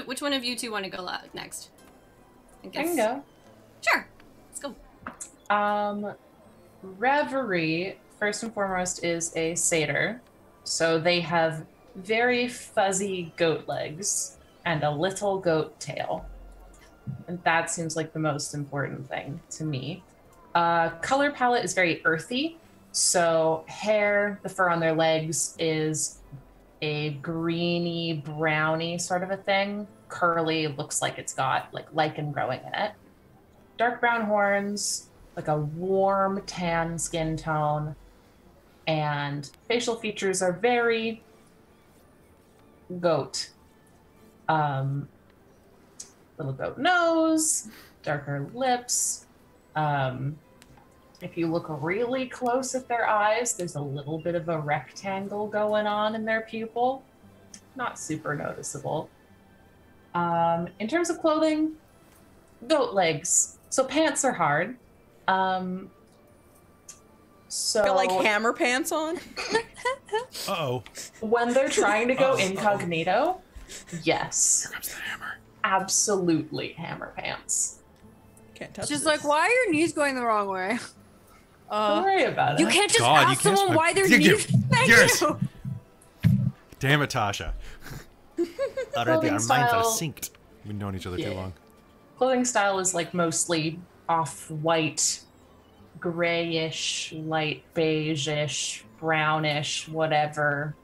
Which one of you two want to go next? I can go. Sure. Let's go. Reverie, first and foremost, is a satyr. So they have very fuzzy goat legs and a little goat tail. And that seems like the most important thing to me. Color palette is very earthy. So hair, the fur on their legs is a greeny, browny sort of a thing. Curly, looks like it's got like lichen growing in it. Dark brown horns, like a warm tan skin tone, and facial features are very goat. Little goat nose, darker lips. If you look really close at their eyes, there's a little bit of a rectangle going on in their pupil. Not super noticeable. In terms of clothing, goat legs. So pants are hard. So Got like hammer pants on. Uh-oh. when they're trying to go incognito, yes, Here comes the hammer. absolutely hammer pants. Can't touch Just this. like, why are your knees going the wrong way? Don't worry about You it. can't just God, you ask can't someone smoke- why their Thank you. knees. Thank Yes. you. Damn it, Tasha. Already Clothing our minds are style- synced. We've known each other too Yeah. long. Clothing style is like mostly off-white, grayish, light beige-ish, brownish, whatever.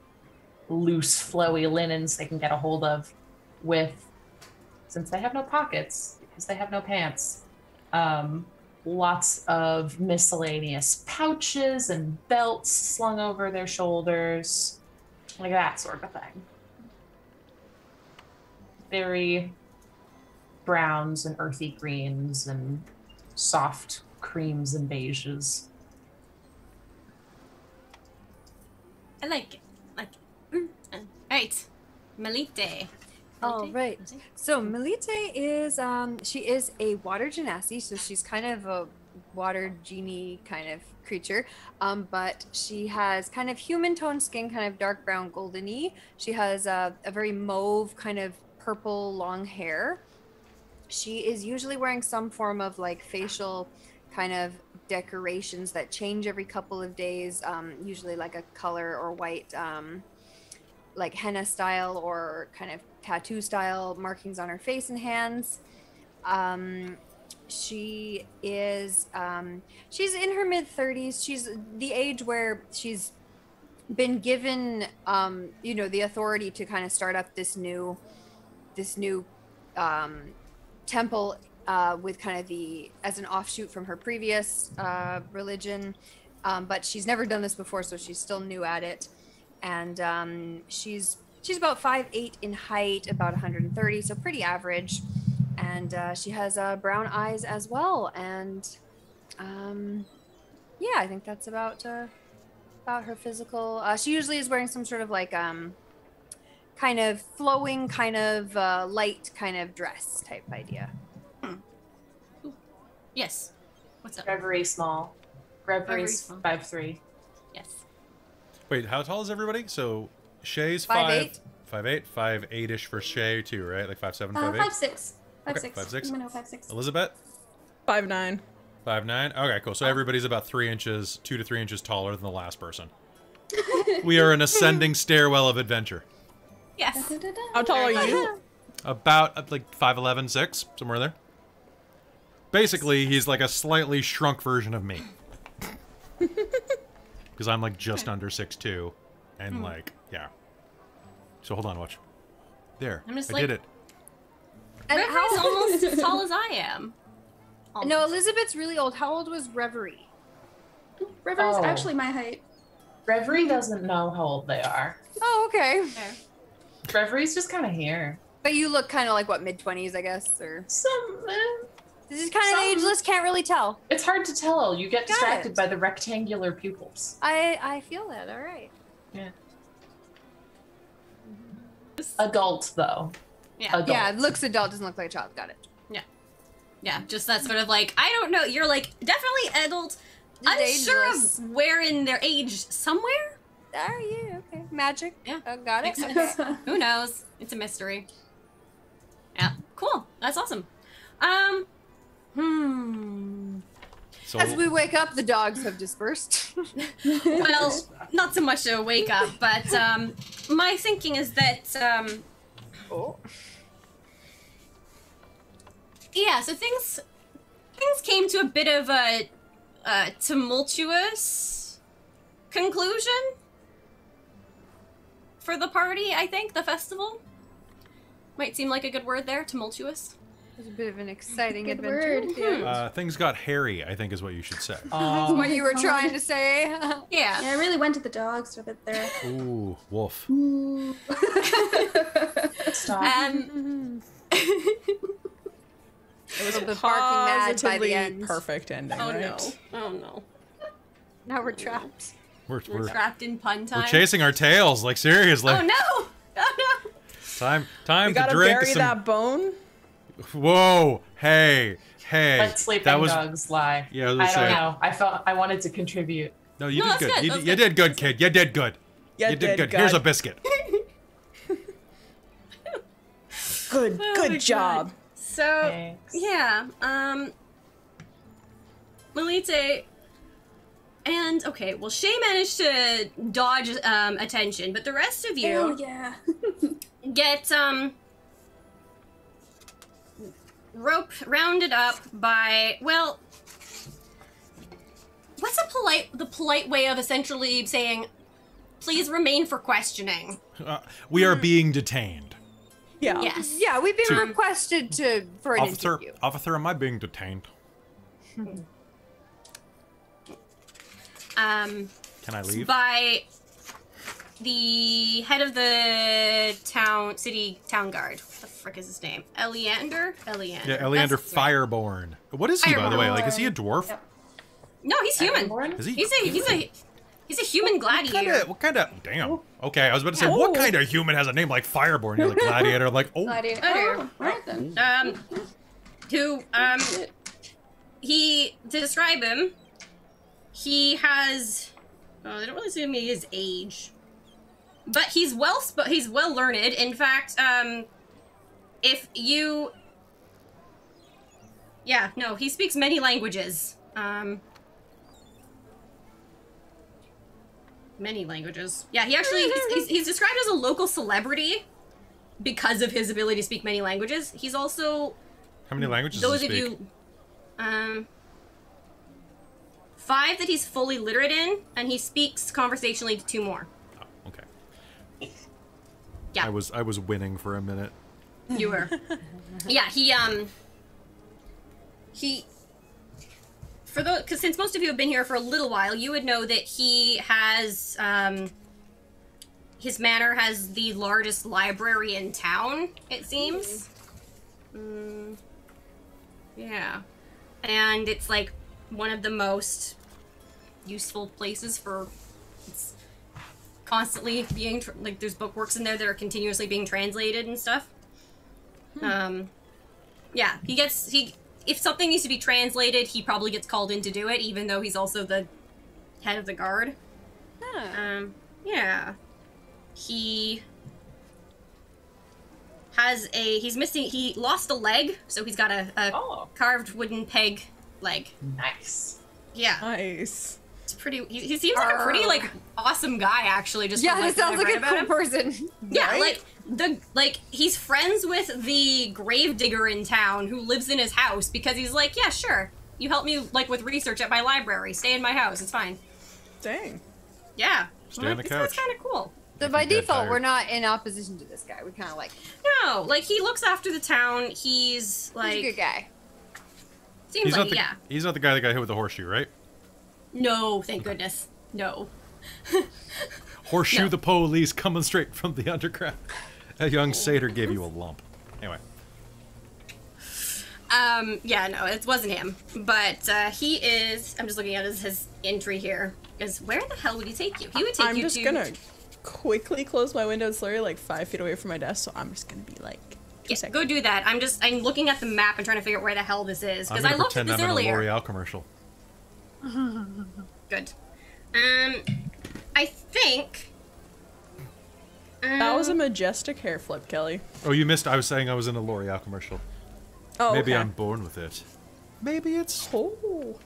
loose, flowy linens they can get a hold of with, since they have no pockets, because they have no pants, lots of miscellaneous pouches and belts slung over their shoulders, like that sort of thing. Very browns and earthy greens and soft creams and beiges. I like it. Alright. Melite. All right. So Melite is she is a water genasi, so she's kind of a water genie kind of creature. But she has kind of human toned skin, kind of dark brown goldeny. She has a very mauve kind of purple long hair. She is usually wearing some form of like facial kind of decorations that change every couple of days, usually like a color or white like henna style or kind of tattoo style markings on her face and hands. She is she's in her mid-30s. She's the age where she's been given you know, the authority to kind of start up this new temple with kind of the as an offshoot from her previous religion, but she's never done this before, so she's still new at it. And she's about 5'8" in height, about 130, so pretty average. And she has brown eyes as well. And yeah, I think that's about her physical. She usually is wearing some sort of like kind of flowing, kind of light kind of dress type idea. Yes. What's up? Reverie small. Reverie's small. 5'3". Yes. Wait, how tall is everybody? So Shay's 5'8". 5'8", 5'8"-ish for Shay too, right? Like 5'7", 5'8"? 5'6". 5'6". Okay, 5'6". I'm gonna go 5'6". Elizabeth? 5'9". 5'9". Okay, cool. So everybody's about 3 inches, 2 to 3 inches taller than the last person. We are an ascending stairwell of adventure. Yes. How tall are you? About like 5'11", 6, somewhere there. Basically, he's like a slightly shrunk version of me. Because I'm like just under 6'2", and like, yeah. So hold on, watch. There, I'm just I like- did it. And Reverie's almost as tall as I am. No, Elizabeth's really old. How old was Reverie? River's Oh. actually my height. Reverie doesn't know how old they are. Oh, okay. Fair. Reverie's just kind of here. But you look kind of like what, mid-20s, I guess, or Some, this is kind of Some- ageless. Can't really tell. it's hard to tell. You get Got distracted it. by the rectangular pupils. I feel that. All right. Yeah. Adult, though. Yeah. Adult. Yeah, it looks adult. Doesn't look like a child. Got it. Yeah, just that sort of like, I don't know, you're like, definitely adult, It's unsure ageless. of where in their age, somewhere? Are you okay? Magic. Yeah. Got it. Makes sense. Who knows? It's a mystery. Yeah, cool. That's awesome. So As we wake up, the dogs have dispersed. Well, not so much to wake up, but my thinking is that Oh. yeah, so things came to a bit of a tumultuous conclusion for the party, I think, the festival. Might seem like a good word there, tumultuous. It was a bit of an exciting Good adventure. word. Yeah. things got hairy, I think is what you should say. What you were trying to say. Yeah. Yeah, I really went to the dogs with it there. Ooh, wolf. Stop. It was a little bit barking mad by the positively end. perfect ending, Oh right? no. Oh no. Now we're trapped. We're Trapped in pun time. chasing our tails, like seriously. Oh no! Oh no! Time We to gotta drink bury some. that bone. Whoa! Hey! Let sleeping that was dogs lie. Yeah, I was I gonna don't say. know. I felt I wanted to contribute. No, you No, did that's good. good, You, that's you good. did good, kid. You did good. You You did good. good. Here's a biscuit. Good, Oh good my job. So Thanks. yeah, Melite and okay, well Shay managed to dodge attention, but the rest of you Oh yeah. get rounded up by, well, what's the polite way of essentially saying please remain for questioning. We are being detained. Yeah. Yes. Yeah, we've been To- requested for an interview. Officer, am I being detained? Can I leave? By the head of the town guard. What the frick is his name? Eleander? Eleander. Yeah, Eleander That's right. Fireborn. What is he, by the way? Like, is he a dwarf? Yep. No, he's human. Ironborn? Is he? He's a human gladiator. What kind of? Damn. Okay, I was about to say, what kind of human has a name like Fireborn? You're like gladiator. I'm like, oh. Gladiator. Oh, Right then. To describe him, he has, they don't really say to me his age, but he's well learned. In fact, he speaks many languages. Many languages. Yeah, he actually, he's described as a local celebrity because of his ability to speak many languages. He's also, How many languages those does of he speak? you, 5 that he's fully literate in, and he speaks conversationally to 2 more. Oh, okay. Yeah. I was winning for a minute. You were. Yeah, because since most of you have been here for a little while, you would know that he has, his manor has the largest library in town, it seems. Yeah. And it's like one of the most useful places for, it's constantly being, like there's bookworks in there that are continuously being translated and stuff. Yeah, if something needs to be translated, he probably gets called in to do it, even though he's also the head of the guard. Yeah. He lost a leg, so he's got a carved wooden peg leg. Nice. Yeah. Nice. It's pretty, he seems like a pretty, like, awesome guy, actually, just Yeah, from, like, that sounds what like I've a read cool about him. person. Yeah, Right? he's friends with the gravedigger in town who lives in his house because he's like, yeah, sure. You help me, like, with research at my library. Stay in my house. It's fine. Dang. Yeah. Stay on the This couch. guy's kind of cool. So by you get default, tired. we're not in opposition to this guy. We kind of like him. No, like, he looks after the town. He's, like... He's a good guy. Seems He's like, not the yeah. he's not the guy that got hit with the horseshoe, right? No, thank goodness. No. Horseshoe No. the police coming straight from the underground. A young satyr gave you a lump. Anyway. Yeah, no, it wasn't him. But, he is... I'm just looking at his entry here. Because where the hell would he take you? He would take I'm you just to... gonna quickly close my window. It's literally like 5 feet away from my desk, so I'm just gonna be like, Yeah, go do that. I'm looking at the map and trying to figure out where the hell this is. I'm Because I gonna looked at pretend this I'm in a earlier. L'Oreal commercial. Good. I think... That was a majestic hair flip, Kelly. Oh, you missed. I was saying I was in a L'Oreal commercial. Oh, Maybe okay. I'm born with it. Maybe it's Oh.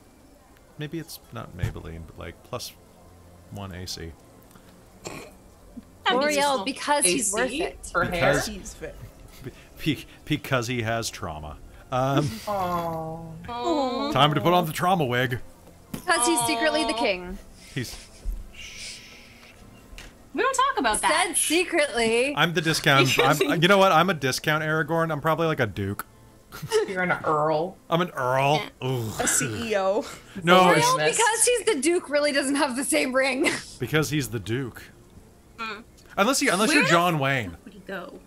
not Maybelline, but like +1 AC. That'd be L'Oreal, useful. because he's AC worth it. for hair. Because- Jeez, Vic. Because he has trauma. Oh. Oh. Time to put on the trauma wig. Because he's secretly the king. He's. We don't talk about that. Said secretly. I'm the discount. You know what? I'm a discount Aragorn. I'm probably like a duke. You're an earl. I'm an earl. Ugh. A CEO. No, L'Oreal. it's L'Oreal, because he's the duke, really doesn't have the same ring. because he's the duke. Unless you're Where John Wayne. Would he go?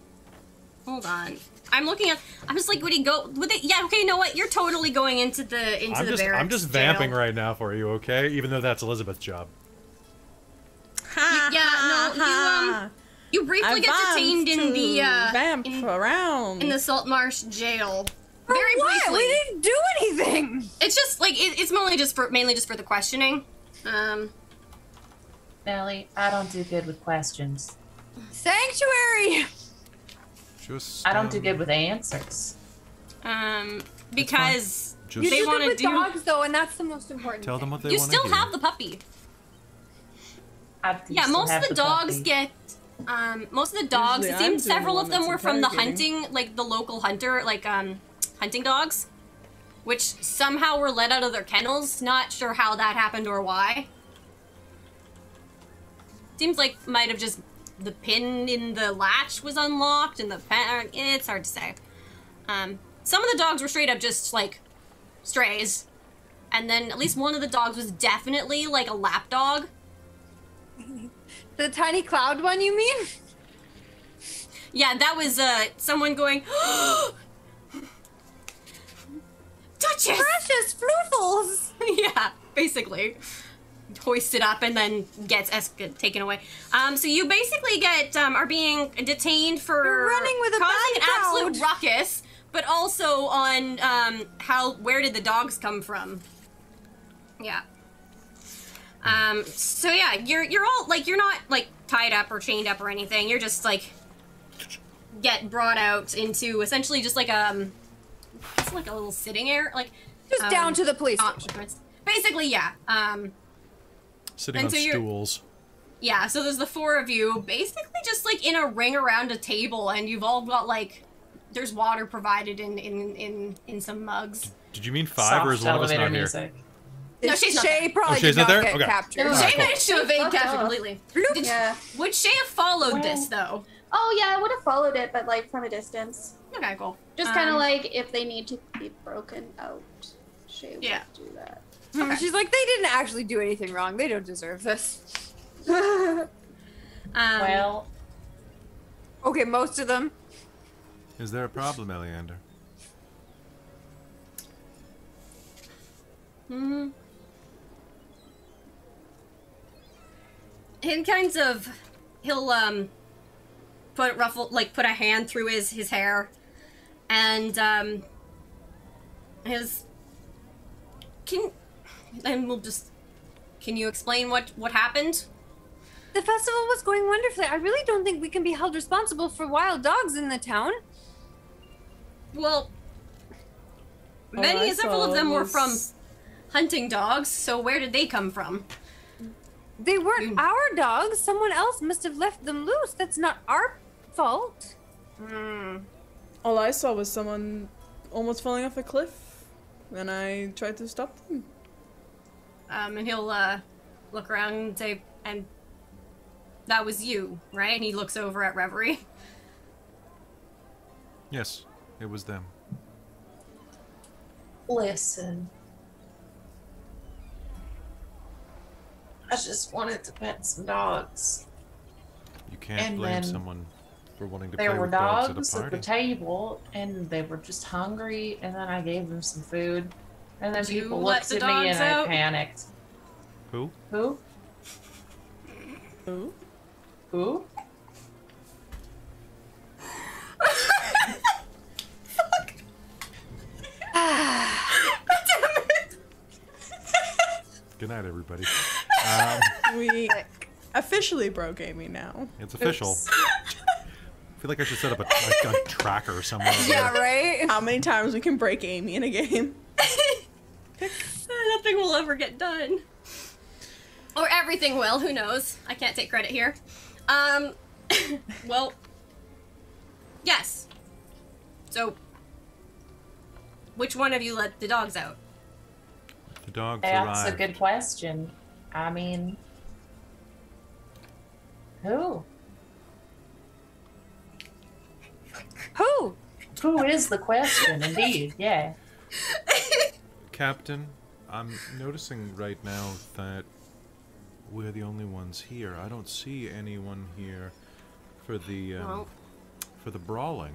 Hold on. I'm looking at. I'm just like, would he go? Would they? Yeah. Okay. You know what? You're totally going into the barracks. I'm just vamping right now for you, okay? Even though that's Elizabeth's job. You briefly get detained in the vamp around. in the Saltmarsh jail. For Very what? briefly. We didn't do anything. It's just like it's mainly just for the questioning. Nelly, I don't do good with questions. Sanctuary. Just. I don't do good with answers. Because Just they You want do to good with dogs, though, and that's the most important. tell them thing. what they You want to still hear. have the puppy. I do Yeah, still most have of the dogs puppy. get. Most of the dogs. Usually It I'm seems doing several the of one them that's were from the interrogating. hunting, like the local hunter, like hunting dogs, which somehow were let out of their kennels. Not sure how that happened or why. Seems like might have just the pin in the latch was unlocked and the pen. It's hard to say. Some of the dogs were straight up just like strays, and then at least one of the dogs was definitely like a lap dog. The tiny cloud one, you mean? Yeah, that was someone going. Duchess! Precious floofles! Yeah, basically. Hoisted up and then gets taken away. So you basically are being detained for You're running with a causing bad an crowd. absolute ruckus, but also on where did the dogs come from? Yeah. So yeah, you're all like you're not like tied up or chained up or anything. You're just like get brought out into essentially just like it's like a little sitting area, like Just down to the police station. Basically, yeah. Sitting and on so stools. Yeah, so there's the four of you, basically just like in a ring around a table, and you've all got like, there's water provided in some mugs. Did you mean 5 or is one of us not here? No, she's not Shay there. probably She's did not not there? get Okay. captured. No, Alright, Shay cool. managed to evade fucked capture off. completely. Yeah. Would Shay have followed this though? Oh yeah, I would have followed it, but like from a distance. Okay, cool. Just kind of like if they need to be broken out, Shay would Yeah. do that. Okay. She's like, they didn't actually do anything wrong. They don't deserve this. Well, Okay, most of them. Is there a problem, Eleander? He'll put a hand through his hair, and can you explain what happened? The festival was going wonderfully. I really don't think we can be held responsible for wild dogs in the town. Well, All I several saw of them were was- from hunting dogs, so where did they come from? They weren't our dogs. Someone else must have left them loose. That's not our fault. All I saw was someone almost falling off a cliff, and I tried to stop them. And he'll look around and say, and that was you, right? And he looks over at Reverie. Yes, it was them. listen. I just wanted to pet some dogs. You can't And blame then someone for wanting to There play were with dogs dogs at a at the party. table, and they were just hungry, and then I gave them some food. And then Did you people let looked the at me and dogs out? I panicked. Who? Who? Who? Who? Good night, everybody. We officially broke Amy now. It's official. Oops. I feel like I should set up a tracker somewhere. Yeah, right? How many times we can break Amy in a game? Nothing will ever get done. Or everything will, who knows? I can't take credit here. Well, yes. So, which one of you let the dogs out? The dogs That's arrived. a good question. I mean, who? Who? Who is the question, indeed, yeah. Captain, I'm noticing right now that we're the only ones here. I don't see anyone here for the Well. for the brawling.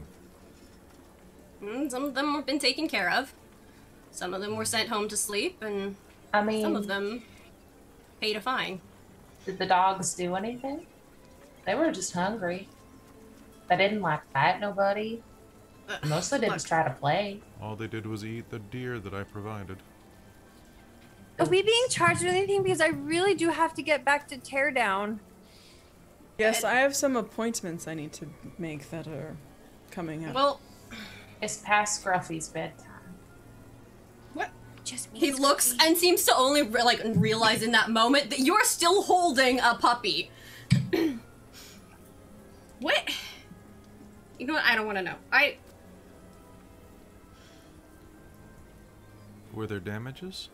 Some of them have been taken care of. Some of them were sent home to sleep, and I mean, some of them paid a fine. did the dogs do anything? They were just hungry. They didn't like fight nobody. Most of them just try to play. All they did was eat the deer that I provided. Are we being charged with anything? Because I really do have to get back to Teardown. Yes, I have some appointments I need to make that are coming up. Well, It's past Scruffy's bedtime. what? Just me. He looks and seems to only realize in that moment that you're still holding a puppy. What? You know what? I don't want to know. Were there damages?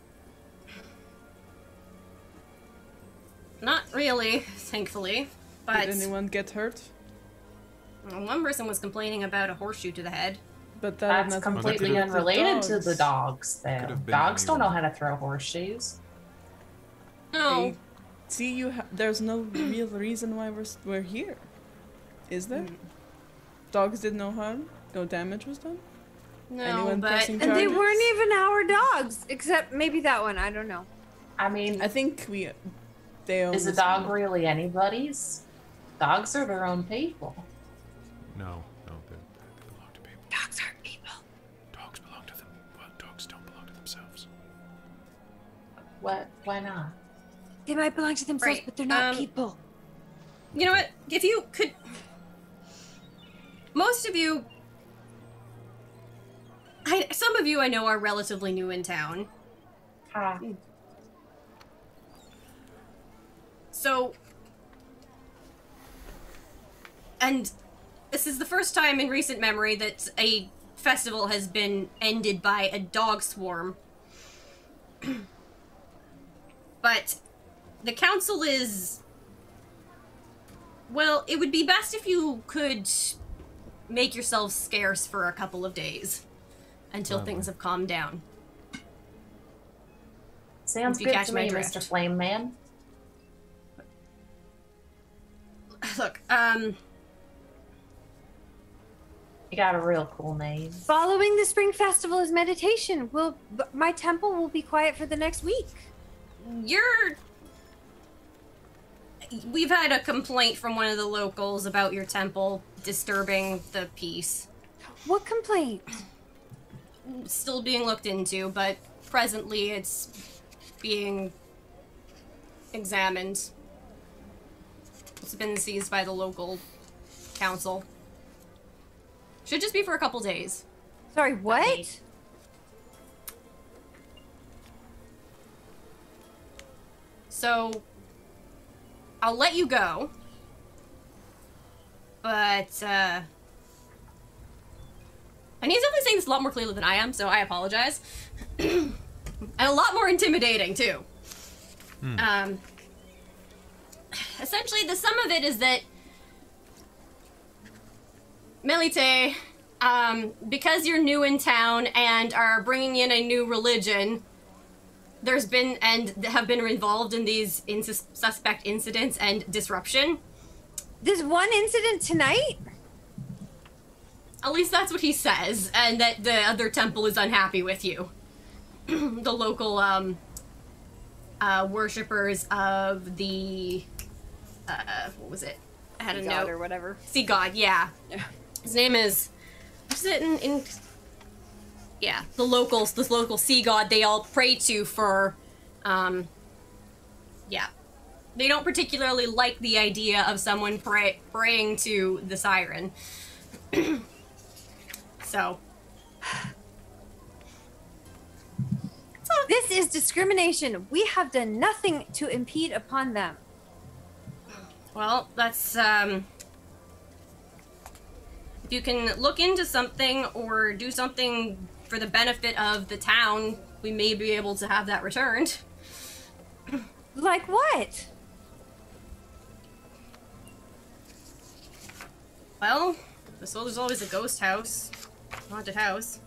Not really, thankfully. But Did anyone get hurt? one person was complaining about a horseshoe to the head. But that had That's nothing to do completely with the unrelated to the dogs. dogs, Could though. have been Dogs don't know anyone. how to throw horseshoes. No. See, there's no real reason why we're here. Is there? Dogs did no harm? No damage was done? No, Anyone but pressing And they charges? weren't even our dogs, except maybe that one. I don't know. I mean, I think they own is a this dog one. really anybody's? Dogs are their own people. No, they belong to people. Dogs aren't people. Dogs belong to them. Well, dogs don't belong to themselves. What? Why not? They might belong to themselves, Right, but they're not people. you know what? If you could... Most of you... Some of you I know are relatively new in town. Ha. So... And this is the first time in recent memory that a festival has been ended by a dog swarm. But the council is... Well, it would be best if you could make yourselves scarce for a couple of days until things have calmed down. Sounds If you good catch to my me, drift. Mr. Flame Man. Look, You got a real cool name. Following the spring festival is meditation. My temple will be quiet for the next week. We've had a complaint from one of the locals about your temple disturbing the peace. What complaint? Still being looked into, but presently it's being examined. It's been seized by the local council. Should just be for a couple days. Sorry, what? So, I'll let you go. But, and he's definitely saying this a lot more clearly than I am, so I apologize. And a lot more intimidating, too. Essentially, the sum of it is that Melite, because you're new in town and are bringing in a new religion, there's been and have been involved in these suspect incidents and disruption. This one incident tonight? At least that's what he says, and that the other temple is unhappy with you. The local worshippers of the what was it? I had a God note. or whatever. Sea God, yeah. His name is... What's it in... Yeah, the locals, this local sea god they all pray to for... Yeah. They don't particularly like the idea of someone praying to the siren. So... This is discrimination. We have done nothing to impede upon them. Well, that's, if you can look into something or do something for the benefit of the town, we may be able to have that returned. Like what? Well, there's always a ghost house. Haunted house.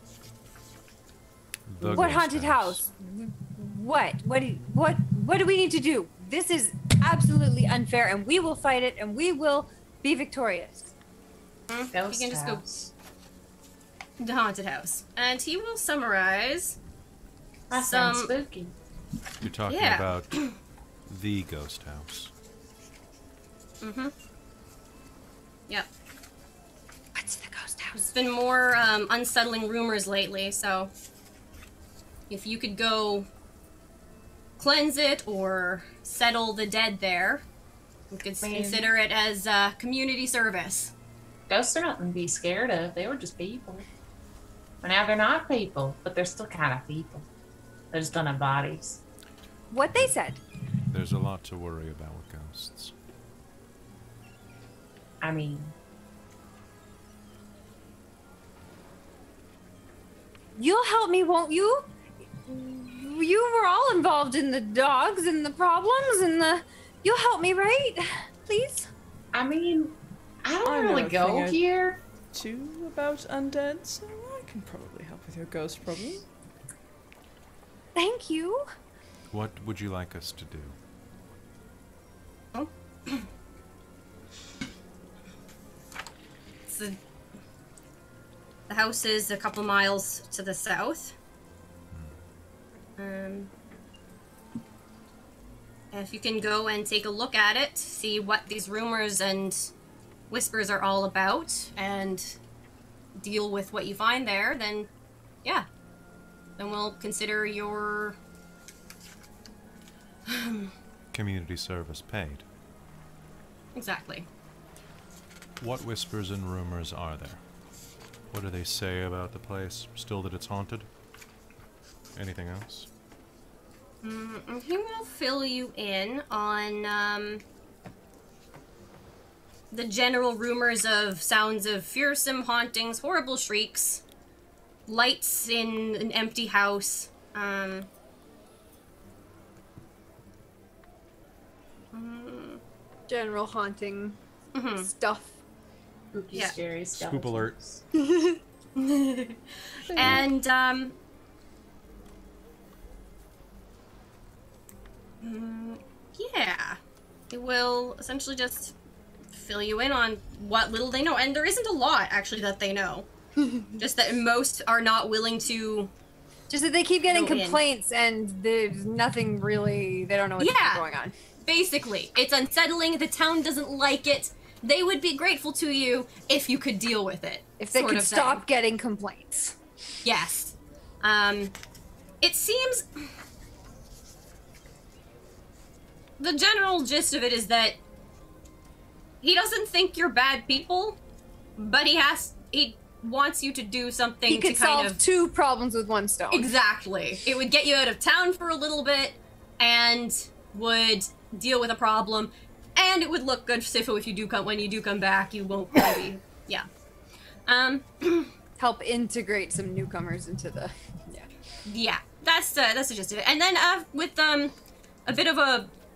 The What ghost haunted house? What? What do we need to do? This is absolutely unfair, and we will fight it, and we will be victorious. Ghost you can just go house. the haunted house. And he will summarize That some... sounds spooky. You're talking Yeah. about the ghost house. Mm-hmm. Yep. What's the ghost house? There's been more unsettling rumors lately, so if you could go cleanse it or settle the dead there, we could Man. consider it as community service. Ghosts are nothing to be scared of. They were just people. But now they're not people, but they're still kind of people. They just don't have bodies. What they said. There's a lot to worry about with ghosts. I mean, You'll help me, won't you? You were all involved in the dogs and the problems and the You'll help me, right? Please? I mean, I don't I really know a go thing or here. two about undead, so I can probably help with your ghost problem. Thank you. What would you like us to do? So the house is a couple miles to the south. If you can go and take a look at it, see what these rumors and whispers are all about, and deal with what you find there, then yeah. Then we'll consider your Community service paid. exactly. What whispers and rumors are there? What do they say about the place? Still that it's haunted? Anything else? He will fill you in on the general rumors of sounds of fearsome hauntings, horrible shrieks, lights in an empty house. General haunting stuff. Spooky, Yeah. scary Scoop alert. skeletons. And yeah, it will essentially just fill you in on what little they know, and there isn't a lot actually that they know. Just that most are not willing to. Just that they keep getting Go in. complaints and there's nothing really, they don't know what's Yeah. going on. Basically, it's unsettling. The town doesn't like it. They would be grateful to you if you could deal with it. If they sort could of stop thing. getting complaints. Yes. It seems the general gist of it is that he doesn't think you're bad people, but he wants you to do something He to could kind solve of 2 problems with 1 stone. exactly. It would get you out of town for a little bit and would deal with a problem, and it would look good if you do come when you do come back, you won't maybe yeah. Help integrate some newcomers into the Yeah, that's the gist of it. And then with a bit of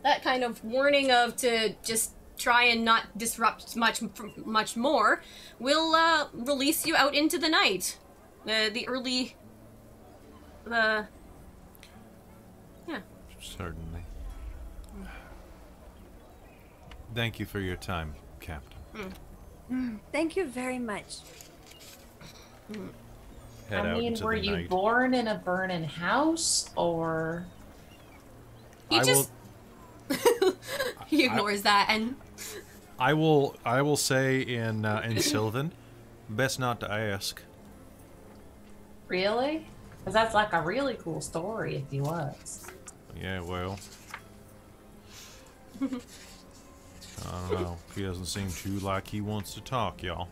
that kind of warning of to just try and not disrupt much more, we'll release you out into the night, the early, yeah. Certainly. Thank you for your time, Captain. Thank you very much. Head I out mean, into were the you night. born in a burning house, or He just he ignores that and I will say in Sylvan, best not to ask. really? Because that's like a really cool story if he was. Yeah, well. I don't know. He doesn't seem too like he wants to talk, y'all.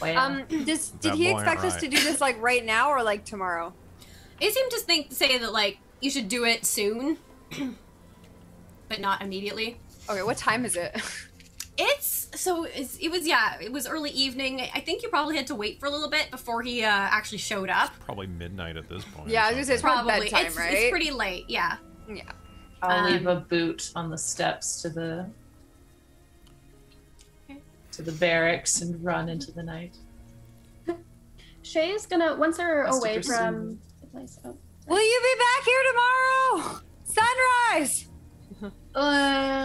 Well, Did That he boy expect ain't us to right. do this like right now or like tomorrow? it seemed to say that like you should do it soon, but not immediately. Okay, what time is it? It was early evening. I think you probably had to wait for a little bit before he actually showed up. Probably midnight at this point. Yeah, I or was gonna say it's something. probably bedtime, it's, right? it's pretty late. Yeah. Yeah. I'll leave a boot on the steps to the barracks and run into the night. Shay is gonna, once they're Has to away pursue. from the place. Oh. Will you be back here tomorrow? Sunrise.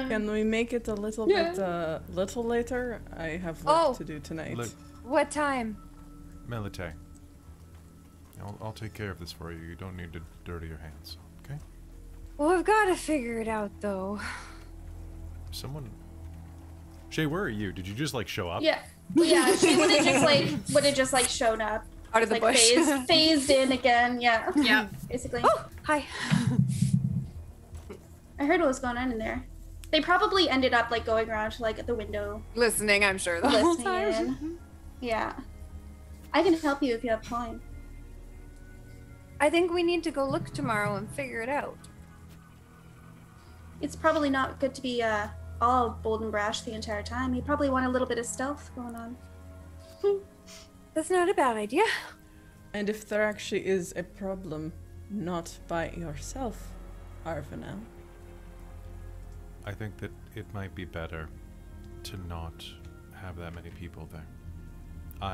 Can we make it a little bit little later? I have work to do tonight. Look, What time? Melite. I'll take care of this for you. You don't need to dirty your hands, okay? Well, we've got to figure it out, though. Someone... Shay, where are you? Did you just, like, show up? Yeah, she would have just like shown up, Out of the like bush. phased in again. Yeah, Yeah. basically. Oh, hi. I heard what was going on in there. They probably ended up like going around to like at the window, Listening, I'm sure, the whole listening time. in. Yeah, I can help you if you have time. I think we need to go look tomorrow and figure it out. It's probably not good to be all bold and brash the entire time. You probably want a little bit of stealth going on. That's not a bad idea. And if there actually is a problem, not by yourself, Arvina. I think that it might be better to not have that many people there.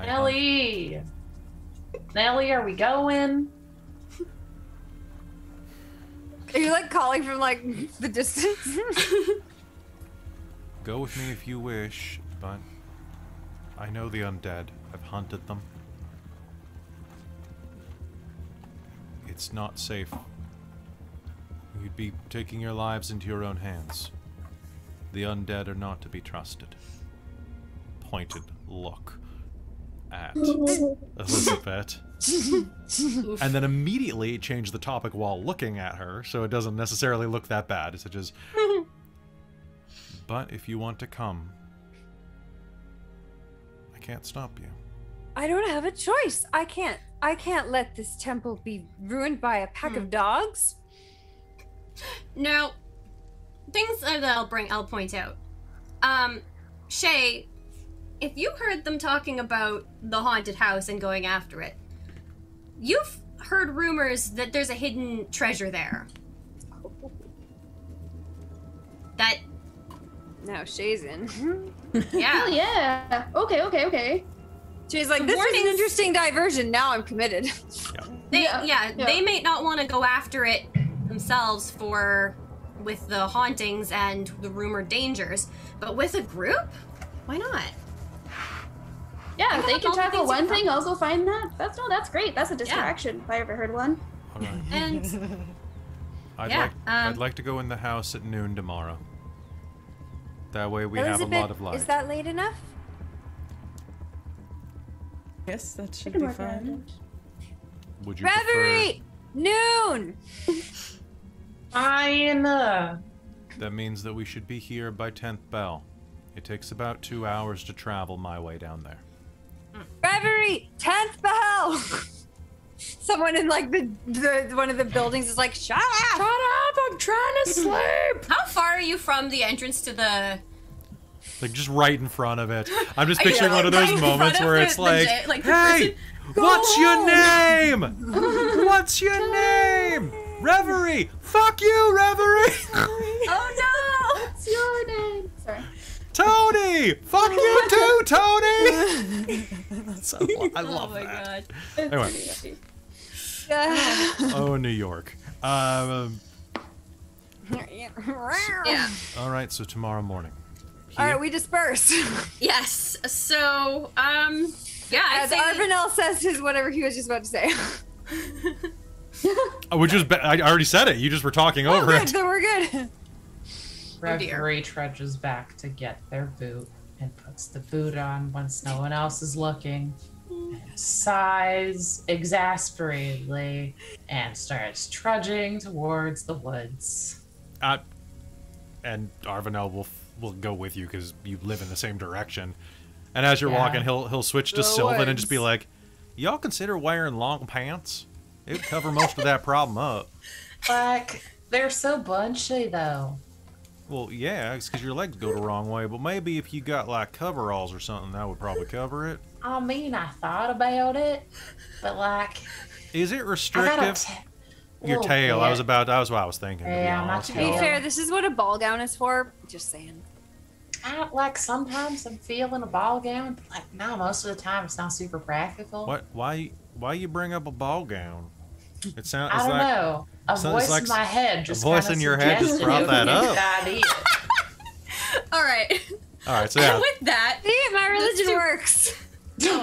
Nelly! Nelly, are we going? Are you like calling from like the distance? Go with me if you wish, but I know the undead. I've hunted them. It's not safe. You'd be taking your lives into your own hands. The undead are not to be trusted. Pointed look at Elizabeth. And then immediately change the topic while looking at her, so it doesn't necessarily look that bad, such as, but if you want to come, I can't stop you. I don't have a choice. I can't let this temple be ruined by a pack of dogs. Now, things that I'll point out. Shay, if you heard them talking about the haunted house and going after it, you've heard rumors that there's a hidden treasure there. That... Now Shay's in. Yeah. Oh yeah. Okay. She's like, this is an interesting diversion. Now I'm committed. They may not want to go after it themselves with the hauntings and the rumored dangers, but with a group, why not? Yeah, if they can tackle one thing, I'll go. go find that. That's great. That's a distraction if I ever heard one. All right. And I'd like to go in the house at noon tomorrow. That way we have a lot of light. Is that late enough? Yes, that should can be work around fine. Would you Reverie! Noon! Fine. That means that we should be here by 10th bell. It takes about 2 hours to travel my way down there. Reverie! 10th bell! Someone in like the one of the buildings is like, shut up! Shut up! I'm trying to sleep! How far are you from the entrance to the... Like, just right in front of it. I'm just picturing one of right those in moments front of where the- it's the like, jet, like the hey, person- what's your name? What's your name? Reverie! Fuck you, Reverie! Oh no! What's your name? Sorry. Tony! Fuck you too, Tony! I love Oh my that. god. Anyway. Yeah. Oh, New York. Yeah. All right, so tomorrow morning. All Here? right, we disperse. Yes. So, yeah, I'd As say Arvinel says his whatever he was just about to say. Oh, which was I already said it. You just were talking over Good, it. then we're good. Reverie trudges back to get their boot and puts the boot on once no one else is looking. And sighs exasperatedly and starts trudging towards the woods. And Arvinel will go with you because you live in the same direction. And as you're Yeah. walking, he'll switch to The Sylvan and woods. just be like, "Y'all consider wearing long pants? It would cover most of that problem up." Like, they're so bunchy though. Well, yeah, it's because your legs go the wrong way. But maybe if you got like coveralls or something, that would probably cover it. I mean, I thought about it, but like, Is it I got restrictive? Your little tail. bit. That was what I was thinking. To be Yeah, my honest. To be tail. fair, this is what a ball gown is for. Just saying. Like sometimes I'm feeling a ball gown, but like no, most of the time it's not super practical. What? Why you bring up a ball gown? It sounds. I don't like, know. A sounds voice like in my head just voice kinda in your head just suggested brought it that was a up. good idea. all right. All right, so And yeah. with that, See, my religion do- works.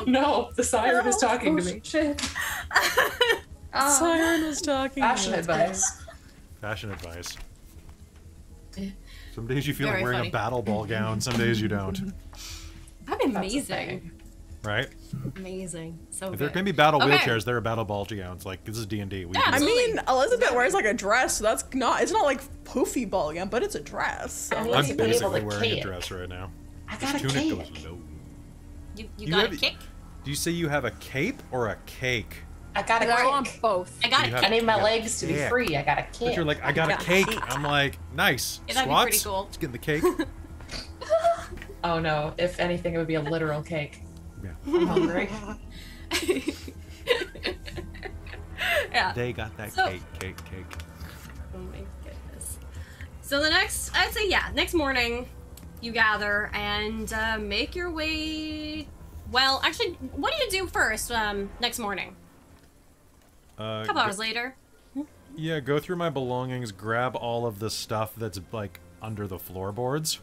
No, the siren is talking to me. Shit. Siren was talking. Fashion to us. advice. Fashion advice. Some days you feel Very like wearing funny. a battle ball gown. Some days you don't. that'd be That's a amazing. thing. Right? Amazing. So If there good. can be battle Okay. wheelchairs, there are battle ball gowns. Like this is D&D. We Yeah, can I do it. mean, Elizabeth wears like a dress, so that's not. It's not like poofy ball gown, but it's a dress. So. I need I'm to be able basically to wearing a kick. dress right now. I This got a tunic cape. goes low. you You got a have- kick? Do you say you have a cape or a cake? I got I a want kick. both. I got You a have- I need my Yeah. legs to be Yeah. free. I got a But kick. you're like, I got a Yeah. cake. I'm like, nice. Yeah, that'd be Swats? pretty cool. Let's get the cake. Oh no! If anything, it would be a literal cake. Yeah. I'm hungry. Yeah. They got that So- cake. Oh my So I'd say, yeah, next morning, you gather and make your way. Well, actually, what do you do first next morning? A couple hours later. Yeah, go through my belongings, grab all of the stuff that's like under the floorboards.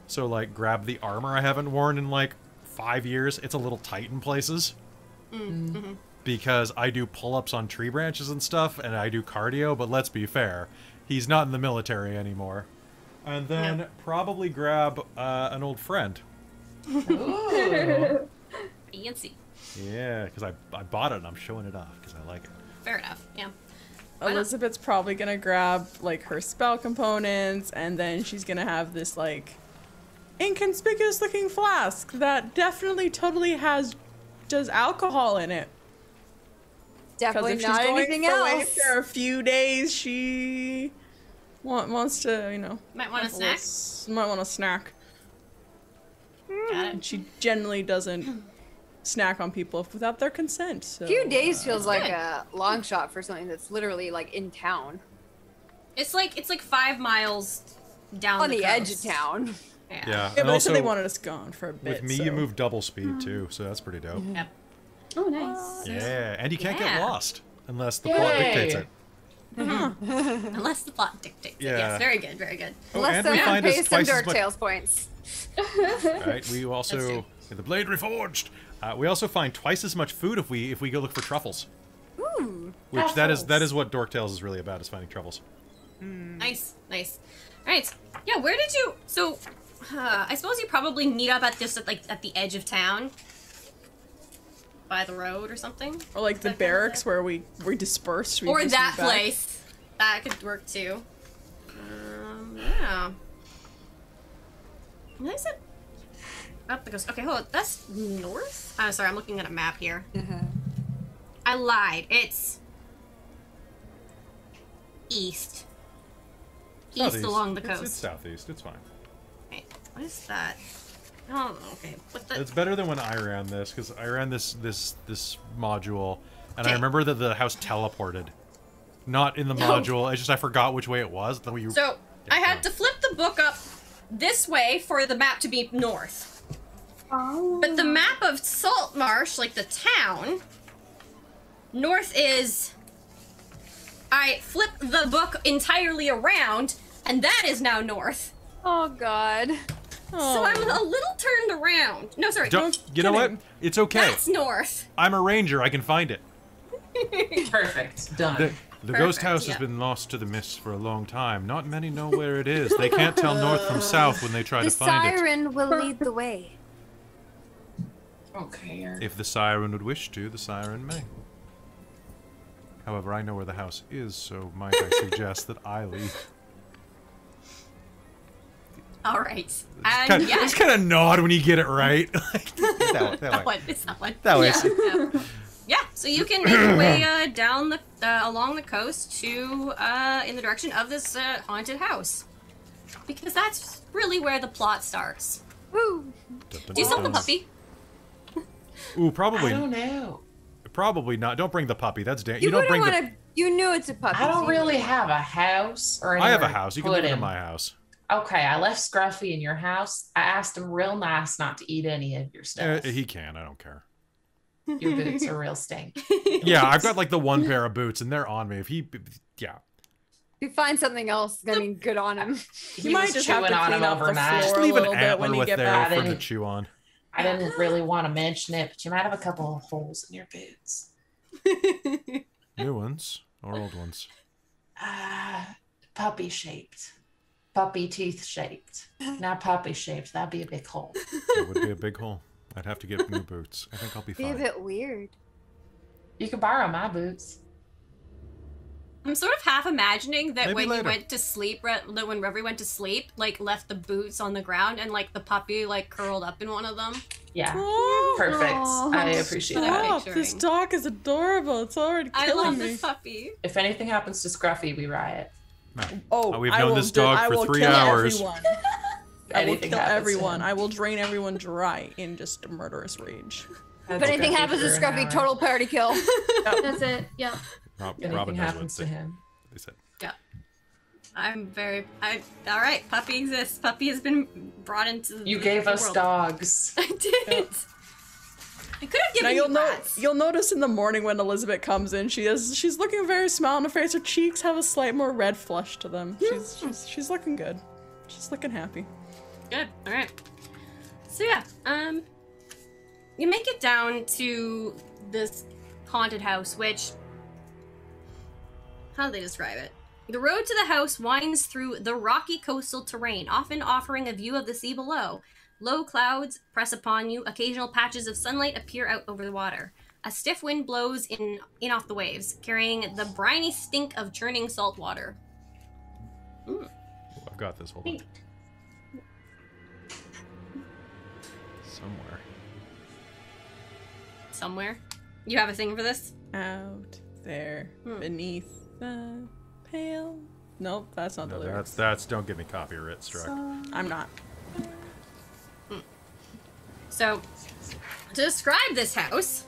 So like grab the armor I haven't worn in like 5 years. It's a little tight in places. Because I do pull-ups on tree branches and stuff, and I do cardio, but let's be fair, he's not in the military anymore. And then probably grab an old friend. Ooh. Fancy. Yeah, because I bought it and I'm showing it off because I like it. Fair enough, yeah. Elizabeth's probably gonna grab like her spell components, and then she's gonna have this like inconspicuous looking flask that definitely totally does alcohol in it. Definitely If she's not going anything away else. for a few days, she wants to, you know. Might want a snack. Might want a snack. Got it. She generally doesn't snack on people without their consent. So, A few days feels like good. a long shot for something that's literally like in town, It's like 5 miles down on the edge of coast. town. Yeah. Yeah, Yeah, and but I also said they wanted us gone for a bit. with me so. you move double speed too, so that's pretty dope. Yep. Oh, nice. Yeah, and you can't Yeah. get lost unless the plot Yay. dictates it. Unless the plot dictates it. Yeah. Yes, very good, very good. Oh, Unless and we someone find us pays some twice as Dork much. Tales points. Right, we also true. the blade reforged. We also find twice as much food if we go look for truffles. Ooh. Which that is Truffles. what Dork Tales is really about, is finding truffles. Nice, nice. All right. Yeah, where did you? So, I suppose you probably meet up at the edge of town, by the road or something, Or like the That kind of barracks thing. where we dispersed. We or just that moved back. place. That could work too. Yeah. What is it? Up the coast. Okay, hold on. That's north? Oh, sorry, I'm looking at a map here. I lied. It's east. East Southeast. along the It's coast. southeast. It's fine. Wait, what is that? Oh, okay. What the? It's better than when I ran this, because I ran this module, and I Okay. remember that the house teleported. Not in the module. It's just I forgot which way it was. The way you. So I had to flip the book up this way for the map to be north. Oh. But the map of Saltmarsh, like the town, north is. I flipped the book entirely around, and that is now north. Oh God. So I'm a little turned around. No, sorry. Don't, you know what? It's okay. That's north. I'm a ranger. I can find it. Perfect. Done. The ghost Perfect, house yeah. has been lost to the mist for a long time. Not many know where it is. They can't tell north from south when they try The to find it. siren will lead the way. Okay. If the siren would wish to, the siren may. However, I know where the house is, so might I suggest that I leave? All right. And yeah, It's kind of nod when you get it right. Like, that that way. one. It's that one. That way. Yeah. Yeah, so you can make your way down the along the coast to in the direction of this haunted house, because that's really where the plot starts. Woo. Do you sell the puppy? Ooh, I probably, don't know. probably not. Don't bring the puppy. That's You, you don't wouldn't bring the. want to. You knew it's a puppy. I don't so you really wouldn't. have a house or I have a anywhere to house. You can put live in him. my house. Okay, I left Scruffy in your house. I asked him real nice not to eat any of your stuff. He can. I don't care. Your boots are real stink. Yeah, I've got like the one pair of boots, and they're on me. If he, yeah. If you find something else, I mean, good on him. He might was just have chewing to on clean him up the overnight. floor. Just a leave an little bit when antler you with get there back. for him to didn't- chew on. I didn't really want to mention it, but you might have a couple of holes in your boots. New ones or old ones? Puppy shaped. Puppy teeth shaped. Not puppy shaped. That'd be a big hole. It would be a big hole. I'd have to get new boots. I think I'll be Be a fine. bit weird. You can borrow my boots. I'm sort of half imagining that Maybe when later. you went to sleep, that when Reverie went to sleep, like left the boots on the ground and like the puppy like curled up in one of them. Yeah. Oh, Perfect. Aw. I appreciate Stop. that. Stop! This dog is adorable. It's already I killing love me. this puppy. If anything happens to Scruffy, we riot. Oh, We've I known will this dog I for will 3 kill hours. Everyone. I will Anything kill happens to everyone. him. I will drain everyone dry in just a murderous rage. That's If anything Scruffy happens to for an Scruffy, hour. total party kill. That's it. Yeah. Robin If anything knows what happens to him. they said. Yeah. All right, Puppy exists. Puppy has been brought into the You gave us world. dogs. I did. Yep. I could have given now you rats. you'll notice in the morning when Elizabeth comes in, she's looking very smile on her face. Her cheeks have a slight more red flush to them. She's looking good. She's looking happy. Good. All right. So yeah, you make it down to this haunted house, which, how do they describe it? The road to the house winds through the rocky coastal terrain, often offering a view of the sea below. Low clouds press upon you. Occasional patches of sunlight appear out over the water. A stiff wind blows in off the waves, carrying the briny stink of churning salt water. Ooh, I've got this. Hold on. Somewhere. You have a thing for this? Out there, beneath the pale. Nope, that's not the lyrics. That's don't give me copyright struck. I'm not. So, to describe this house,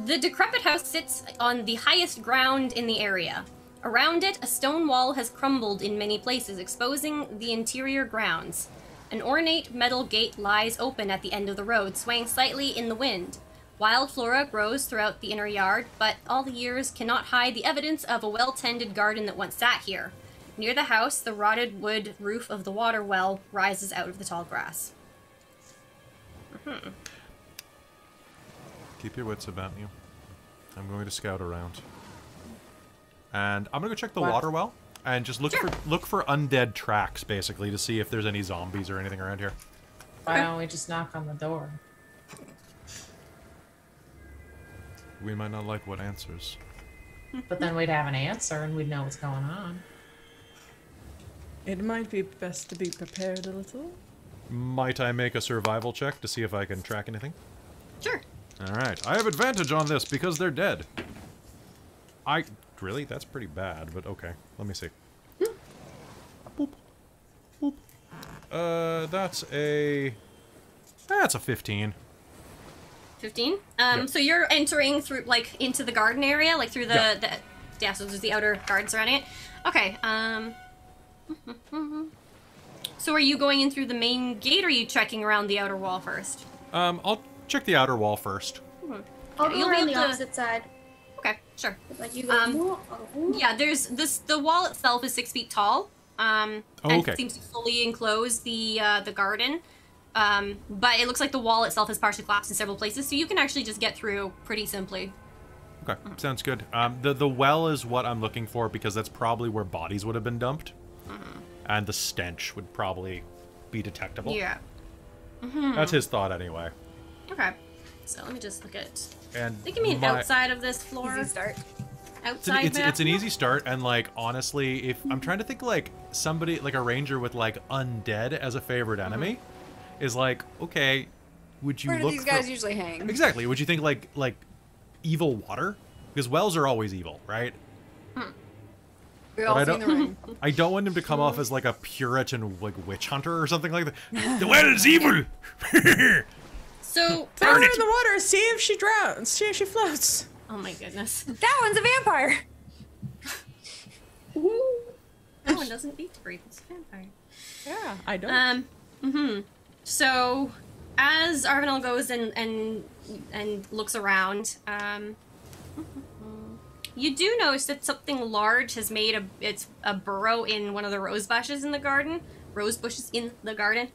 the decrepit house sits on the highest ground in the area. Around it, a stone wall has crumbled in many places, exposing the interior grounds. An ornate metal gate lies open at the end of the road, swaying slightly in the wind. Wild flora grows throughout the inner yard, but all the years cannot hide the evidence of a well-tended garden that once sat here. Near the house, the rotted wood roof of the water well rises out of the tall grass. Keep your wits about you. I'm going to scout around. And I'm going to go check the water well and just look for undead tracks, basically, to see if there's any zombies or anything around here. Why don't we just knock on the door? We might not like what answers. But then we'd have an answer and we'd know what's going on. It might be best to be prepared a little. Might I make a survival check to see if I can track anything? Sure. Alright, I have advantage on this because they're dead. Really? That's pretty bad, but okay. Let me see. Boop. Boop. That's a 15. 15? Yep. So you're entering through, like, into the garden area, like through the yeah, so there's the outer garden surrounding it. Okay, so are you going in through the main gate, or are you checking around the outer wall first? I'll check the outer wall first. I'll go around the opposite side. Okay, sure. Like you go. Yeah, there's the wall itself is 6 feet tall. And okay. it seems to fully enclose the garden. But it looks like the wall itself has partially collapsed in several places, so you can actually just get through pretty simply. Okay, sounds good. The well is what I'm looking for because that's probably where bodies would have been dumped. And the stench would probably be detectable. Yeah. That's his thought anyway. Okay. So let me just look at... And They can mean outside of this floor. Easy start. Outside it's an easy start, and like honestly, if I'm trying to think like somebody like a ranger with like undead as a favorite enemy is like, okay, would you Where do look these for... guys usually hang? Exactly. Would you think like evil water? Because wells are always evil, right? We all seen the ring. I don't want him to come off as like a Puritan like witch hunter or something like that. The well is evil. So Throw her in the water. See if she drowns. See if she floats. oh my goodness. That one's a vampire. That one doesn't beat to breathe. It's a vampire. Yeah, I don't. So, as Arvinal goes and looks around, you do notice that something large has made a burrow in one of the rose bushes in the garden. Rose bushes in the garden.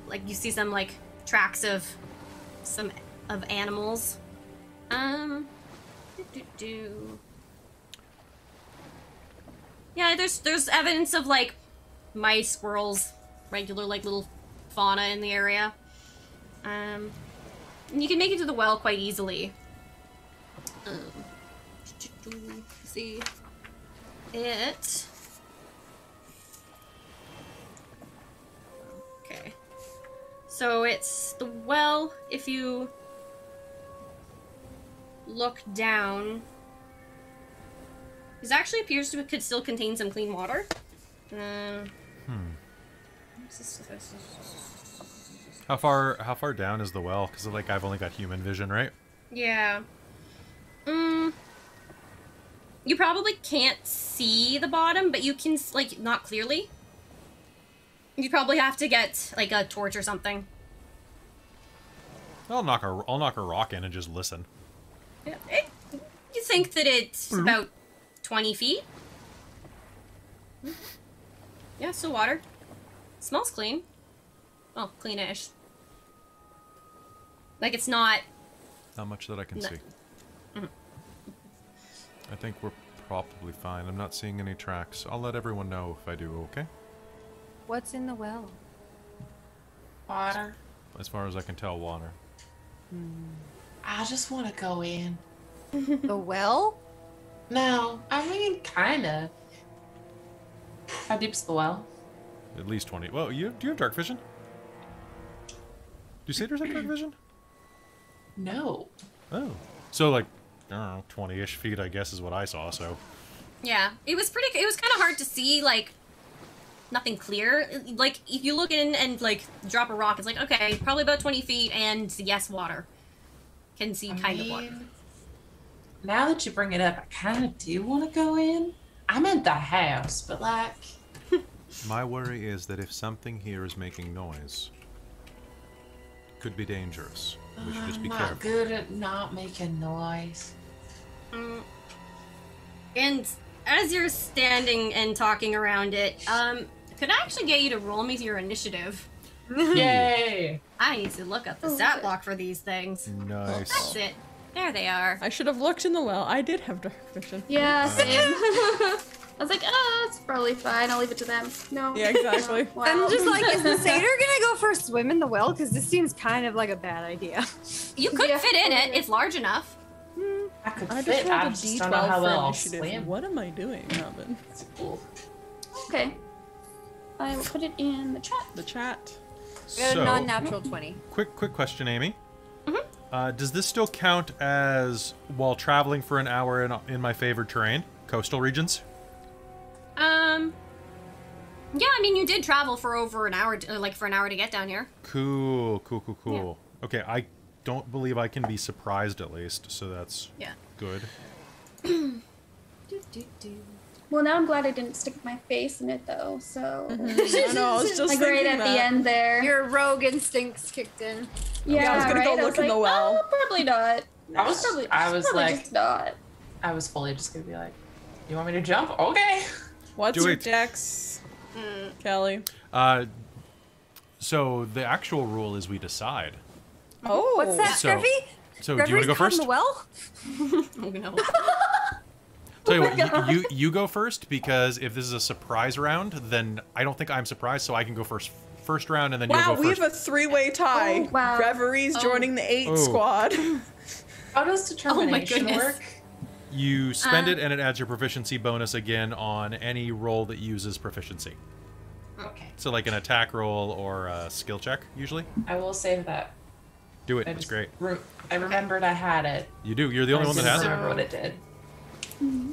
Like you see some like tracks of animals. Yeah, there's evidence of like mice, squirrels, regular like little fauna in the area. And you can make it to the well quite easily. See it. Okay. So it's the well. If you look down, it actually appears to could still contain some clean water. How far down is the well? Because like I've only got human vision, right? Yeah. You probably can't see the bottom, but you can, like, not clearly. You probably have to get, like, a torch or something. I'll knock a rock in and just listen. Yeah. You think that it's about 20 feet? Yeah, still water. Smells clean. Well, cleanish. Like, it's not... Not much that I can see. I think we're probably fine. I'm not seeing any tracks. I'll let everyone know if I do, okay? What's in the well? Water. As far as I can tell, water. I just want to go in. The well? No, I mean, kinda. How deep's the well? At least 20. Well, do you have dark vision? Do satyrs have dark vision? No. Oh. So, like, I don't know, 20-ish feet, I guess, is what I saw, so... Yeah, it was kind of hard to see, like, nothing clear. Like, if you look in and, like, drop a rock, it's like, okay, probably about 20 feet, and yes, water. Can see kind of water. Now that you bring it up, I kind of do want to go in. I'm in the house, but, like... My worry is that if something here is making noise, it could be dangerous. We should just be I'm careful. not good at not making noise. And as you're standing and talking around it, could I actually get you to roll me your initiative? Yay! I need to look up the stat block for these things. Nice. That's it. There they are. I should have looked in the well. I did have dark vision. Yeah, same. I was like, oh, it's probably fine. I'll leave it to them. No. Yeah, exactly. Wow. I'm just like, is the satyr gonna go for a swim in the well? Because this seems kind of like a bad idea. You could Yeah. fit in it. It's large enough. I could I fit. just I rolled a just don't know how D12 well for I'll initiative. swim. What am I doing, Robin? Cool. Okay. I will put it in the chat. The chat. I got a So, non-natural 20. quick question, Amy. Does this still count as while traveling for an hour in my favored terrain, coastal regions? Yeah, I mean, you did travel for over an hour, for an hour to get down here. Cool. Okay, I don't believe I can be surprised at least, so that's Yeah. good. Well, now I'm glad I didn't stick my face in it, though, so... I know, I was just Like right thinking at that. the end there. Your rogue instincts kicked in. Yeah, I was gonna right? go I was look in like, the well. Oh, probably not. I was Probably like, just not. I was fully just gonna be like, you want me to jump? Okay. What's Do your it. dex, Kelly? So the actual rule is we decide. Oh. What's that, So- Griffy? So do you want to go first? In the well? Oh, no. Tell you what, you go first, because if this is a surprise round, then I don't think I'm surprised, so I can go first round, and then Wow, you'll go we first. have a three-way tie. Oh, wow. Reverie's joining the 8 Oh. squad. How does determination goodness. work? You spend it, and it adds your proficiency bonus again on any roll that uses proficiency. Okay. So like an attack roll or a skill check, usually. I will save that. Do it. I It's just great. I remembered I had it. You do. You're the only one that I has just it. remember what it did.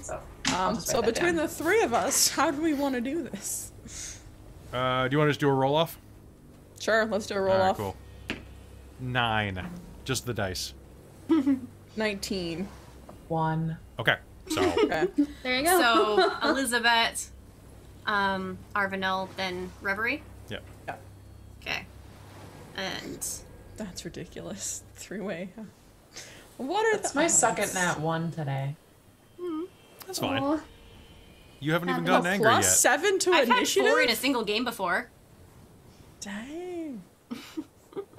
So, I'll just So write that between down. the three of us, how do we want to do this? Do you want to just do a roll off? Sure, let's do a roll Alright, off. cool. 9. Just the dice. 19. 1. Okay. So Okay. There you go. So, Elizabeth, Arvanel, then Reverie. yeah. Okay. And That's ridiculous. Three-way. What are That's the my odds? second nat 1 today. That's fine. Aw. You haven't even Oh, gotten angry yet. Plus 7 to I've had initiative? 4 in a single game before. Dang.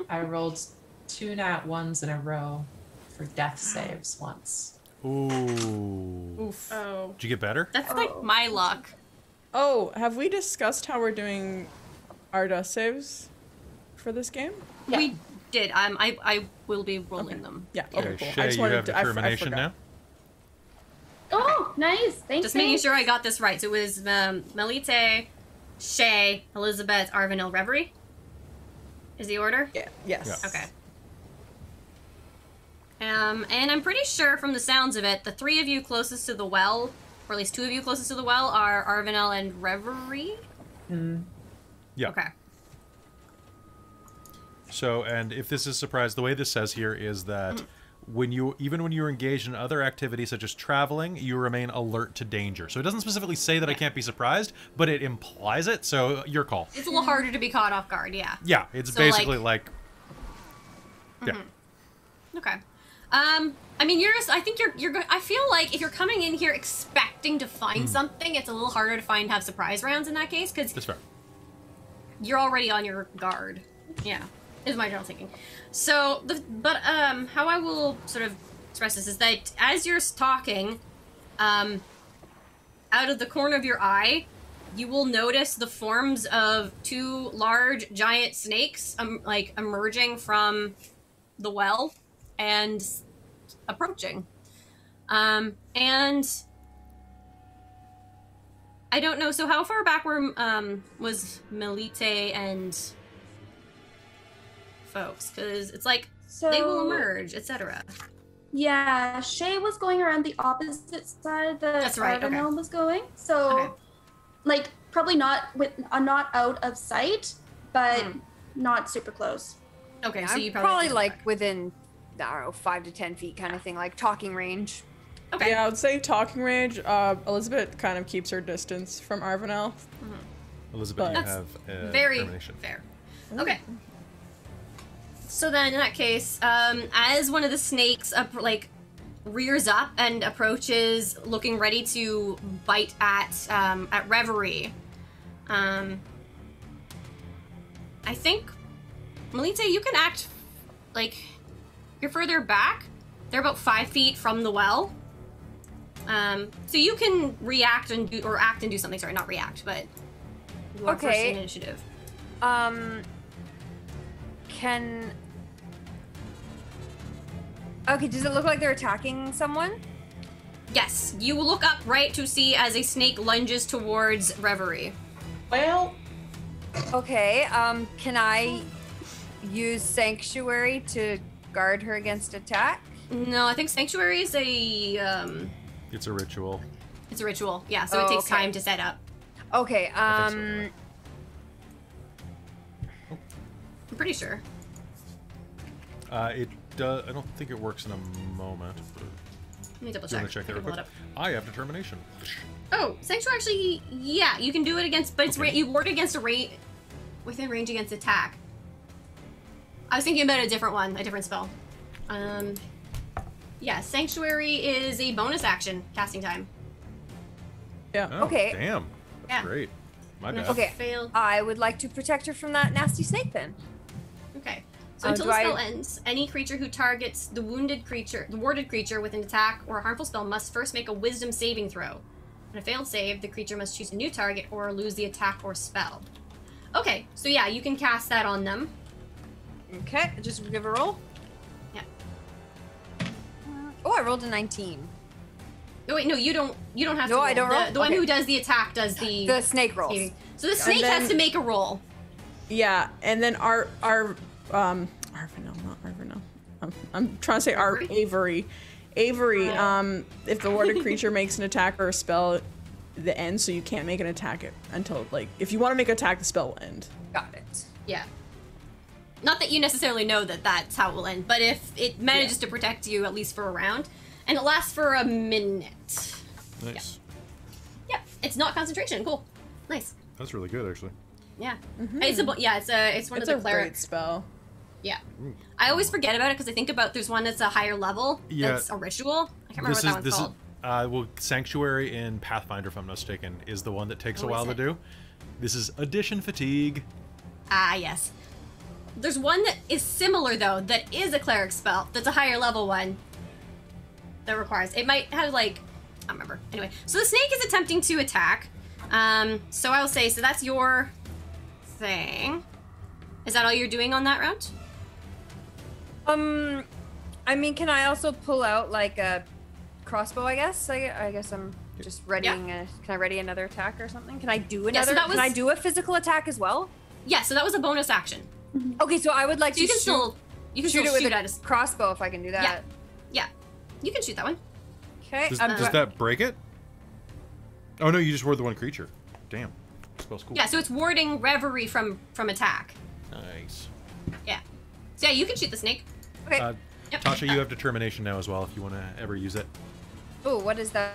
I rolled 2 nat 1s in a row for death saves once. Ooh. Oof. Oh. Did you get better? That's like my luck. Oh, have we discussed how we're doing our death saves for this game? Yeah. We did. I will be rolling them. Yeah. Okay, Okay, cool. Shay, you have I determination forgot. now? Oh, nice. Thanks. Just making sure I got this right. So it was Melite, Shay, Elizabeth, Arvanel, Reverie. Is the order? Yeah. Yes. Yeah. Okay. And I'm pretty sure from the sounds of it, the 3 of you closest to the well, or at least 2 of you closest to the well, are Arvanel and Reverie. Yeah. Okay. So, and if this is a surprise, the way this says here is that even when you're engaged in other activities such as traveling, you remain alert to danger. So it doesn't specifically say that I can't be surprised, but it implies it. So your call. It's a little harder to be caught off guard. Yeah. Yeah, it's So, basically like yeah. Okay. I mean, I think you're good. I feel like if you're coming in here expecting to find something, it's a little harder to have surprise rounds in that case, because That's fair. you're already on your guard. Yeah, is my general thinking. So, how I will sort of express this is that as you're talking, out of the corner of your eye, you will notice the forms of two large, giant snakes, like emerging from the well and approaching. And I don't know. So how far back was Melite and folks? Because it's like they will emerge, etc. Yeah, Shay was going around the opposite side that That's right, okay. Arvanel was going. So, Okay. like, probably not out of sight, but not super close. Okay, Yeah, so I'm you probably probably like within, I don't know, 5 to 10 feet kind of thing, like talking range. okay. Yeah, I would say talking range. Elizabeth kind of keeps her distance from Arvanel. Elizabeth, you That's have Very termination. fair. Okay. So then, in that case, as one of the snakes rears up and approaches, looking ready to bite at Reverie, I think Melite, you can act like you're further back. They're about 5 feet from the well. So you can react and act and do something. Sorry, not react, but you are first in initiative. Okay, does it look like they're attacking someone? Yes, you will look up right to see as a snake lunges towards Reverie. Well, Okay, can I use Sanctuary to guard her against attack? No, I think Sanctuary is a It's a ritual. it's a ritual. Yeah, so it takes okay. time to set up. Okay, I think I'm pretty sure. It does. I don't think it works in a moment. But Let me double do you check. want to check I that can real pull quick? it up. I have determination. Oh, Sanctuary actually, yeah, you can do it against, but it's Okay. you ward against within range against attack. I was thinking about a different one, a different spell. Yeah, Sanctuary is a bonus action casting time. Yeah. Oh, Okay. Damn. That's Yeah. great. My And if bad. you Okay. fail. I would like to protect her from that nasty snake then. Okay. So Oh, until do the I- spell ends, any creature who targets the warded creature with an attack or a harmful spell must first make a Wisdom saving throw. On a failed save, the creature must choose a new target or lose the attack or spell. Okay, so yeah, you can cast that on them. Okay, just give a roll. Yeah. Oh, I rolled a 19. No, wait, no, you don't have to No, roll. I don't roll? The one Okay. who does the attack does The snake rolls. saving. So the snake then- has to make a roll. Yeah, and then Arvanel, not Arvanel. I'm trying to say Avery. Avery, if the warded creature makes an attack or a spell, the end, so you can't make an attack until, like, if you want to make an attack, the spell will end. Got it. Yeah. Not that you necessarily know that that's how it will end, but if it manages to protect you at least for a round, and it lasts for a minute. Nice. Yep, it's not concentration. Cool, nice. That's really good, actually. Yeah, it's one It's of a the great clerics. spell. Yeah, I always forget about it because I think about there's one that's a higher level. Yeah. That's a ritual. I can't remember what that one's called. Well, Sanctuary in Pathfinder, if I'm not mistaken, is the one that takes a Oh, while is to it? do. This is addition fatigue. Ah, yes. There's one that is similar though. That is a cleric spell. That's a higher level one. That requires. It might have like. I don't remember. Anyway, so the snake is attempting to attack. So I will say. So that's your thing. Is that all you're doing on that round? I mean, can I also pull out like a crossbow? I guess. I guess I'm just readying. Can I ready another attack or something? Can I do another? so that Can I was- do a physical attack as well? Yeah. So that was a bonus action. Okay, so I would like So you to can still. You can shoot still it with shoot a at us. crossbow if I can do that. Yeah. You can shoot that one. Okay. Does that break it? Oh no, you just ward the one creature. Damn. Spell's cool. Yeah. So it's warding Reverie from attack. Nice. Yeah. So yeah, you can shoot the snake. Okay. Yep. Tasha, you have determination now as well if you want to ever use it. Oh, what does that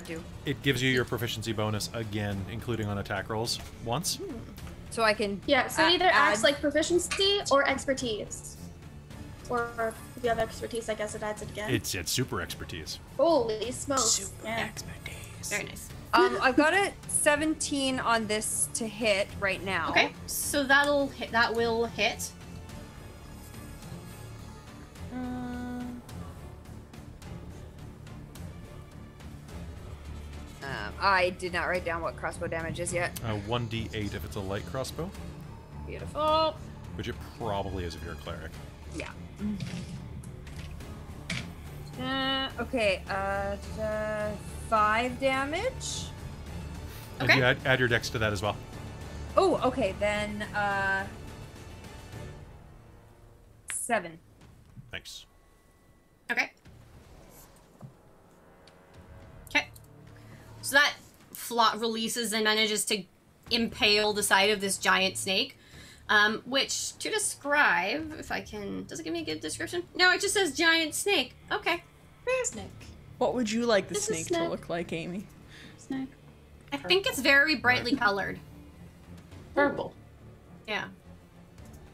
do? It gives you your proficiency bonus again, including on attack rolls once. So I can. Yeah, so it either acts add- like proficiency or expertise. Or if you have expertise, I guess it adds it again. It's super expertise. Holy smokes. Yeah. Expertise. Very nice. I've got a 17 on this to hit right now. Okay, so that'll hit. That will hit. I did not write down what crossbow damage is yet. 1d8 if it's a light crossbow, Beautiful. which it probably is if you're a cleric. Yeah. Okay. 5 damage. And Okay. you add your dex to that as well. Oh, okay. Then 7. Nice. Okay. Okay. So that flot releases and manages to impale the side of this giant snake. Which, to describe, if I can... Does it give me a good description? No, it just says giant snake. Okay. Snake. What would you like the It's a snake to snake. look like, Amy? Snack. I think it's very brightly colored. Purple. Yeah.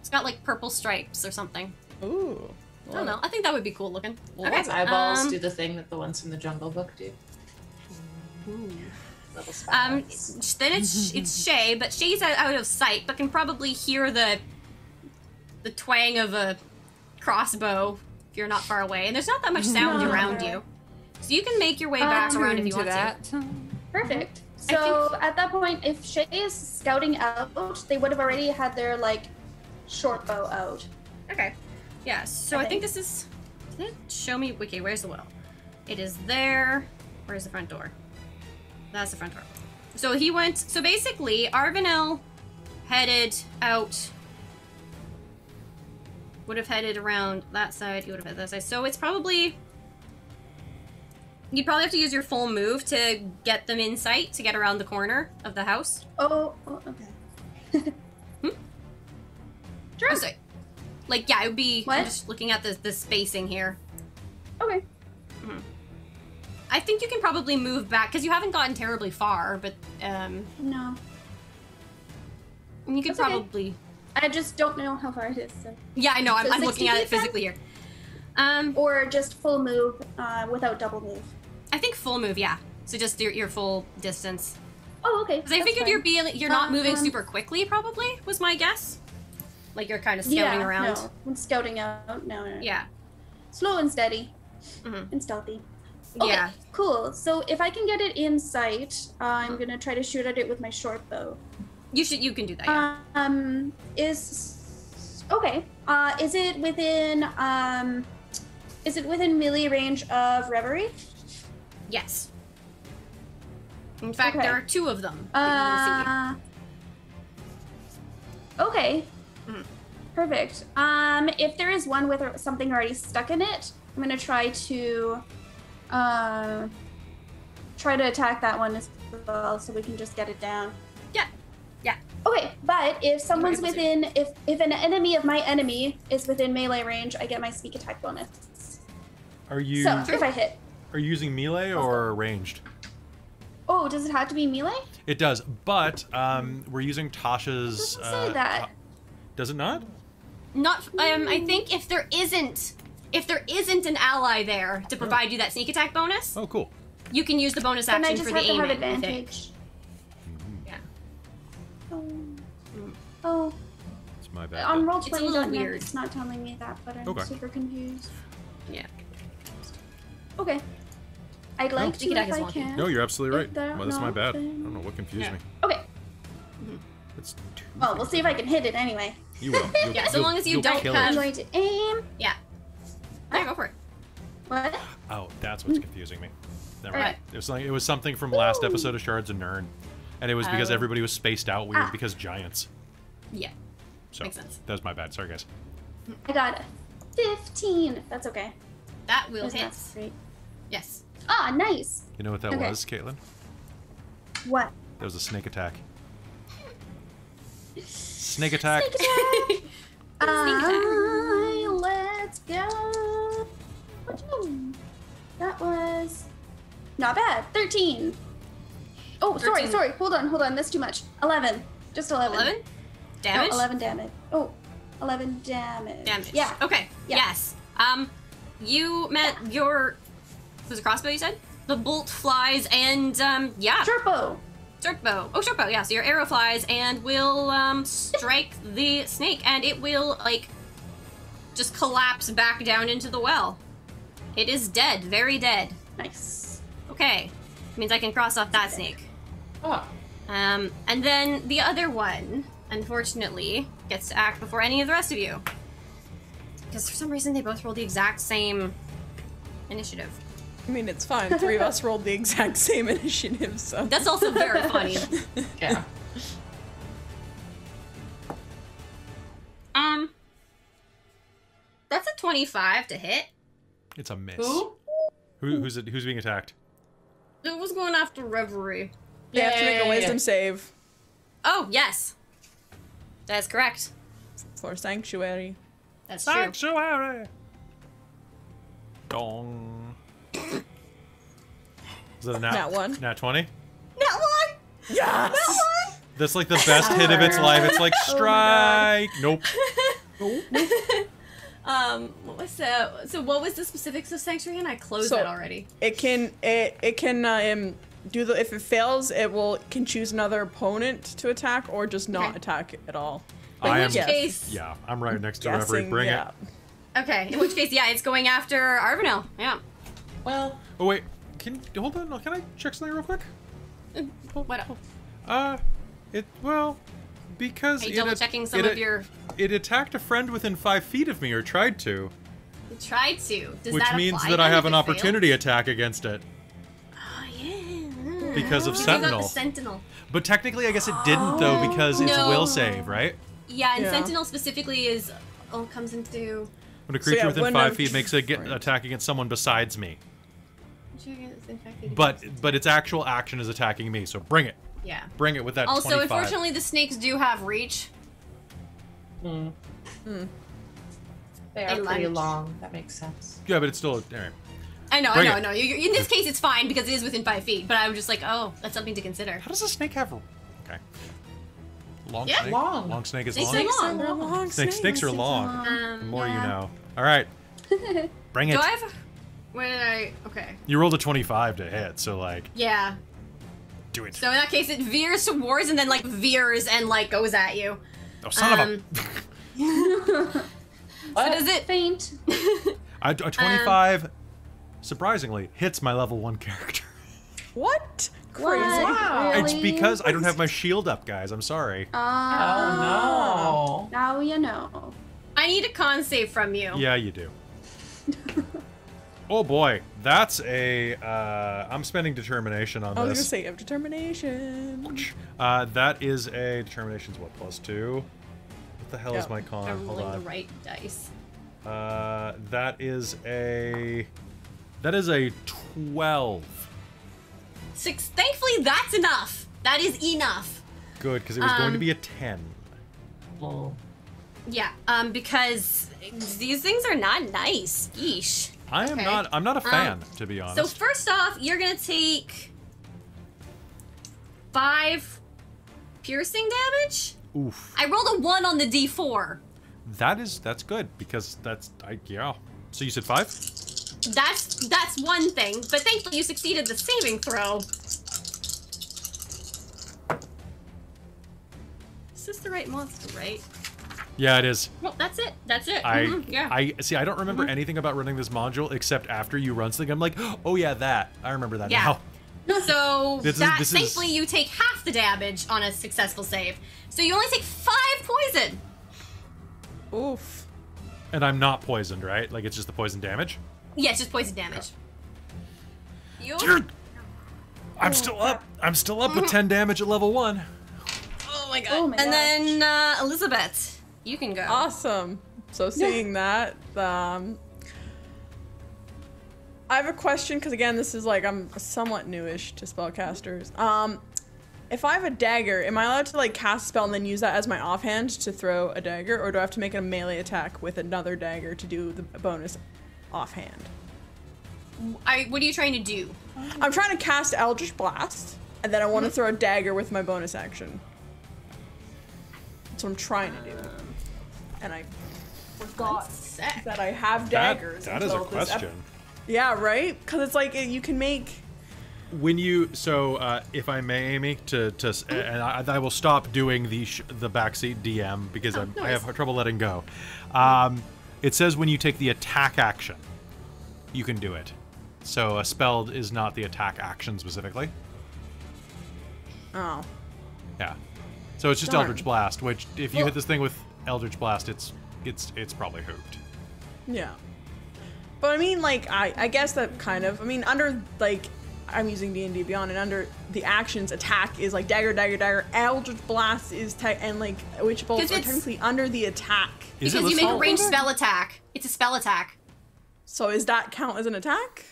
It's got, like, purple stripes or something. Ooh. I don't know. I think that would be cool looking. Okay. Its eyeballs do the thing that the ones from the Jungle Book do. Little spots. Then it's Shay, but Shay's out of sight, but can probably hear the twang of a crossbow if you're not far away. And there's not that much sound No. around you, so you can make your way back around if you want to. Perfect. I So at that point, if Shay is scouting out, they would have already had their like short bow out. Okay. Yeah. So I think this is. Did it show me? Okay, where's the well? It is there. Where's the front door? That's the front door. So he went. So basically, Arvinel headed out. Would have headed around that side. He would have headed that side. So it's probably. You'd probably have to use your full move to get them in sight to get around the corner of the house. Oh, okay. Sure. Oh, sorry. Like, yeah, it would be. I'm What? just looking at the spacing here. Okay. I think you can probably move back because you haven't gotten terribly far, but No, you could That's okay. probably. I just don't know how far it is. So. Yeah, I know. I'm So looking 60 at it feet then? physically here. Or just full move without double move. I think full move. Yeah. So just your full distance. Oh, okay. Because I that's figured fine. you're not moving Um, super quickly. Probably was my guess. Like you're kind of scouting around. No, when scouting out. No. Yeah. Slow and steady. Mhm. And stealthy. Okay, Yeah. cool. So if I can get it in sight, I'm gonna try to shoot at it with my short bow. You can do that. Yeah. Is okay. Is it within melee range of Reverie? Yes. In fact, Okay. there are 2 of them. That Okay. Mhm. Perfect. If there is one with something already stuck in it, I'm gonna try to attack that one as well, so we can just get it down. you see. Yeah. Okay, but if someone's able to. within, if an enemy of my enemy is within melee range, I get my sneak attack bonus. Are you So if I hit, are you using melee or ranged? oh, does it have to be melee? It does, but we're using Tasha's. It doesn't say that. Does it not? Not. I think if there isn't an ally there to provide you that sneak attack bonus, Oh, cool. you can use the bonus Then action I just for the have to aiming. have I think. advantage. Yeah. Oh, It's my bad. on then. roll It's a 20, little weird. it's not telling me that, but I'm Okay. super confused. Yeah. Okay. I'd like sneak to attack if is I wonky. can. No, you're absolutely right. If they're Well, that's my not, bad. I then- don't know what confused Yeah. me. Okay. It's too Well, we'll see if I can hit it anyway. You will. You'll, Yeah, so long as you don't kill have- I'm it. going to aim. Yeah. Yeah, go for it. What? Oh, that's what's confusing me. Never mind. Right. It was something from last episode of Shards of Nirn, and it was because Oh. everybody was spaced out weird Ah. because giants. Yeah. So Makes sense. that was my bad. Sorry, guys. I got a 15. That's okay. That will hit. That's great. Yes. Ah, nice. You know what that Okay. was, Caitlin? What? That was a snake attack. Snake attack. Let's go. That was not bad. 13. Oh, 13. sorry. Hold on. That's too much. 11. Just 11. 11 damage. No, 11 damage. Oh, 11 damage. Damage. Yeah. Okay. Yeah. Yes. You met your. Was it crossbow? You said the bolt flies and yeah. Turbo. Short bow. Oh, short bow. Yeah. So your arrow flies and will strike the snake, and it will like just collapse back down into the well. It is dead. Very dead. Nice. Okay. Means I can cross off that snake. Oh. And then the other one, unfortunately, gets to act before any of the rest of you. Because for some reason they both rolled the exact same initiative. I mean, it's fine. 3 of us rolled the exact same initiative, so. That's also very funny. Yeah. That's a 25 to hit. It's a miss. Who? Who's being attacked? It was going after Reverie. They have to make a wisdom save Oh, yes. That's correct. for Sanctuary. That's true. Sanctuary. Dong. Is that a Nat 1. Nat 20? That one! Yes! That's like the best hit of its life. It's like strike. Nope. What was that? So what was the specifics of Sanctuary? And I closed So- it already. It can do the if it fails, can choose another opponent to attack or just not Okay. attack at all. I In am. which Yes. case... Yeah, I'm right next to Reverie. Guessing, Bring yeah. it. Okay, in which case, yeah, it's going after Arvinel. Yeah. Well, Oh wait, hold on? Can I check something real quick? What up? Because Are you double checking some of your... it attacked a friend within 5 feet of me, or tried to, You tried to. Does which that means apply that I then have if an it opportunity attack against it Oh, yeah. because of Because you got Sentinel. the Sentinel. But technically, I guess it didn't though because it's No. will save, right? Yeah, and Yeah. Sentinel specifically is... comes into... When a creature yeah, within when 5 a- feet makes an attack against someone besides me, In fact, but its actual action is attacking me. So bring it with that. Also, 25. unfortunately, the snakes do have reach. they are They pretty lunge. long. That makes sense. Yeah, but it's still. All right. I know. Bring it. In this case, it's fine because it is within 5 feet. But I was just like, oh, that's something to consider. How does a snake have? Okay. Long Yeah. snake. Long. Long snake is Snakes long. are They're long. long Snakes are long. The more you yeah. know. All right. Bring it. Do I have? Where did I? Okay. You rolled a 25 to hit, so like, Yeah. do it. So in that case, it veers towards and then like veers and like goes at you. Oh, son of a. So does it? Faint. A 25, surprisingly, hits my level 1 character. What? Crazy. Wow. It's Really? because I don't have my shield up, guys. I'm sorry. Oh Now you know. I need a con save from you. Yeah, you do. Oh boy, that's a. I'm spending determination on I was gonna this. say you have determination. That is a determination's what, +2? What the hell is Yeah. my con? I'm Hold rolling the on. right dice. That is a 12. 6. Thankfully, that's enough. That is enough. Good, because it was going to be a 10. no. Yeah. Because these things are not nice. Yeesh. I am Okay. not. I'm not a fan, to be honest. So first off, you're gonna take 5 piercing damage. Oof. I rolled a 1 on the D4. That's good because yeah. So you said 5? That's one thing, but thankfully you succeeded the saving throw. Is this the right monster, right? Yeah, it is. Well, that's it. That's it. I Yeah. I see. I don't remember anything about running this module except after you run something. I'm like, oh yeah, that. I remember that Yeah. now. So This is- that this is- thankfully you take half the damage on a successful save. So you only take 5 poison. Oof. And I'm not poisoned, right? Like it's just the poison damage. Yeah, it's just poison damage. You. Dude, I'm still up. I'm still up with 10 damage at level 1. Oh my god. Oh my and then Elizabeth, you can go. Awesome. So seeing that, I have a question because again, this is like I'm somewhat newish to spellcasters. If I have a dagger, am I allowed to like cast a spell and then use that as my offhand to throw a dagger, or do I have to make a melee attack with another dagger to do the bonus offhand? what are you trying to do? I'm trying to cast Eldritch Blast, and then I want to throw a dagger with my bonus action. That's what I'm trying to do. And I forgot that I have daggers. That is a question. Yeah, right? Because it's like you can make... When you... So, if I may, Amy, and I will stop doing the backseat DM because I have trouble letting go. It says when you take the attack action, you can do it. So a spell is not the attack action specifically. Oh. Yeah. So it's just Darn. Eldritch Blast, which if you hit this thing with Eldritch Blast, it's probably hooped. Yeah. But I mean, like, I guess that kind of... I mean, under, like... I'm using D&D Beyond, and under the actions, attack is like dagger, dagger, dagger. Eldritch Blast is and like witch bolts are technically under the attack. Because you make a ranged spell attack. It's a spell attack. So does that count as an attack?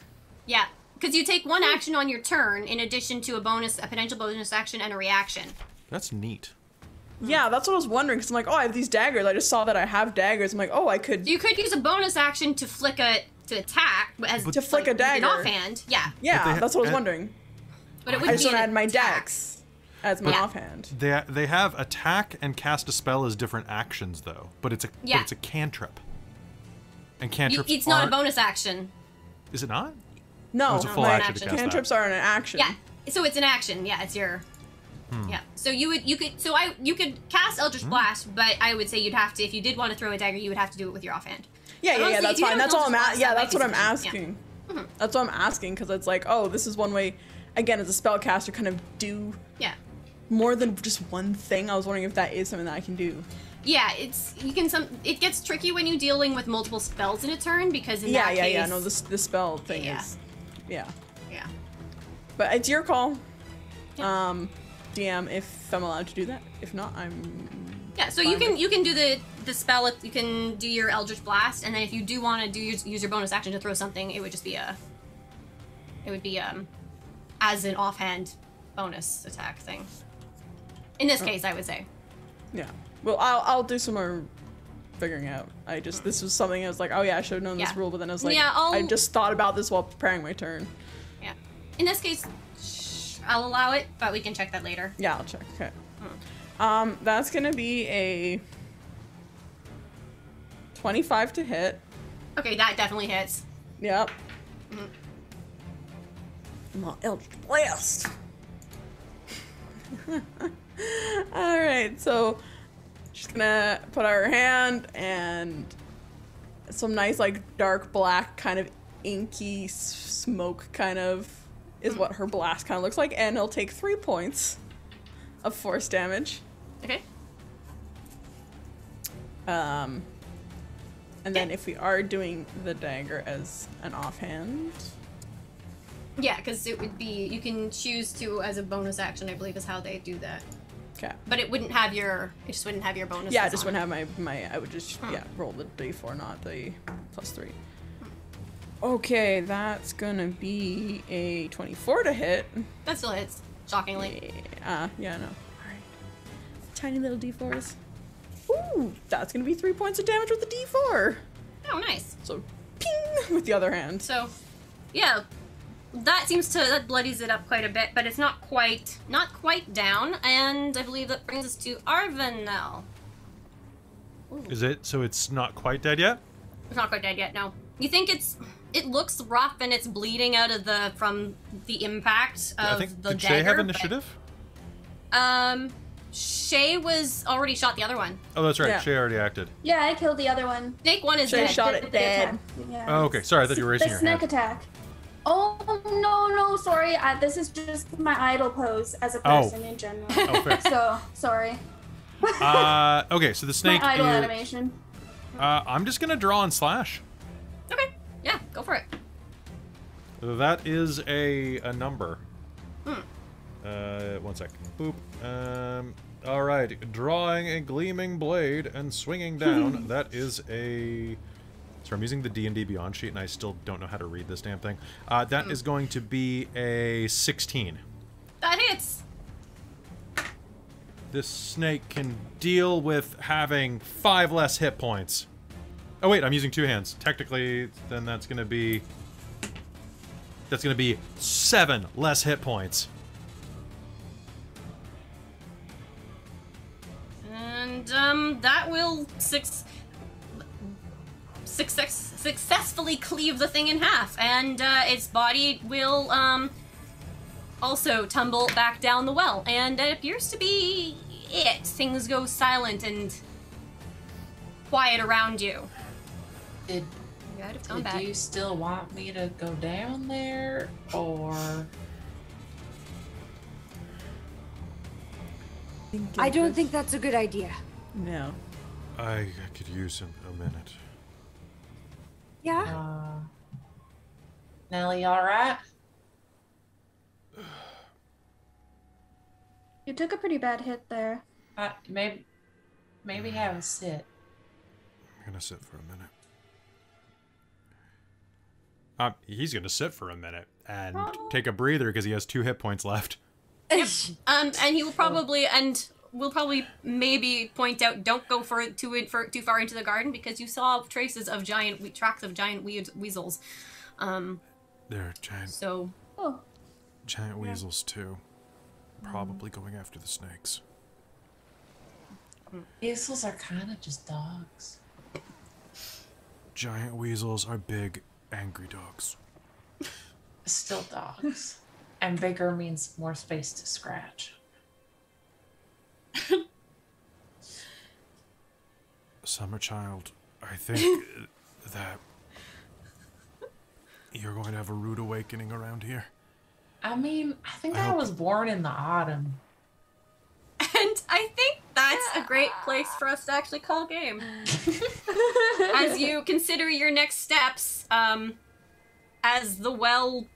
Yeah, because you take one action on your turn in addition to a potential bonus action and a reaction. That's neat. Yeah, that's what I was wondering. Because I'm like, oh, I have these daggers. I just saw that I have daggers. I'm like, oh, I could. You could use a bonus action to flick to attack to flick a dagger. An offhand. Yeah. Yeah, that's what I was wondering. But it would I just want to add my attack. dex as my offhand. They have attack and cast a spell as different actions though, but it's a cantrip. And cantrips it's not a bonus action. Is it not? No, it's a full action to cast cantrips that. are an action. Yeah, so it's an action. Yeah, it's your. Yeah, so you could cast Eldritch Blast, but I would say you'd have to, if you did want to throw a dagger, you would have to do it with your offhand. Yeah, that's fine. That's all I'm asking. that's what I'm asking. Yeah. That's what I'm asking because it's like, oh, this is one way. Again, as a spellcaster, kind of do more than just one thing. I was wondering if that is something that I can do. Yeah, it gets tricky when you're dealing with multiple spells in a turn because in that case... No, the spell thing is... Yeah. Yeah. But it's your call. DM, if I'm allowed to do that. If not, I'm... Yeah, so you can do the spell, you can do your Eldritch Blast, and then if you do want to use your bonus action to throw something, it would just be as an offhand bonus attack thing. In this case, I would say. Yeah. Well, I'll do some more figuring out. This was something I was like, oh yeah, I should have known this rule, but then I was like, I just thought about this while preparing my turn. Yeah. In this case, I'll allow it, but we can check that later. Yeah, I'll check. Okay. That's gonna be a 25 to hit. Okay, that definitely hits. Yep. Come on, Eldritch Blast. All right, so she's gonna put out her hand, and some nice, like, dark black, kind of inky smoke, kind of, is what her blast kind of looks like, and it'll take 3 points of force damage. Okay. And then if we are doing the dagger as an offhand. Yeah, because it would be, you can choose to, as a bonus action, I believe is how they do that. Okay. But it just wouldn't have your bonus. Yeah, I just wouldn't have my I would just, roll the d4, not the +3. Okay, that's gonna be a 24 to hit. That still hits, shockingly. Yeah, no. Alright. Tiny little d4s. Ooh, that's gonna be 3 points of damage with the d4. Oh, nice. So, ping, with the other hand. So, yeah, that bloodies it up quite a bit, but it's not quite down, and I believe that brings us to Arvin now. Ooh. Is it? So it's not quite dead yet? It's not quite dead yet, no. You think it looks rough and it's bleeding out of from the impact of the dagger. Did Shay have initiative? Shay was already shot the other one. Oh, that's right. Yeah. Shay already acted. Yeah, I killed the other one. Snake one is Shay dead. shot it dead. Yeah. Oh, okay. Sorry, I thought you were raising The your snack hand. attack. Oh, no, sorry. This is just my idle pose as a person in general. Oh, fair. So, sorry. Okay, so the snake My idle is... animation. I'm just gonna draw and slash. Okay, yeah, go for it. That is a number. 1 sec. Boop. All right. Drawing a gleaming blade and swinging down. That is a... So I'm using the D&D Beyond sheet, and I still don't know how to read this damn thing. That is going to be a 16. That hits. This snake can deal with having 5 less hit points. Oh wait, I'm using 2 hands. Technically, then that's going to be That's going to be 7 less hit points. And that will successfully cleave the thing in half, and its body will also tumble back down the well. And it appears to be it. Things go silent and quiet around you. Did You're out of combat. you still want me to go down there, or? I don't think that's a good idea. No. I could use a minute. Yeah? Nelly, all right? You took a pretty bad hit there. Maybe have a sit. I'm going to sit for a minute. He's going to sit for a minute and take a breather because he has 2 hit points left. And he will probably, and we'll probably maybe point out, don't go too far into the garden, because you saw traces of tracks of giant weasels. They're giant. So. Oh. Giant weasels too. Probably going after the snakes. Weasels are kind of just dogs. Giant weasels are big, angry dogs. Still dogs. And bigger means more space to scratch. Summer Child, I think that you're going to have a rude awakening around here. I mean, I think I was born in the autumn. And I think that's a great place for us to actually call game. As you consider your next steps, as the well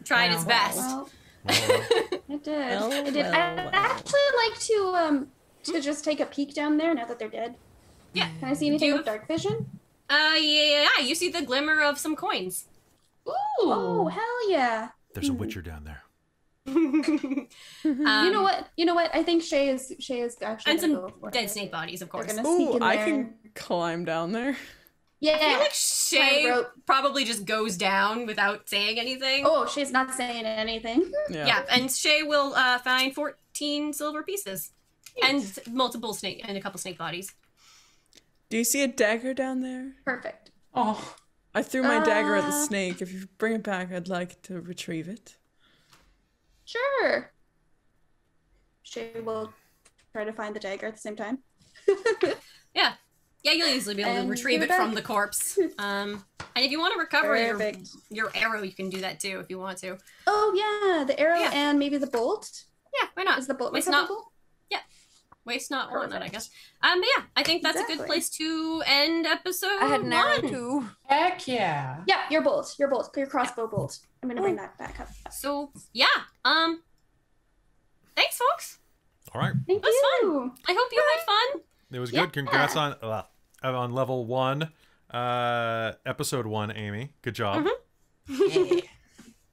tried its best. Well, Well, it did. Well, It did. well, I'd actually like to just take a peek down there now that they're dead. Yeah. Can I see anything You- with dark vision? Yeah, you see the glimmer of some coins. Ooh. Oh, hell yeah. there's a witcher down there. You know what? I think Shay is actually And gonna some go for dead it. snake bodies, of They're course. gonna sneak Ooh, in I there. can climb down there. Yeah. I feel like Shay Climb rope. probably just goes down without saying anything. Oh, Shay's not saying anything. Yeah, and Shay will find 14 silver pieces. And multiple snake, and a couple snake bodies. Do you see a dagger down there? Perfect. Oh, I threw my dagger at the snake. If you bring it back, I'd like to retrieve it. Sure. Shay will try to find the dagger at the same time. Yeah, you'll easily be able to And retrieve give it it from back. the corpse. And if you want to recover Perfect. your arrow, you can do that too if you want to. Oh yeah, the arrow Yeah. and maybe the bolt. Yeah, why not? Is the bolt Waste not, recoverable? waste not, want that, I Perfect. guess. But yeah, I think that's a good Exactly. place to end episode I had an arrow 1. too. heck yeah. Yeah, your crossbow bolt. I'm gonna bring that back up. So yeah, thanks, folks. All right. Thank That's you. I hope you had fun. It was Yeah. good. Congrats on level 1, episode 1, Amy. Good job.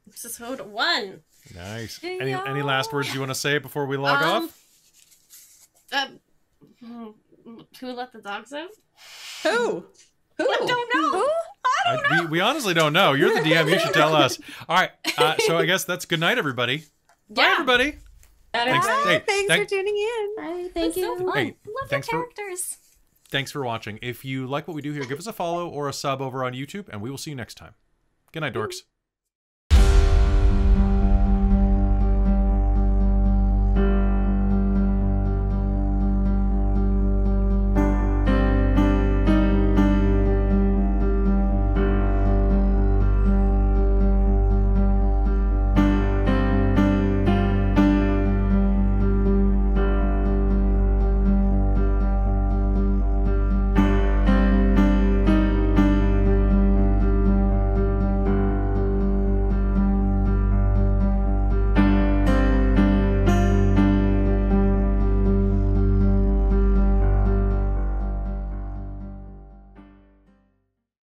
Episode 1. Nice. Yeah. Any last words you want to say before we log off? Who let the dogs out? Who? I don't know. We honestly don't know. You're the DM. You should tell us. All right. So I guess that's good night, everybody. Bye, Yeah. everybody. Thanks. Bye. Hey, Thanks for tuning in. Bye, thank So you. fun. Hey, Love thanks the for- characters. Thanks for watching. If you like what we do here, give us a follow or a sub over on YouTube, and we will see you next time. Good night, dorks.